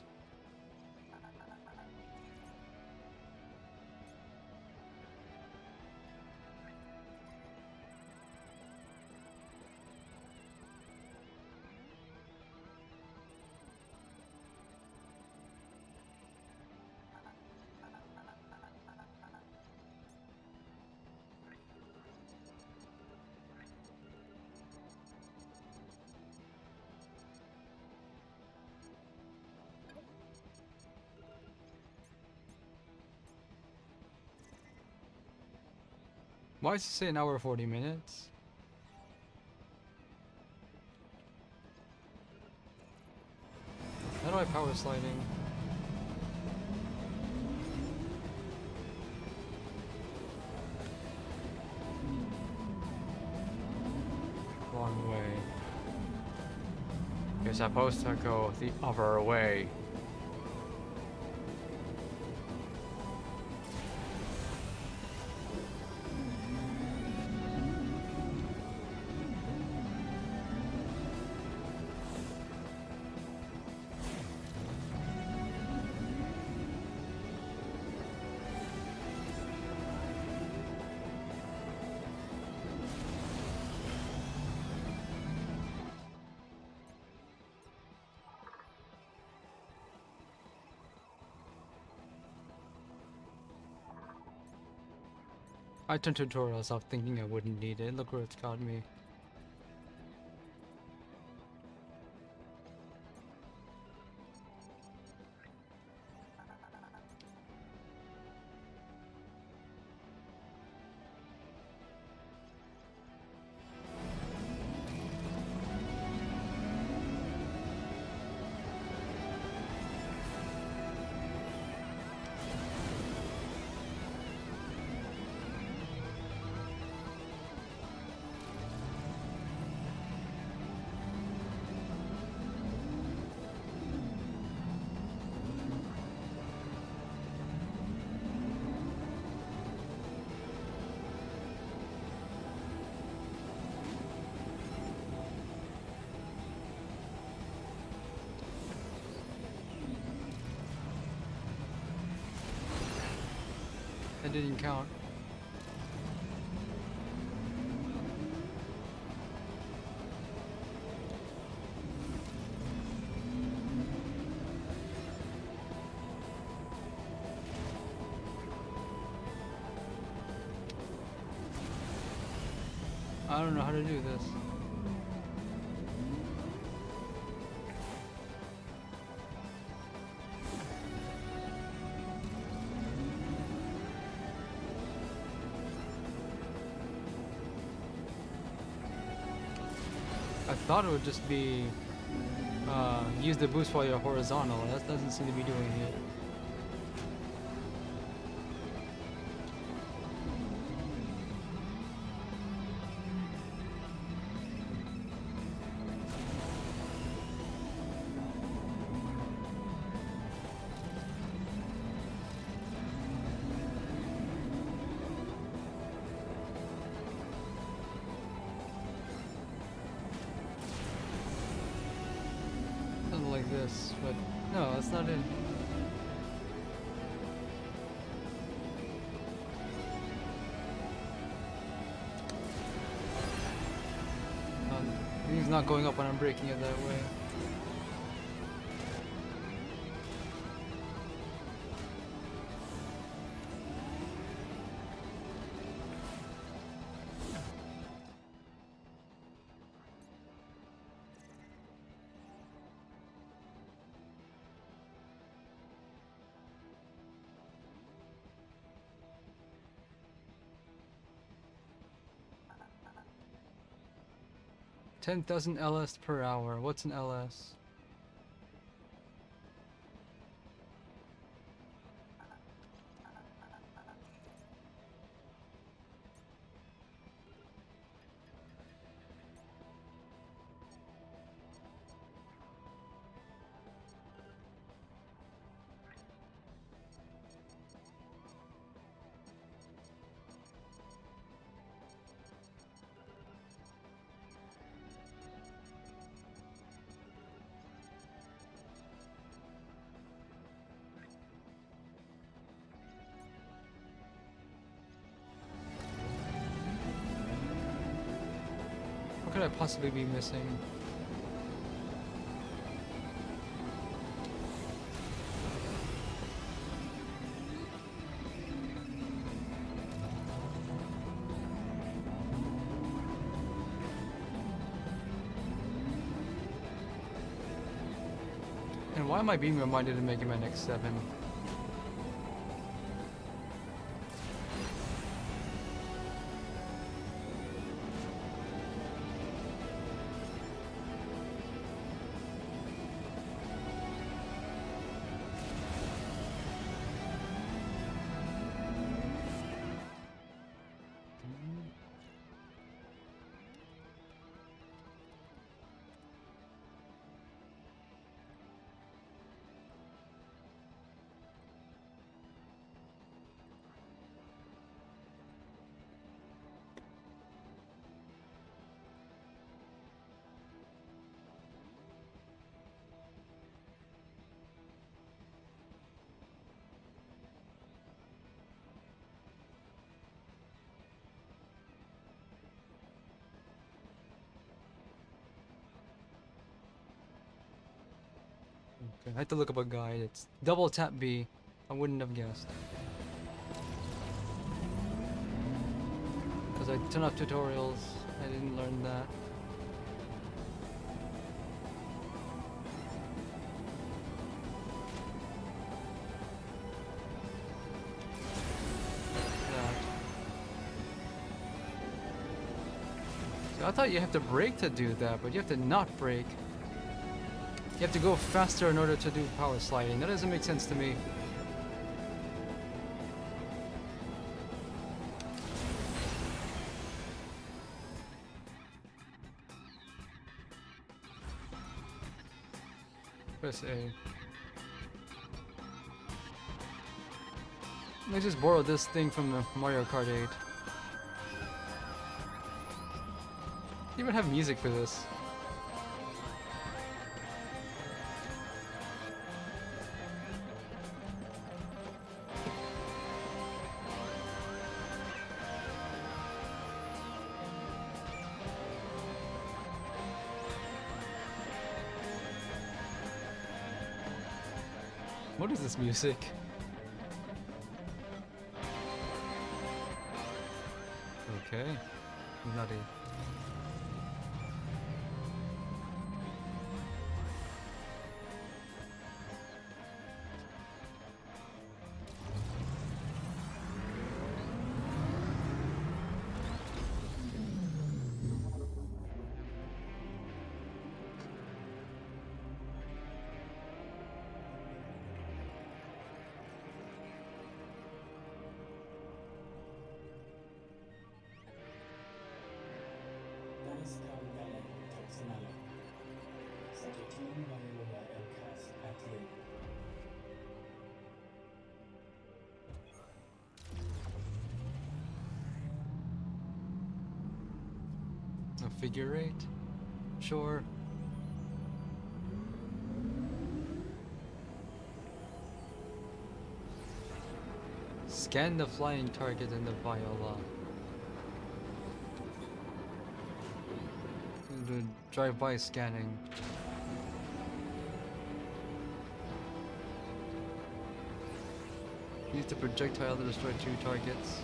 Why does it say an hour 40 minutes? How do I power sliding? Wrong way. You're supposed to go the other way. I turned tutorials off thinking I wouldn't need it. Look where it's got me. That didn't count. I don't know how to do this. I thought it would just be use the boost while you're horizontal. That doesn't seem to be doing it. Something like this, but no, that's not it. It's not going up when I'm breaking it that way. 10,000 LS per hour. What's an LS? What could I possibly be missing? And why am I being reminded of Mega Man X7? Okay, I had to look up a guide. It's double tap B. I wouldn't have guessed. Because I turned off tutorials. I didn't learn that. So I thought you have to brake to do that, but you have to not brake. You have to go faster in order to do power sliding. That doesn't make sense to me. Press A. I just borrowed this thing from the Mario Kart 8. They even have music for this. What is this music? Okay. Nutty. A figure eight? Sure. Scan the flying target in the viola. The drive-by scanning. Use the projectile to destroy 2 targets.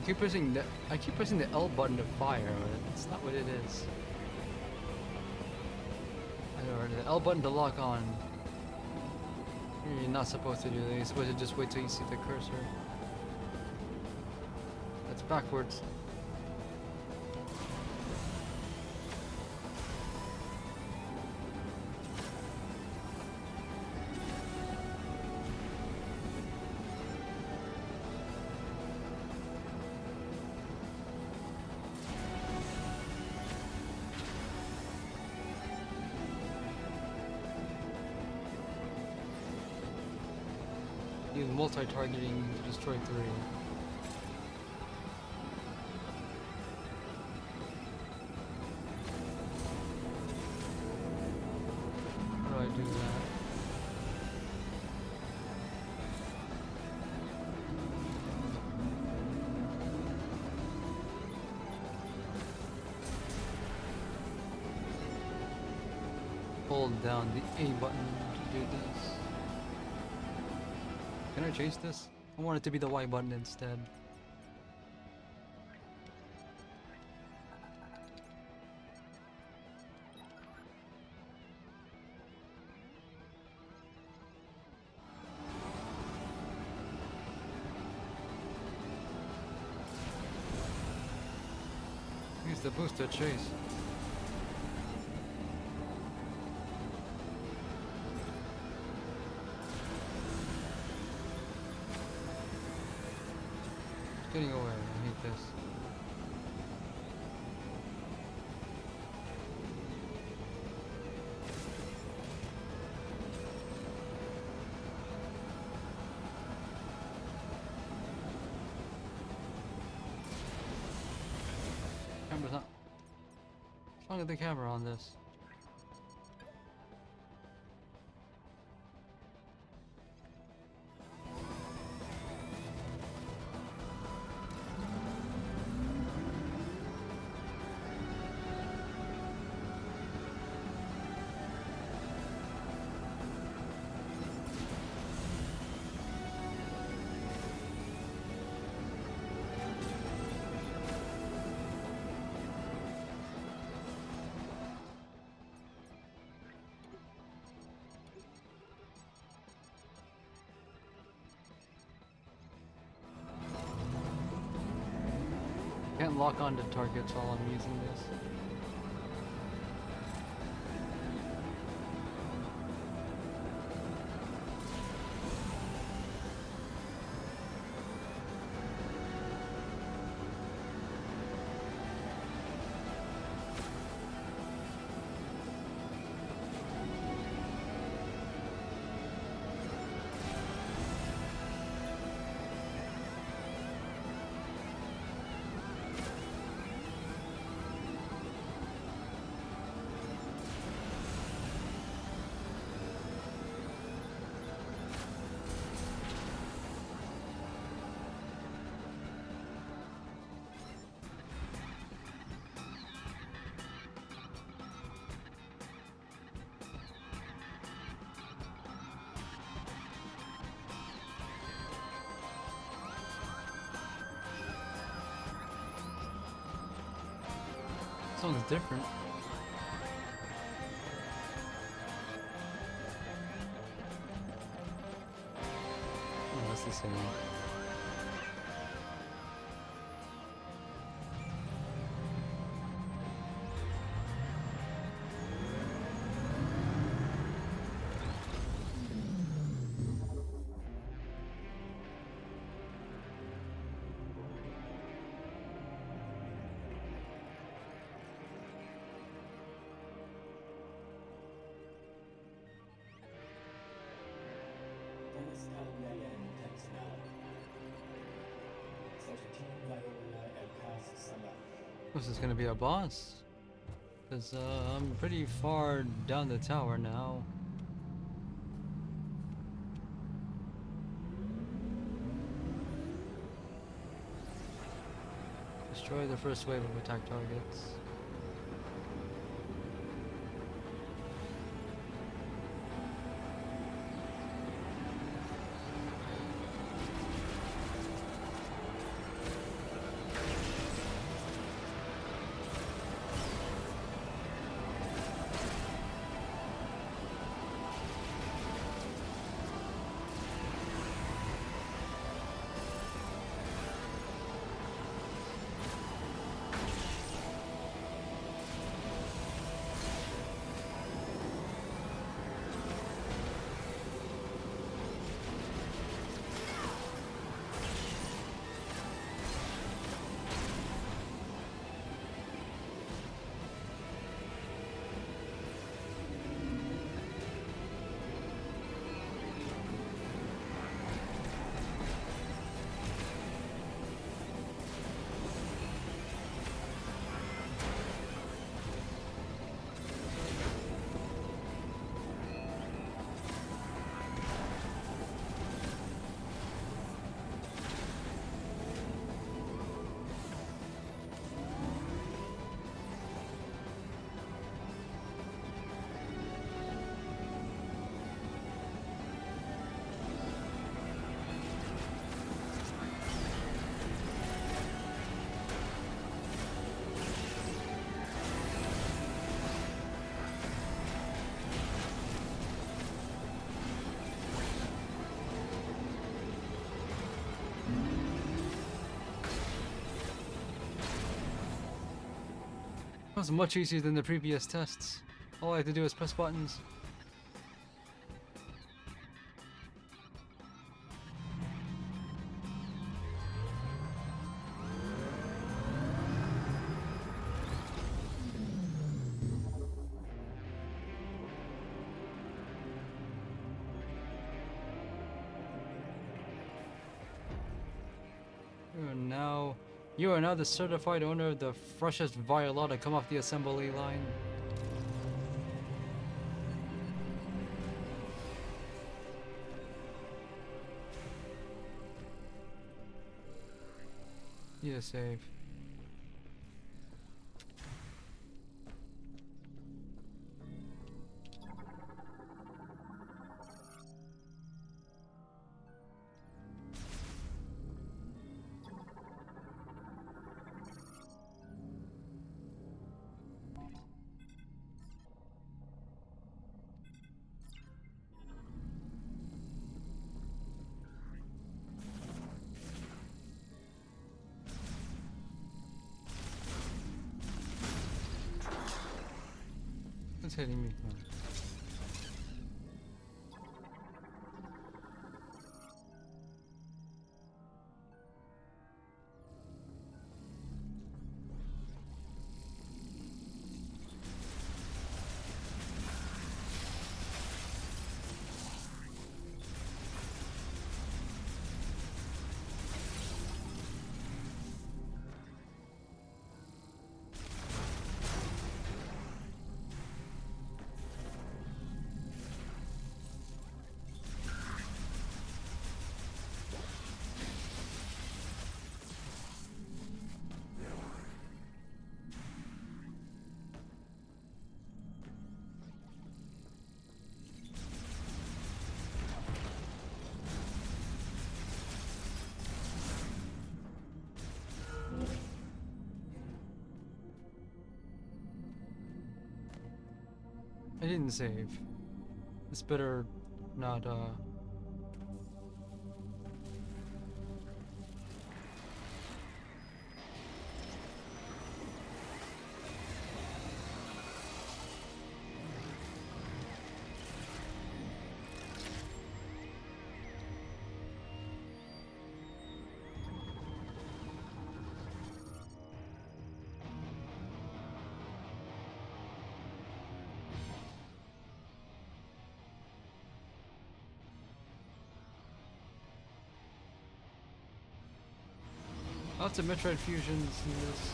I keep pressing the L button to fire, but it's not what it is. Or the L button to lock on. You're not supposed to do that. You're supposed to just wait till you see the cursor. That's backwards. Use multi-targeting to destroy 3. How do I do that? Hold down the A button to do this. Can I change this? I want it to be the Y button instead. Use the booster chase. Getting away, I hate this. Camera's not. What's wrong with the camera on this? Can't lock onto targets while I'm using this. This one's different. Oh, that's the same. This is gonna be a boss. Cause I'm pretty far down the tower now. Destroy the first wave of attack targets. was much easier than the previous tests. All I had to do was press buttons. You are now the certified owner of the freshest viola to come off the assembly line. Need a save. What's hitting me? Oh. I didn't save. It's better not, lots of Metroid fusions in this.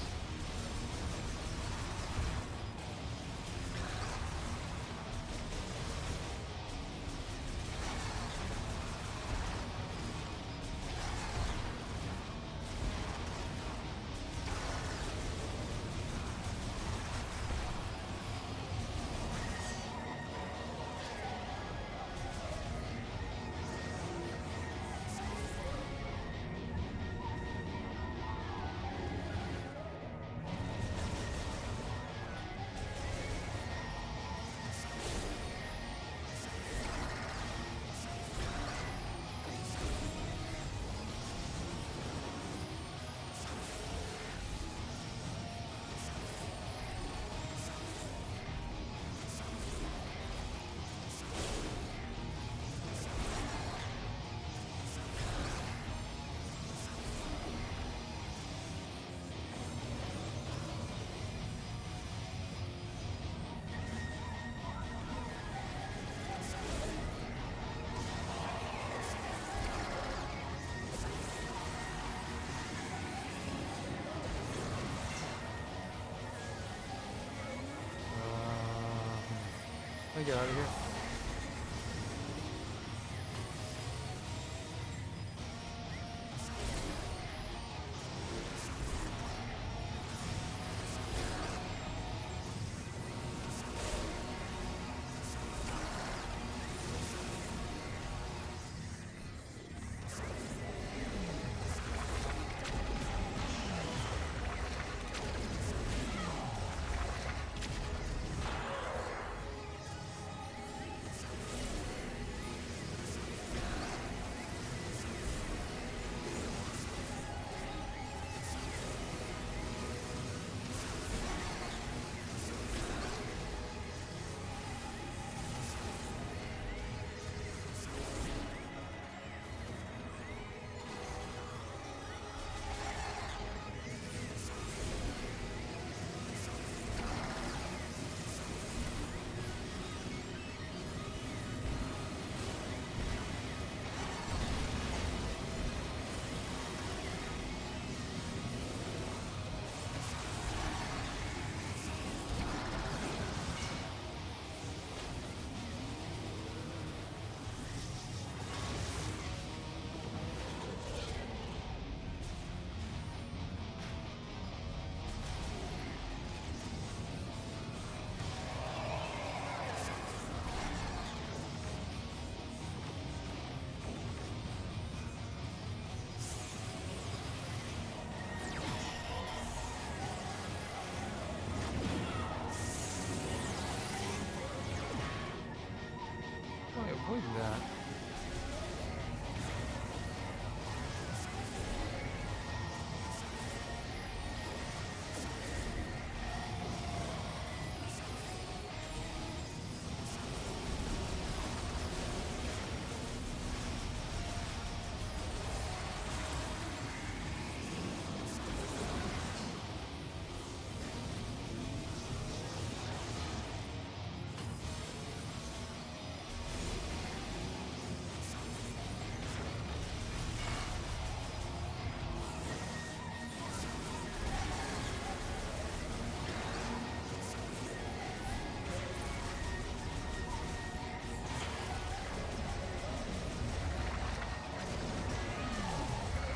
Let me get out of here.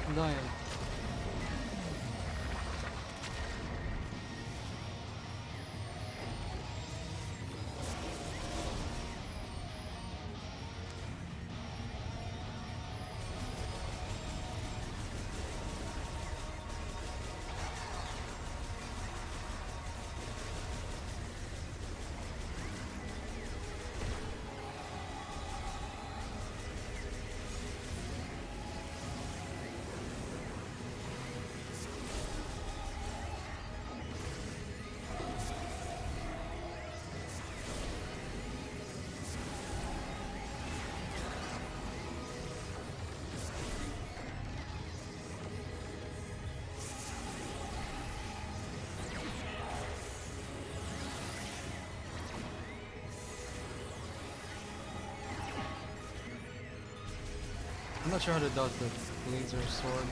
I'm dying. I'm not sure how to dodge the laser sword.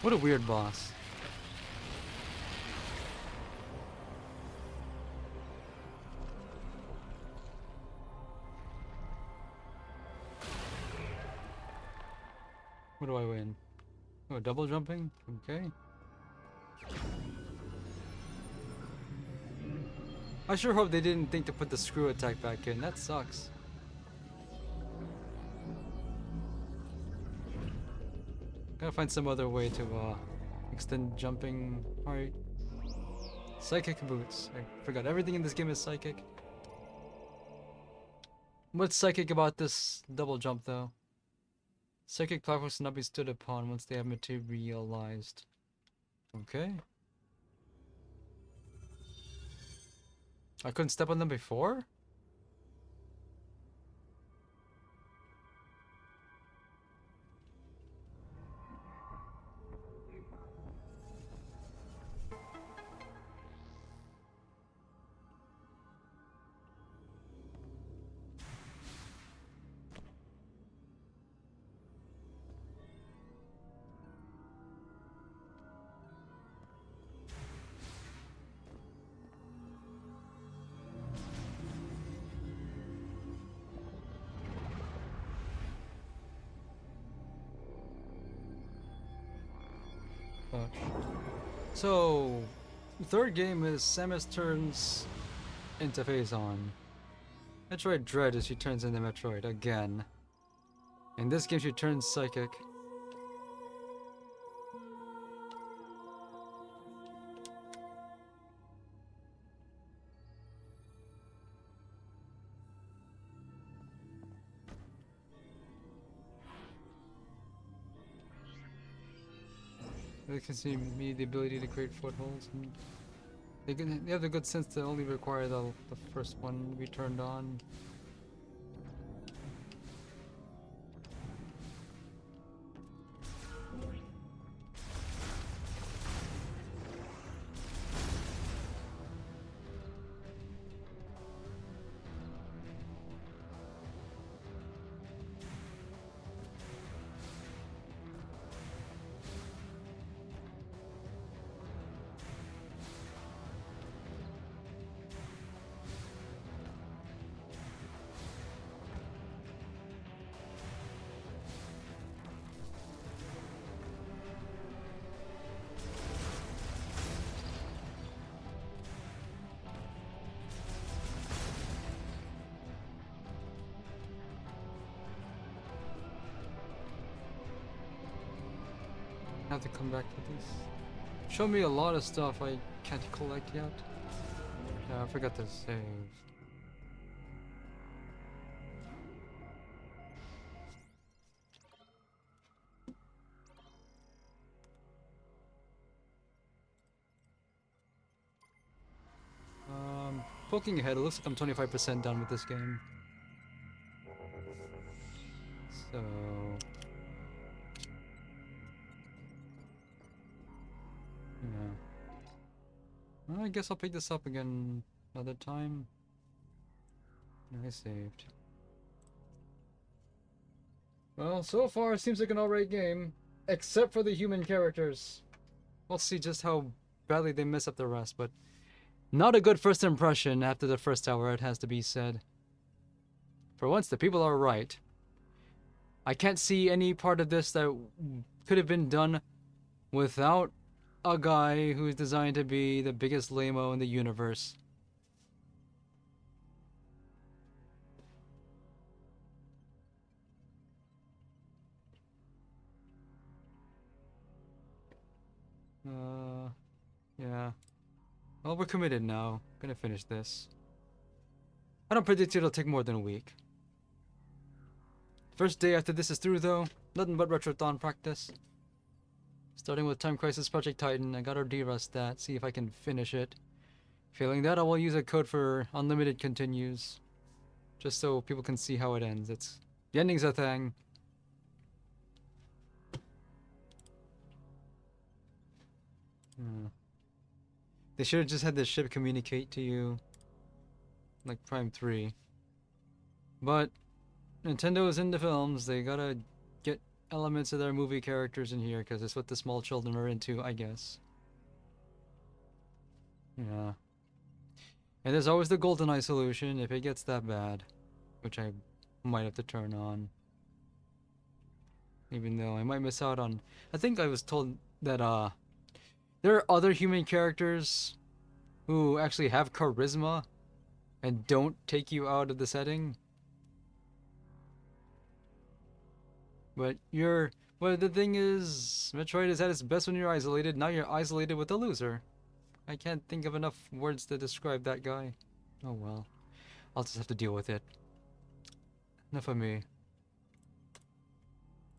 What a weird boss. What do I win? Oh, double jumping? Okay. I sure hope they didn't think to put the screw attack back in. That sucks. Gotta find some other way to extend jumping. Alright. Psychic boots. I forgot everything in this game is psychic. What's psychic about this double jump though? Psychic platforms cannot be stood upon once they have materialized. Okay. I couldn't step on them before? So, third game is Samus turns into Phazon. Metroid Dread as she turns into Metroid again. In this game she turns psychic. They can see me the ability to create footholds. And they have the good sense to only require the first one to be turned on. I have to come back to this. Show me a lot of stuff I can't collect yet. Yeah, I forgot to save. poking ahead, it looks like I'm 25% done with this game. So... yeah. Well, I guess I'll pick this up again another time. I saved. Well, so far it seems like an alright game. Except for the human characters. We'll see just how badly they mess up the rest, but... not a good first impression after the first hour, it has to be said. For once, the people are right. I can't see any part of this that could have been done without a guy who's designed to be the biggest lame-o in the universe. Yeah. Well, we're committed now. Gonna finish this. I don't predict it'll take more than a week. First day after this is through, though, nothing but Retrothon practice. Starting with Time Crisis Project Titan, I gotta de-rust that, see if I can finish it. Failing that, I will use a code for unlimited continues. Just so people can see how it ends. The ending's a thing. They should have just had the ship communicate to you. Like Prime 3. But Nintendo is into films. They gotta get elements of their movie characters in here because it's what the small children are into, I guess. Yeah. And there's always the GoldenEye solution if it gets that bad. Which I might have to turn on. Even though I might miss out on... I think I was told that, there are other human characters who actually have charisma and don't take you out of the setting. But the thing is, Metroid is at its best when you're isolated. Now you're isolated with a loser. I can't think of enough words to describe that guy. Oh well. I'll just have to deal with it. Enough of me.